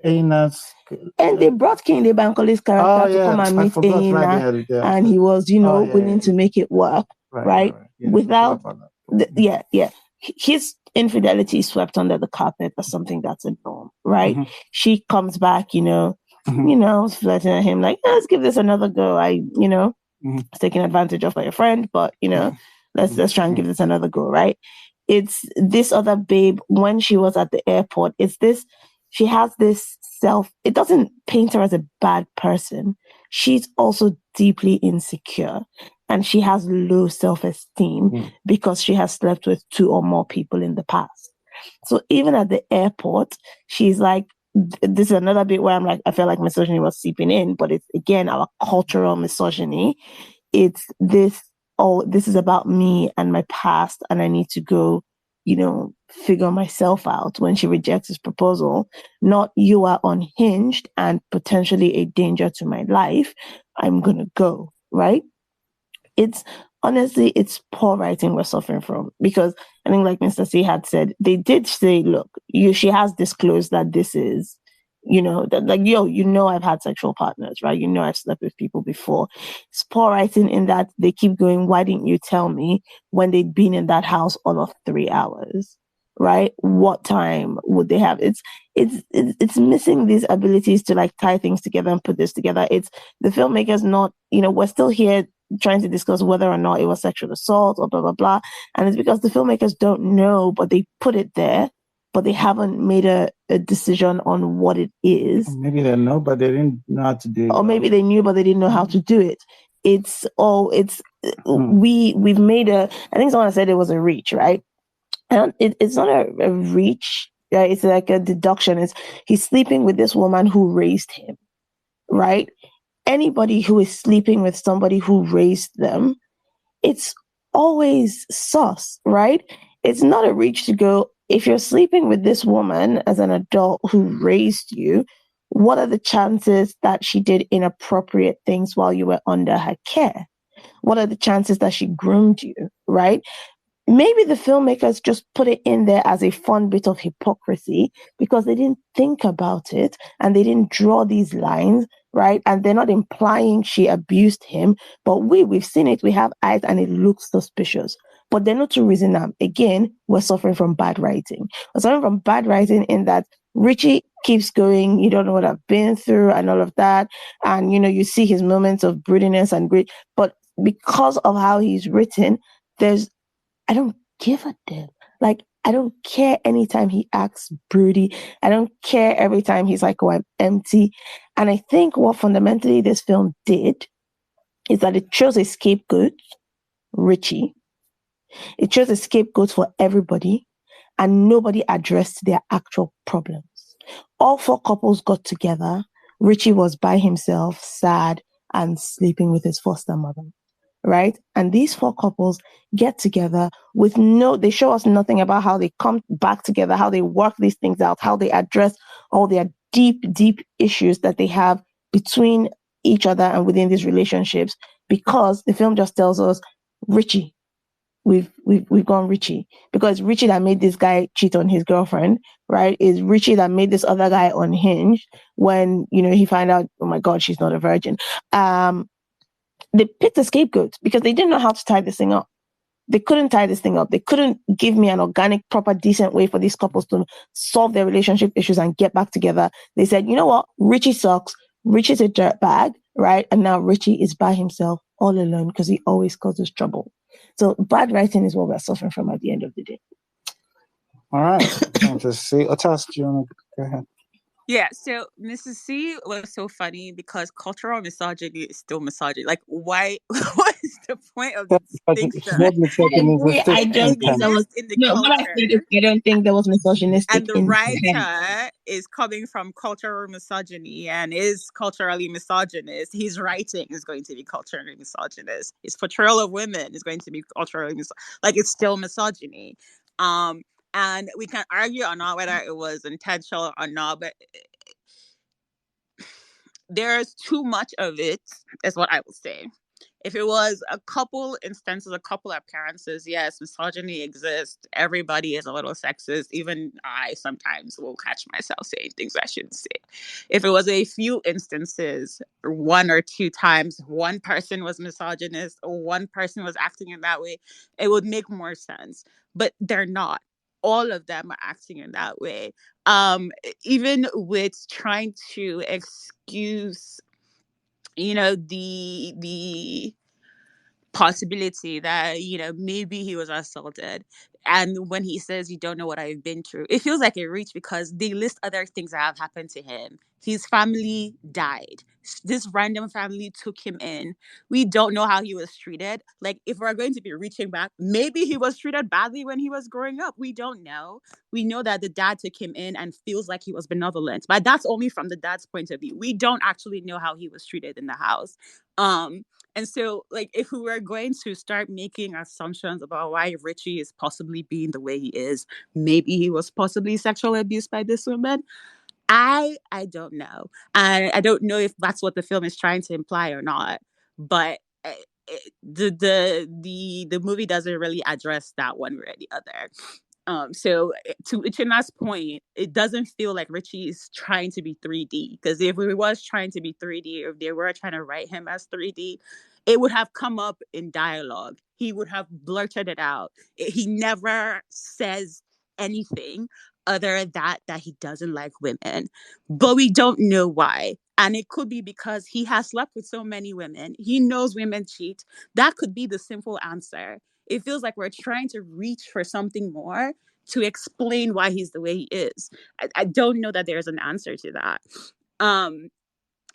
Aina's. And they brought King Bankoli's character to come and meet Aina, and he was, willing to make it work, right? Yeah, without, his infidelity is swept under the carpet as something that's a norm, right? Mm-hmm. She comes back, flirting at him like, let's give this another go. It's taking advantage of by your friend, but let's try and give this another go, right? It's this other babe when she was at the airport. She has this it doesn't paint her as a bad person. She's also deeply insecure, and she has low self-esteem because she has slept with 2 or more people in the past. So even at the airport, she's like, this is another bit where I'm like, I feel like misogyny was seeping in, but it's again our cultural misogyny. It's this is about me and my past, and I need to go, figure myself out. When she rejects his proposal, not you are unhinged and potentially a danger to my life, I'm gonna go, right? It's poor writing we're suffering from, because I think, like Mr. C had said, they did say, look, she has disclosed that this is, I've had sexual partners, right? I've slept with people before. It's poor writing in that they keep going, why didn't you tell me, when they'd been in that house all of 3 hours, right? What time would they have? It's missing these abilities to like tie things together and put this together. It's the filmmakers not, we're still here trying to discuss whether or not it was sexual assault or blah, blah, blah. And it's because the filmmakers don't know, but they put it there, but they haven't made a decision on what it is. Maybe they know, but they didn't know how to do it. Or maybe they knew, but they didn't know how to do it. We've made I think someone said it was a reach, right? And it's not a reach, right? It's like a deduction. He's sleeping with this woman who raised him, right? Anybody who is sleeping with somebody who raised them, it's always sus, right? It's not a reach to go, if you're sleeping with this woman as an adult who raised you, what are the chances that she did inappropriate things while you were under her care? What are the chances that she groomed you, right? Maybe the filmmakers just put it in there as a fun bit of hypocrisy because they didn't think about it and they didn't draw these lines, right? And they're not implying she abused him, but we've seen it, we have eyes, and it looks suspicious. But they're not to reason them. Again, we're suffering from bad writing. We're suffering from bad writing in that Richie keeps going, you don't know what I've been through and all of that. And, you see his moments of broodiness and grit. But because of how he's written, I don't give a damn. Like, I don't care anytime he acts broody. I don't care every time he's like, oh, I'm empty. And I think what fundamentally this film did is that it chose a scapegoat, Richie. It chose a scapegoat for everybody, and nobody addressed their actual problems. All 4 couples got together. Richie was by himself, sad, and sleeping with his foster mother, right? And these 4 couples get together with they show us nothing about how they come back together, how they work these things out, how they address all their deep, deep issues that they have between each other and within these relationships, because the film just tells us, Richie, we've gone Richie, because Richie that made this guy cheat on his girlfriend, right, is Richie that made this other guy unhinged when he found out, oh my God, she's not a virgin. They picked a scapegoat because they didn't know how to tie this thing up. They couldn't tie this thing up. They couldn't give me an organic, proper, decent way for these couples to solve their relationship issues and get back together. They said, you know what, Richie sucks. Richie's a dirtbag, right? And now Richie is by himself, all alone, because he always causes trouble. So bad writing is what we're suffering from at the end of the day. All right. Let's see. Otas, do you want to go ahead? Yeah, so Mrs. C was so funny because cultural misogyny is still misogyny. Like, why? What is the point of the Because distinction? she's not I misogynistic agree. I It don't think content. there was. exists in the No, what I said is culture, I don't think there was misogynistic and the intent. writer is coming from cultural misogyny and is culturally misogynist. His writing is going to be culturally misogynist. His portrayal of women is going to be culturally like it's still misogyny. Um, and we can argue or not whether it was intentional or not, but there's too much of it, is what I will say. If it was a couple instances, a couple appearances, yes, misogyny exists. Everybody is a little sexist. Even I sometimes will catch myself saying things I shouldn't say. If it was a few instances, one or two times, one person was misogynist or one person was acting in that way, it would make more sense. But they're not. All of them are acting in that way. Even with trying to excuse, the possibility that maybe he was assaulted, and when he says you don't know what I've been through, it feels like a reach because they list other things that have happened to him. His family died. This random family took him in. We don't know how he was treated. Like, if we're going to be reaching back, maybe he was treated badly when he was growing up. We don't know. We know that the dad took him in and feels like he was benevolent, but that's only from the dad's point of view. We don't actually know how he was treated in the house. And so, like, if we were going to start making assumptions about why Richie is possibly being the way he is, maybe he was possibly sexually abused by this woman. I don't know. I don't know if that's what the film is trying to imply or not. But the movie doesn't really address that one way or the other. So to Ichina's point, it doesn't feel like Richie is trying to be 3D, because if he was trying to be 3D, or if they were trying to write him as 3D, it would have come up in dialogue. He would have blurted it out. He never says anything other that he doesn't like women, but we don't know why. And it could be because he has slept with so many women. He knows women cheat. That could be the simple answer. It feels like we're trying to reach for something more to explain why he's the way he is. I don't know that there's an answer to that. Um,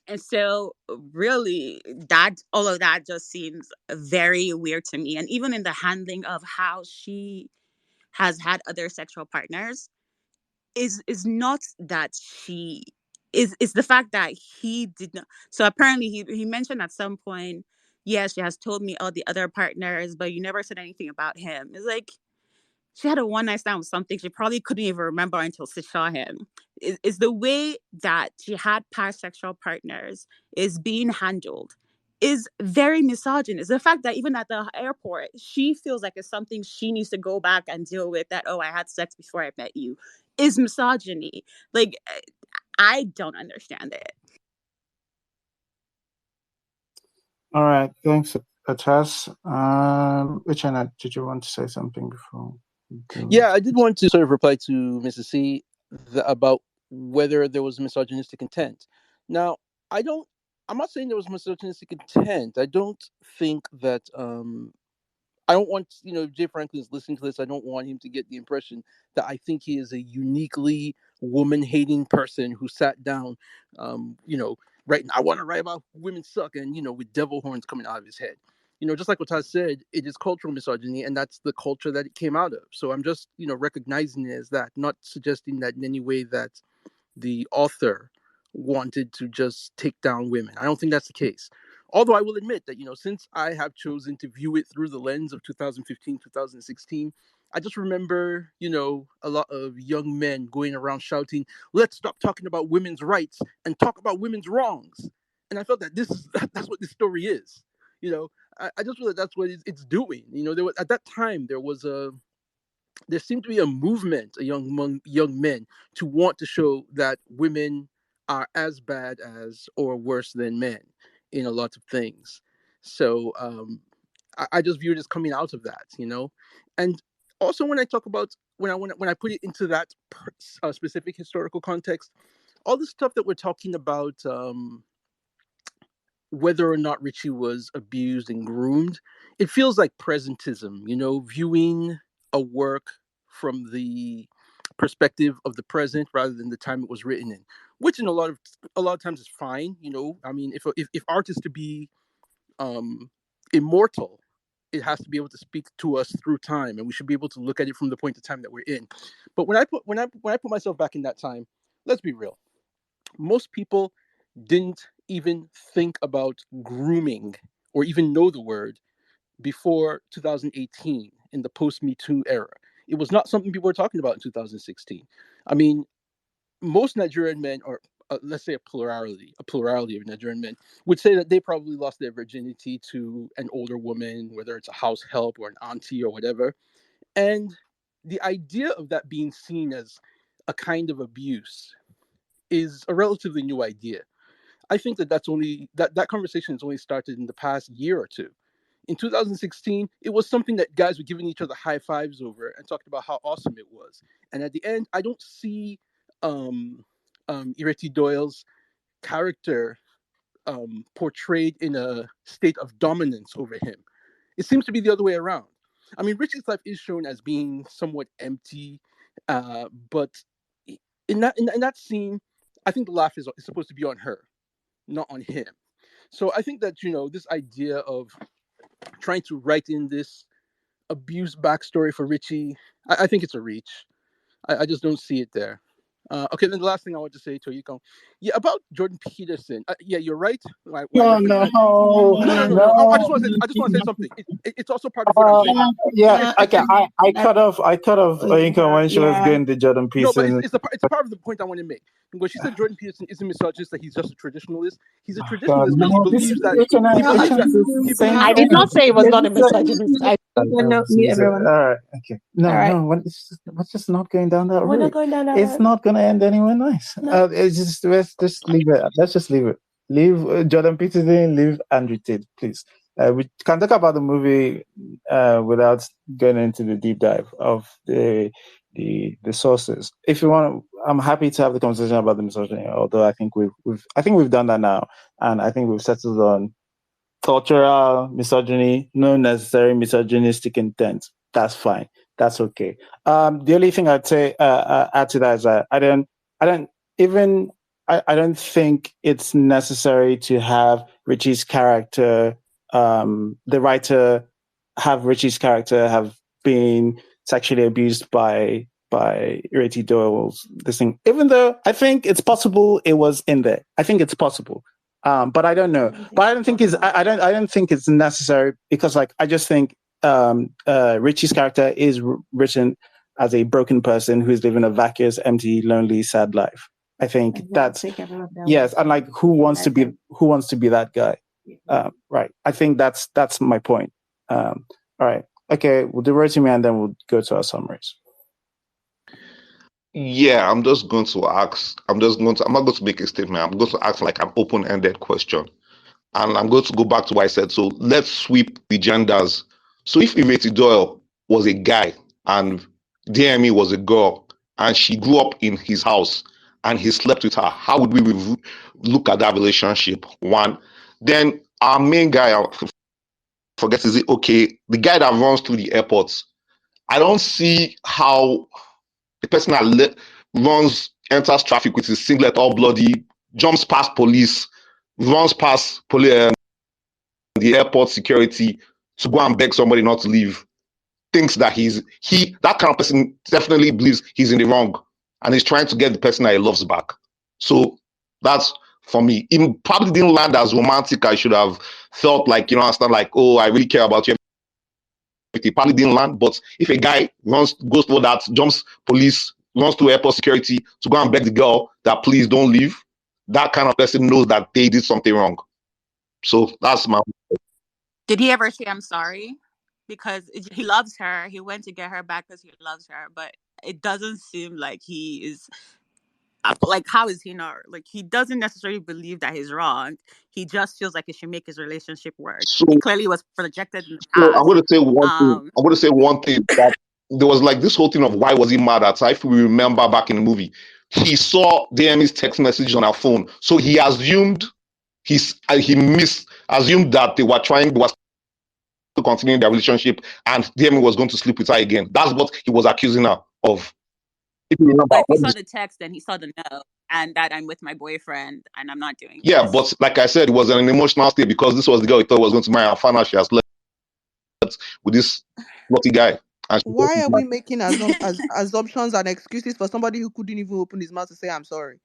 and so really that all of that just seems very weird to me. And even in the handling of how she has had other sexual partners, is not that she is the fact that he did not. So apparently he mentioned at some point, yeah, she has told me all the other partners, but you never said anything about him. It's like, she had a one night stand with something she probably couldn't even remember until she saw him. Is the way that she had past sexual partners is being handled is very misogynist. The fact that even at the airport, she feels like it's something she needs to go back and deal with, that, oh, I had sex before I met you, is misogyny. Like, I don't understand it. All right, thanks, Atas. Uchenna, did you want to say something before? Yeah, I did want to sort of reply to Mrs. C about whether there was misogynistic intent. Now, I don't. I'm not saying there was misogynistic intent. I don't think that. I don't want, if Jay Franklin is listening to this, I don't want him to get the impression that I think he is a uniquely woman-hating person who sat down, right. I want to write about women suck, and with devil horns coming out of his head. Just like what Todd said, it is cultural misogyny, and that's the culture that it came out of. So I'm just, recognizing it as that, not suggesting that in any way that the author wanted to just take down women. I don't think that's the case. Although I will admit that, since I have chosen to view it through the lens of 2015, 2016, I just remember, a lot of young men going around shouting, let's stop talking about women's rights and talk about women's wrongs. And I felt that that's what this story is. I just feel that that's what it's doing. At that time, there seemed to be a movement among young men to want to show that women are as bad as or worse than men in a lot of things. So I just view it as coming out of that. And also when I talk about when I put it into that specific historical context, all the stuff that we're talking about, whether or not Richie was abused and groomed, it feels like presentism, viewing a work from the perspective of the present rather than the time it was written in, which in a lot of times is fine. I mean, if art is to be immortal, it has to be able to speak to us through time, and we should be able to look at it from the point of time that we're in. But when I put myself back in that time, let's be real. Most people didn't even think about grooming or even know the word before 2018 in the post-Me Too era. It was not something people were talking about in 2016. I mean, most Nigerian men, or let's say a plurality of Nigerian men, would say that they probably lost their virginity to an older woman, whether it's a house help or an auntie or whatever. And the idea of that being seen as a kind of abuse is a relatively new idea. I think that conversation has only started in the past year or two. In 2016, it was something that guys were giving each other high fives over and talking about how awesome it was. And at the end, I don't see Ireti Doyle's character portrayed in a state of dominance over him. It seems to be the other way around. I mean, Richie's life is shown as being somewhat empty, but in that scene, I think the laugh is supposed to be on her, not on him. So I think that this idea of trying to write in this abuse backstory for Richie, I think it's a reach. I just don't see it there. Okay, then the last thing I want to say to you, about Jordan Peterson. Yeah, you're right. No. No. I just want to say something. It's also part of what I'm saying. Yeah, okay. I cut off Oyinka when she was getting the Jordan No, but Peterson. it's a part of the point I want to make. When she said Jordan Peterson isn't misogynist, that he's just a traditionalist. He's a traditionalist because he believes that. I did not say it was not a misogynist. Mute everyone. All right, okay. No, All right. no, we're just not going down that route. We're not going down that It's road. not going to end anywhere nice. No. Let's just leave it. Let's just leave it. Leave Jordan Peterson, leave Andrew Tate, please. We can talk about the movie without going into the deep dive of the sources. If you want, I'm happy to have the conversation about the misogyny. Although I think we've done that now, and I think we've settled on cultural misogyny, no necessary misogynistic intent. That's fine. That's okay. The only thing I'd say add to that is that I don't think it's necessary to have Richie's character, the writer, have Richie's character have been sexually abused by Ireti Doyle's this thing. Even though I think it's possible it was in there. I think it's possible. But I don't know. But I don't think it's necessary because I just think Richie's character is written as a broken person who's living a vacuous, empty, lonely, sad life. I think that's yes, and who wants to be that guy? Right. I think that's my point. All right. Okay, we'll do resume and then we'll go to our summaries. Yeah, I'm not going to make a statement. I'm going to ask an open-ended question. And I'm going to go back to what I said. So let's sweep the genders. So if Ireti Doyle was a guy and DME was a girl and she grew up in his house and he slept with her, how would we look at that relationship? One. Then our main guy, is it okay? The guy that runs through the airports, I don't see how the person that enters traffic with his singlet all bloody, jumps past police, runs past the airport security to go and beg somebody not to leave, thinks that that kind of person definitely believes he's in the wrong and he's trying to get the person that he loves back. So that's for me. He probably didn't land as romantic. I should have felt oh, I really care about you. He probably didn't land, but if a guy goes for that, jumps police, runs to airport security to go and beg the girl that please don't leave, that kind of person knows that they did something wrong. So that's my. Did he ever say I'm sorry? Because he loves her. He went to get her back because he loves her, but it doesn't seem like he is. How is he not? He doesn't necessarily believe that he's wrong. He just feels like it should make his relationship work. So, it clearly was projected in the past. So I'm going to say one thing. That there was this whole thing of why was he mad at her. If we remember back in the movie, he saw DME's text message on her phone, so he assumed assumed that they were to continue their relationship, and DME was going to sleep with her again. That's what he was accusing her of. If you remember, But if he what saw is- the text, then he saw the note, and that I'm with my boyfriend and I'm not doing yeah, this. but like I said, it was an emotional state because this was the girl he thought was going to marry, and found out she has slept with this naughty guy. And she thought Why he's are like, we making assumptions and excuses for somebody who couldn't even open his mouth to say I'm sorry?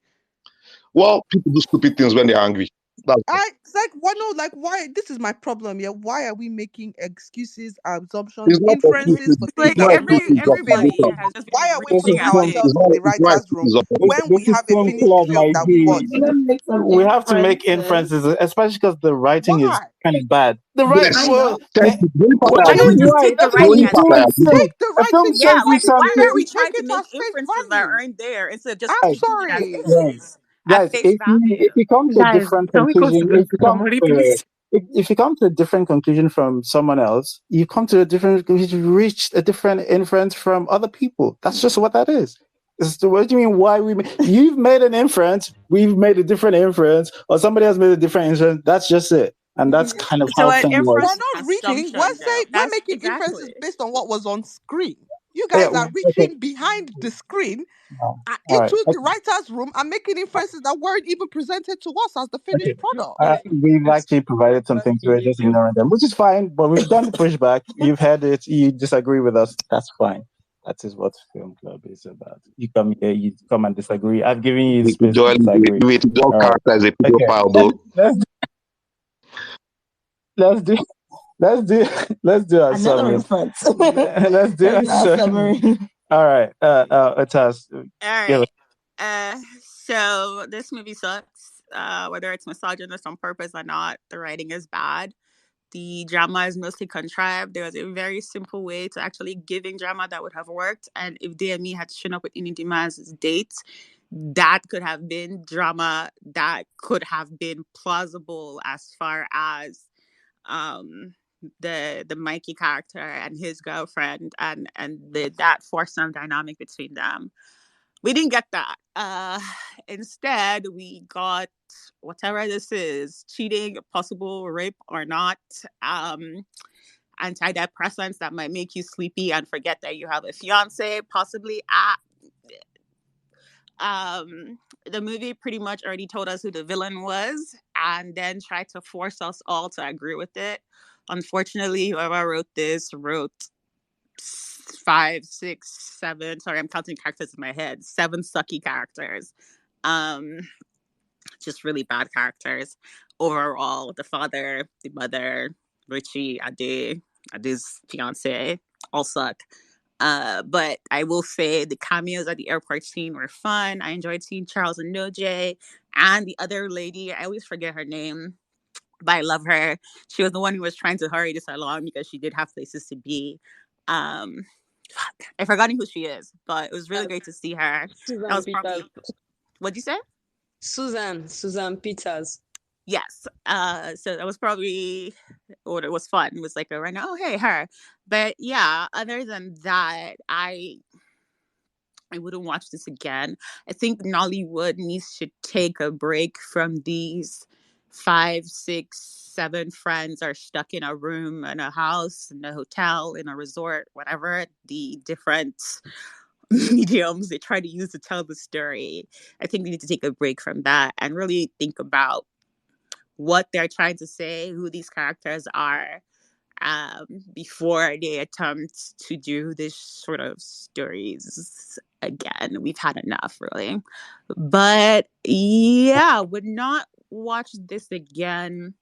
well, people do stupid things when they're angry. That's It's like, why no? Like, why? This is my problem. Yeah, why are we making excuses, assumptions, it's not inferences for excuses. It's things like It's that not were not excuses, in the film? everybody justification. has just Why been are we This reaching is putting out fun. to. ourselves in the It's not writer's room excuses of when This we is have a film finished club film might that we be. watched? Make some We have to make inferences. inferences, especially because the writing is Why? kind of bad. The right, Yes. I well, know. Thank you. The only part what I do Why you don't we agree mean? with. just Why? take the That's The what writing only the as part it I film agree with. is? says. Take the The film writing Yeah, says as why you it is. why Why something. are are we we trying taking to it make as face inferences that value? aren't there instead of just I'm Guys, taking it as sorry. it guys, is at guys, face value? if you come to a Guys, different can we go to conclusion, the summary, please? if you come to a different conclusion from someone else, you come to a different conclusion, you reach a different inference from other people. That's just what that is. What do you mean? Why you've made an inference, we've made a different inference, or somebody else made a different inference. That's just it, and that's kind of So how an film We're works. inference is not an reaching. We're assumption, though. saying we're That's making exactly. inferences based on what was on screen. You Yeah, guys are okay. reaching behind the screen All right. into the writer's room and making inferences that weren't even presented to us as the Okay. finished product. We've actually provided some things. We're just ignoring them, which is fine. But we've done the pushback. You've had it. You disagree with us. That's fine. That is what film club is about. You come here, you come and disagree. I've given you the space to Joel, disagree. the Joel All right. character is a Okay. pedophile, though. Let's do let's do let's do our Another summary. inference. Let's do our summary. All right. Atas, All give right. it. So this movie sucks. Whether it's misogynist on purpose or not, the writing is bad. The drama is mostly contrived. There was a very simple way to actually giving drama that would have worked. And if DME had shown up with Inidimaz's date, that could have been drama that could have been plausible as far as the Mikey character and his girlfriend and that foursome dynamic between them. We didn't get that. Instead, we got whatever this is, cheating, possible rape or not, antidepressants that might make you sleepy and forget that you have a fiance, possibly. The movie pretty much already told us who the villain was and then tried to force us all to agree with it. Unfortunately, whoever wrote this wrote 5, 6, 7. Sorry, I'm counting characters in my head. 7 sucky characters. Um, just really bad characters overall. The father, the mother, Richie, Ade's fiance, all suck. But I will say the cameos at the airport scene were fun. I enjoyed seeing Charles and Noje and the other lady. I always forget her name, but I love her. She was the one who was trying to hurry this along because she did have places to be. Um, I've forgotten who she is, but it was really great to see her. That Susan was Peters. probably what'd you say? Susan Peters. Yes. So that was probably what it was fun. It was like a right now, oh hey, her. But yeah, other than that, I wouldn't watch this again. I think Nollywood needs to take a break from these 5, 6, 7 friends are stuck in a room, in a house, in a hotel, in a resort, whatever the different mediums they try to use to tell the story. I think they need to take a break from that and really think about what they're trying to say, who these characters are, before they attempt to do this sort of stories again. We've had enough, really. But yeah, would not watch this again.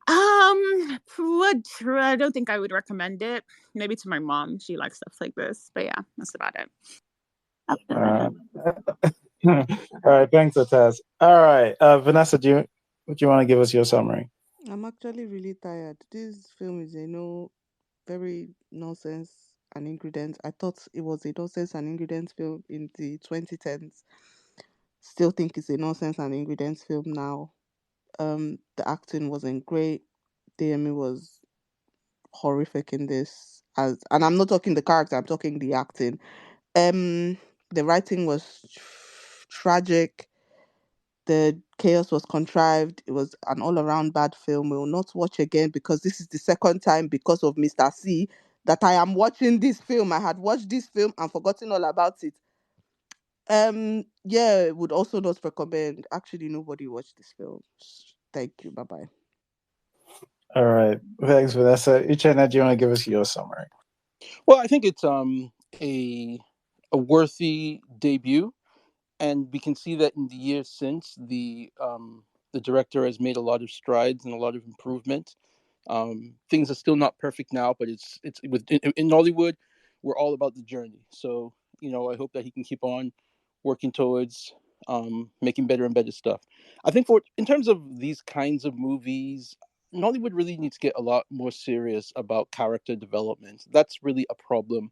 I don't think I would recommend it. Maybe to my mom. She likes stuff like this. But yeah, that's about it. All right. Thanks, Atas. All right. Vanessa, would you want to give us your summary? I'm actually really tired. This film is very nonsense and ingredients. I thought it was a nonsense and ingredients film in the 2010s. Still think it's a nonsense and ingredients film now. The acting wasn't great. DME was horrific in this. And I'm not talking the character. I'm talking the acting. The writing was tragic. The chaos was contrived. It was an all-around bad film. We will not watch again because this is the second time because of Mr. C that I am watching this film. I had watched this film and forgotten all about it. Yeah, would also not recommend. Actually, nobody watched this film. Thank you. Bye bye. All right. Thanks, Vanessa. Uchenna, do you want to give us your summary? Well, I think it's a worthy debut, and we can see that in the years since the director has made a lot of strides and a lot of improvement. Things are still not perfect now, but it's in Nollywood, we're all about the journey. So I hope that he can keep on working towards making better and better stuff. I think for in terms of these kinds of movies, Nollywood really needs to get a lot more serious about character development. That's really a problem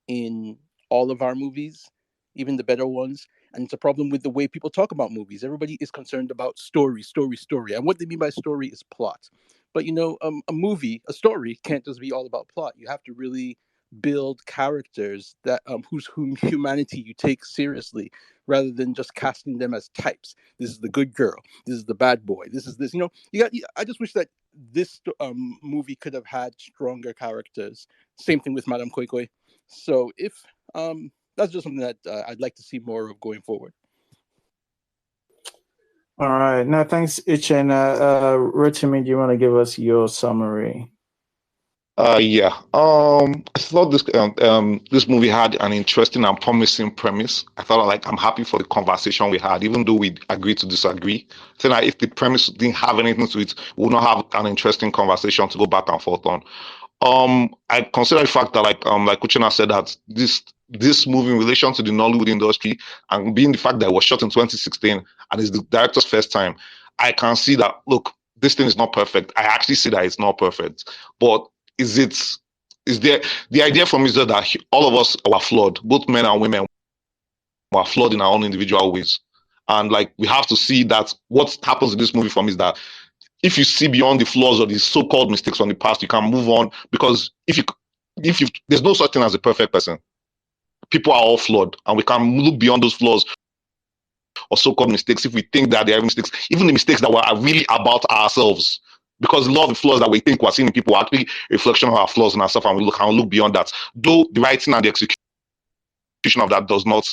in all of our movies, even the better ones. And it's a problem with the way people talk about movies. Everybody is concerned about story, story, story. And what they mean by story is plot. But a movie, a story can't just be all about plot. You have to really build characters that whom humanity you take seriously, rather than just casting them as types. This is the good girl. This is the bad boy. This is this. I just wish that this movie could have had stronger characters. Same thing with Madame Koi Koi. So if that's just something that I'd like to see more of going forward. All right. No, thanks, Uchenna. Rotimi, do you want to give us your summary? Yeah. I thought this movie had an interesting and promising premise. I thought like I'm happy for the conversation we had, even though we agreed to disagree. I think that if the premise didn't have anything to it, we would not have an interesting conversation to go back and forth on. I consider the fact that like Uchenna said that this movie in relation to the Nollywood industry and being the fact that it was shot in 2016 and is the director's first time, I can see that look, this thing is not perfect. I actually see that it's not perfect, but is there the idea from is that all of us are flawed, both men and women were flawed in our own individual ways, and like we have to see that what happens in this movie for me is that if you see beyond the flaws or the so-called mistakes from the past, you can move on because if you there's no such thing as a perfect person. People are all flawed, and we can look beyond those flaws or so-called mistakes if we think that they are mistakes, even the mistakes that were really about ourselves. Because a lot of the flaws that we think we're seeing in people are actually a reflection of our flaws in ourselves, and we look beyond that. Though the writing and the execution of that does not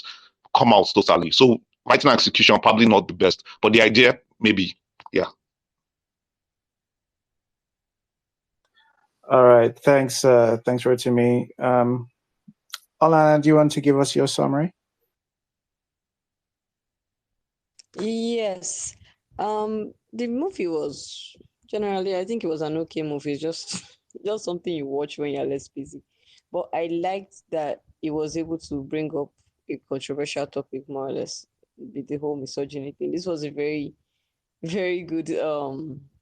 come out totally. So writing and execution probably not the best, but the idea maybe, yeah. All right. Thanks, Rotimi. Alana, do you want to give us your summary? Yes. The movie was generally, I think it was an okay movie. It's just something you watch when you're less busy. But I liked that it was able to bring up a controversial topic, more or less, with the whole misogyny thing. This was a very, very good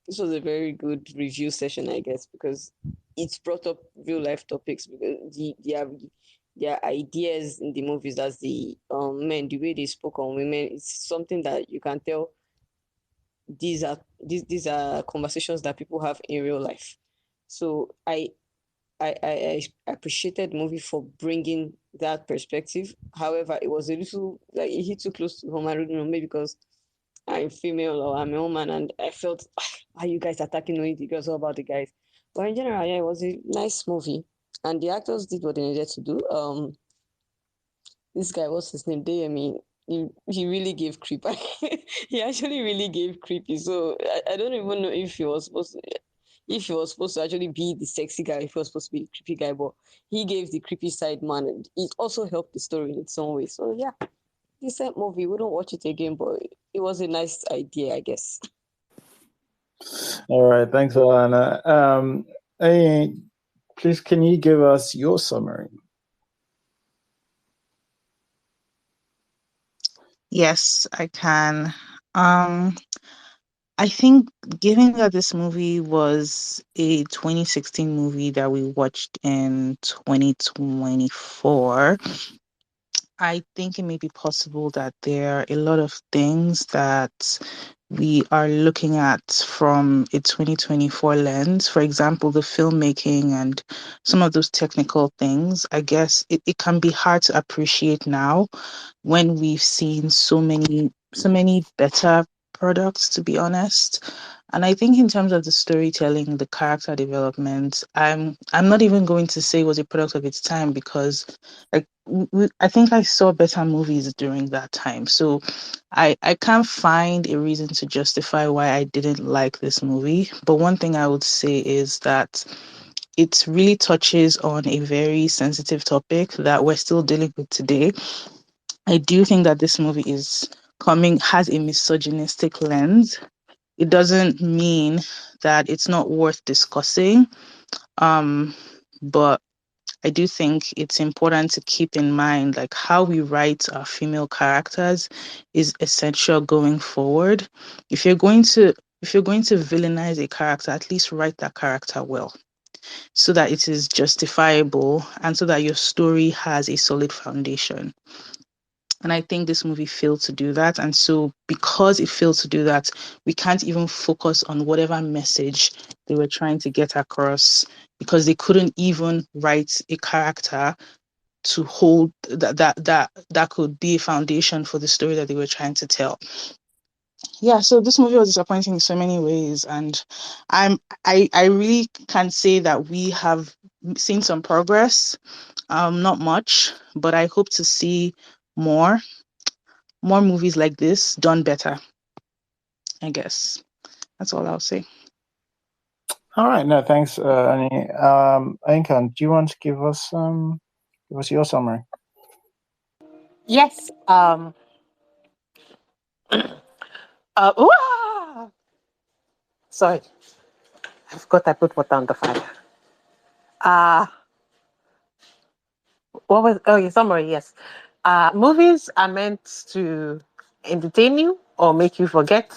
this was a very good review session, I guess, because it's brought up real life topics, because their ideas in the movies, as the men, the way they spoke on women, it's something that you can tell these are conversations that people have in real life. So I appreciated the movie for bringing that perspective. However, it was a little like it hit too close to home. I don't know, maybe because I'm female or I'm a woman, and I felt, are you guys attacking only the girls? What about the guys? But in general, yeah, it was a nice movie, and the actors did what they needed to do. This guy, what's his name? Deyemi. He really gave creep. He actually really gave creepy. So I don't even know if he was supposed to actually be the sexy guy, if he was supposed to be the creepy guy, but he gave the creepy side man, and it also helped the story in its own way. So yeah, decent movie. We don't watch it again, but it was a nice idea, I guess. All right. Thanks, Alana. Hey, please, can you give us your summary? Yes, I can. I think, given that this movie was a 2016 movie that we watched in 2024, I think it may be possible that there are a lot of things that we are looking at from a 2024 lens. For example, the filmmaking and some of those technical things. I guess it can be hard to appreciate now when we've seen so many better products, to be honest. And I think in terms of the storytelling, the character development, I'm not even going to say it was a product of its time, because like I think I saw better movies during that time. So I can't find a reason to justify why I didn't like this movie. But one thing I would say is that it really touches on a very sensitive topic that we're still dealing with today. I do think that this movie has a misogynistic lens. It doesn't mean that it's not worth discussing. But I do think it's important to keep in mind like how we write our female characters is essential going forward. If you're going to villainize a character, at least write that character well, so that it is justifiable and so that your story has a solid foundation. And I think this movie failed to do that. And so, because it failed to do that, we can't even focus on whatever message they were trying to get across, because they couldn't even write a character to hold that could be a foundation for the story that they were trying to tell. Yeah, so this movie was disappointing in so many ways, and I really can say that we have seen some progress. Not much, but I hope to see more movies like this done better. I guess that's all I'll say. All right, no, thanks, Annie. Ainkan, do you want to give us your summary? Yes. Sorry, I forgot I put water on the fire. What was? Oh, your summary. Yes. Movies are meant to entertain you or make you forget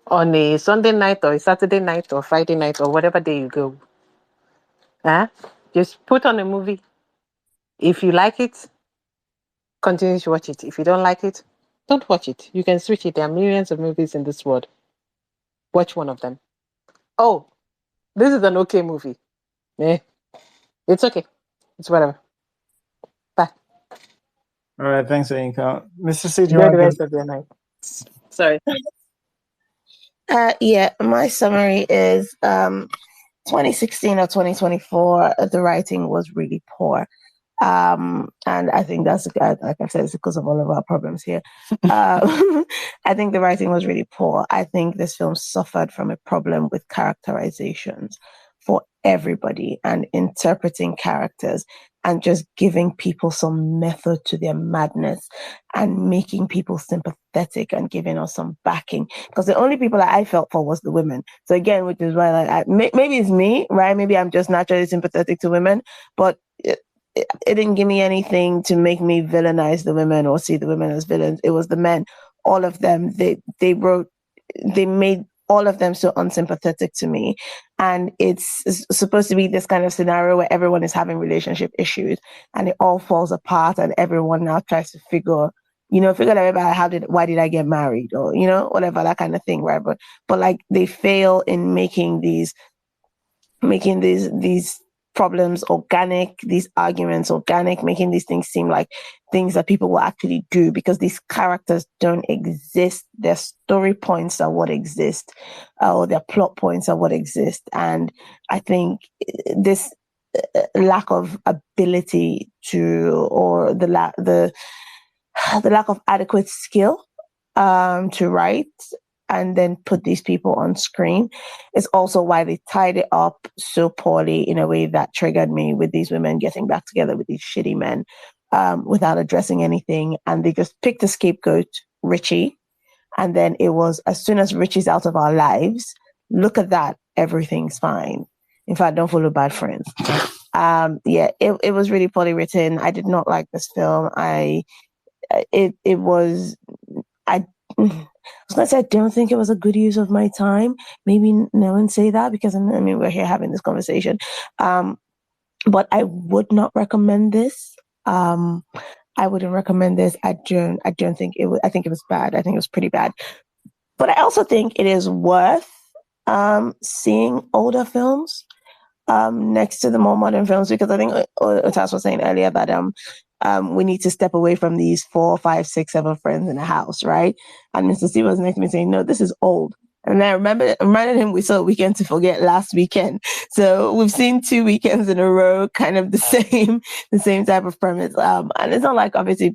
on a Sunday night or a Saturday night or Friday night or whatever day you go. Just put on a movie. If you like it, continue to watch it. If you don't like it, don't watch it. You can switch it. There are millions of movies in this world. Watch one of them. Oh, this is an okay movie. It's okay. It's whatever. Bye. All right, thanks, Ainkan. Mr. C, do you Enjoy want the to rest of your night. Sorry. Yeah, my summary is 2016 or 2024, the writing was really poor. And I think that's, like I said, it's because of all of our problems here. I think the writing was really poor. I think this film suffered from a problem with characterizations for everybody and interpreting characters and just giving people some method to their madness and making people sympathetic and giving us some backing. Because the only people that I felt for was the women. So again, which is why like maybe it's me, right? Maybe I'm just naturally sympathetic to women, but it didn't give me anything to make me villainize the women or see the women as villains. It was the men, all of them. They made all of them so unsympathetic to me. And it's supposed to be this kind of scenario where everyone is having relationship issues and it all falls apart and everyone now tries to figure out about why did I get married, or whatever, that kind of thing, right? But like they fail in making these problems organic, these arguments organic, making these things seem like things that people will actually do, because these characters don't exist. Their story points are what exist, or their plot points are what exist. And I think this lack of ability or the lack of adequate skill to write and then put these people on screen is also why they tied it up so poorly in a way that triggered me, with these women getting back together with these shitty men without addressing anything. And they just picked a scapegoat, Richie. And then it was, as soon as Richie's out of our lives, look at that, everything's fine. In fact, don't follow bad friends. It was really poorly written. I did not like this film. I was going to say, I don't think it was a good use of my time. Maybe no one say that, because we're here having this conversation. But I would not recommend this. I wouldn't recommend this. I don't think it was. I think it was bad. I think it was pretty bad. But I also think it is worth seeing older films next to the more modern films, because I think Otas was saying earlier that we need to step away from these 4, 5, 6, 7 friends in a house, right? And Mr. C was next to me saying, no, this is old. And I reminded him we saw Weekend to Forget last weekend. So we've seen 2 weekends in a row, kind of the same type of premise. And it's not like obviously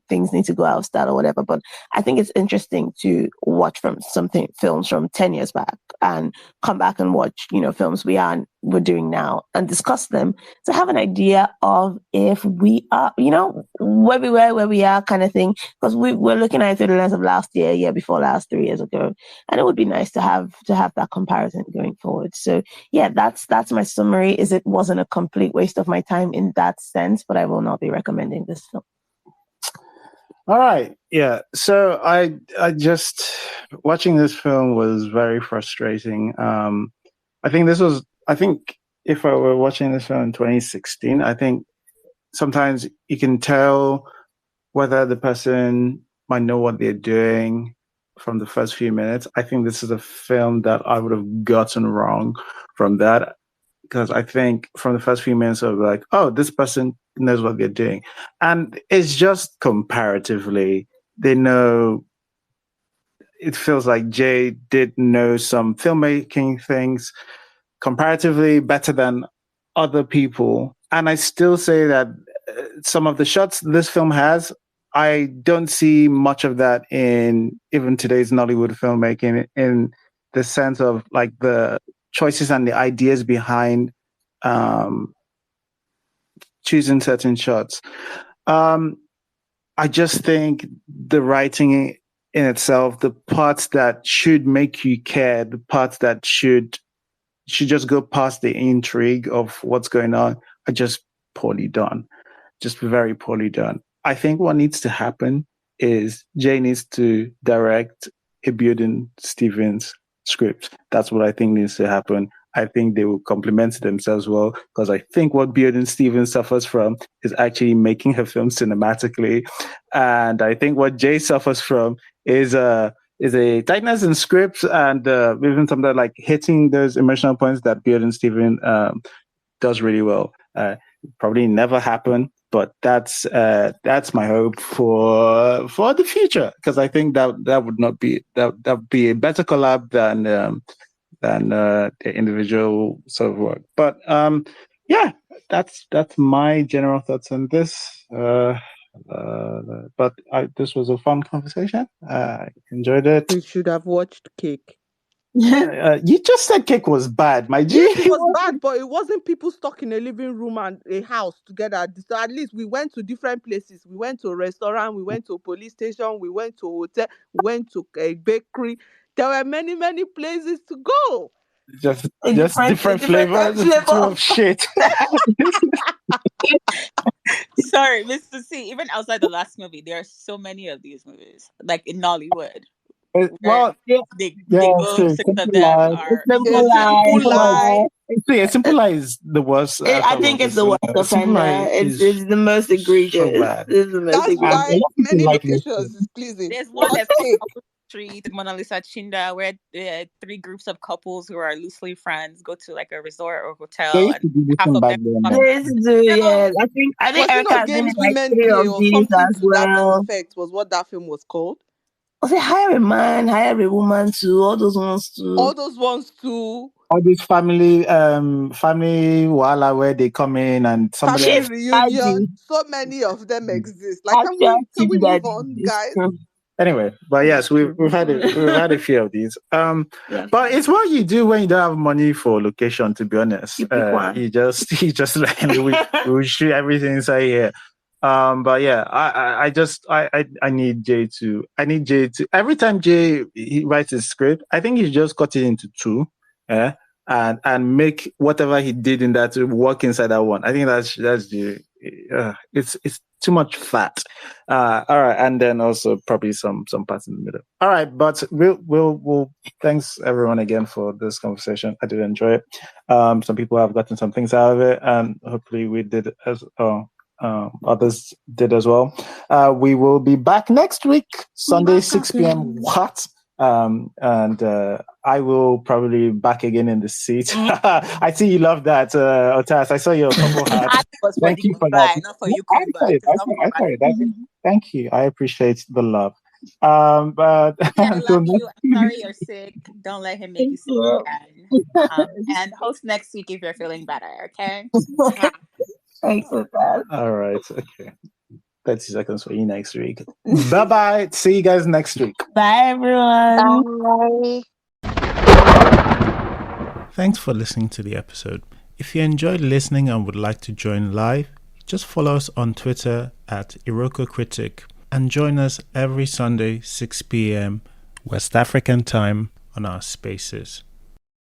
things need to go out of style or whatever, but I think it's interesting to watch from films from 10 years back and come back and watch, films we're doing now and discuss them to have an idea of if we are, where we were, where we are kind of thing. Because we're looking at it through the lens of last year before last, 3 years ago. And it would be nice to have that comparison going forward. So yeah, that's my summary. It wasn't a complete waste of my time in that sense, but I will not be recommending this film. All right. Yeah. So I just watching this film was very frustrating. I think if I were watching this film in 2016, I think sometimes you can tell whether the person might know what they're doing from the first few minutes. I think this is a film that I would have gotten wrong from that, because I think from the first few minutes of like, oh, this person knows what they're doing. And it's just comparatively, they know, it feels like Jay did know some filmmaking things comparatively better than other people. And I still say that some of the shots this film has, I don't see much of that in even today's Nollywood filmmaking, in the sense of like the choices and the ideas behind choosing certain shots. I just think the writing in itself, the parts that should make you care, the parts that should just go past the intrigue of what's going on, are just poorly done. Just very poorly done. I think what needs to happen is Jay needs to direct a Building Stevens script. That's what I think needs to happen. I think they will complement themselves well, because I think what Building Stevens suffers from is actually making her film cinematically. And I think what Jay suffers from is a tightness in scripts and even something like hitting those emotional points that Building Stevens does really well. Probably never happen, but that's my hope for the future, because I think that would be a better collab than the individual sort of work. But yeah, that's my general thoughts on this. But this was a fun conversation. I enjoyed it. We should have watched Cake. You just said Cake was bad, my G. Yes, it was bad, but it wasn't people stuck in a living room and a house together. So at least we went to different places. We went to a restaurant, we went to a police station, we went to a hotel, we went to a bakery. There were many, many places to go. Just different flavors of shit. Sorry, Mr. C. Even outside the last movie, there are so many of these movies, like in Nollywood. Well, they go, 6 of them are Simple Lie. Yeah, Simple Lie is the worst. I think it's the worst offender. It's the most egregious. So it's the most That's egregious. why many locations is pleasing. There's one that's Street, Mona Lisa Chinda, where 3 groups of couples who are loosely friends go to like a resort or hotel, and half of them. Yeah, I think Erica has been in like 3 of these as well. Effect was what that film was called. I say hire a man, hire a woman too. All those ones too. All these family wala where they come in and somebody reunion. So many of them exist. Like can we move on, guys? Anyway, but yes, we've had a few of these. But it's what you do when you don't have money for location. To be honest, you just like we shoot everything inside here. But yeah, I need Jay to every time Jay he writes his script, I think he just cut it into 2, and make whatever he did in that to work inside that one. I think that's the it's too much fat. All right, and then also probably some parts in the middle. All right, but we'll thanks everyone again for this conversation. I did enjoy it. Some people have gotten some things out of it, and hopefully we did as others did as well. We will be back next week, Sunday, 6 p.m. What? And I will probably back again in the seat. I see you love that, Otas. I saw your couple hats. Thank you for that. Not for you. Thank you. I appreciate the love. But Yeah, I until love you. next I'm week. sorry you're sick. Don't let him make you Thank sick you. again. And host next week if you're feeling better, okay? Thank you, guys. All right. Okay. 30 seconds for you next week. Bye bye. See you guys next week. Bye, everyone. Bye. Thanks for listening to the episode. If you enjoyed listening and would like to join live, just follow us on Twitter at Iroko Critic and join us every Sunday 6 p.m. West African time on our spaces.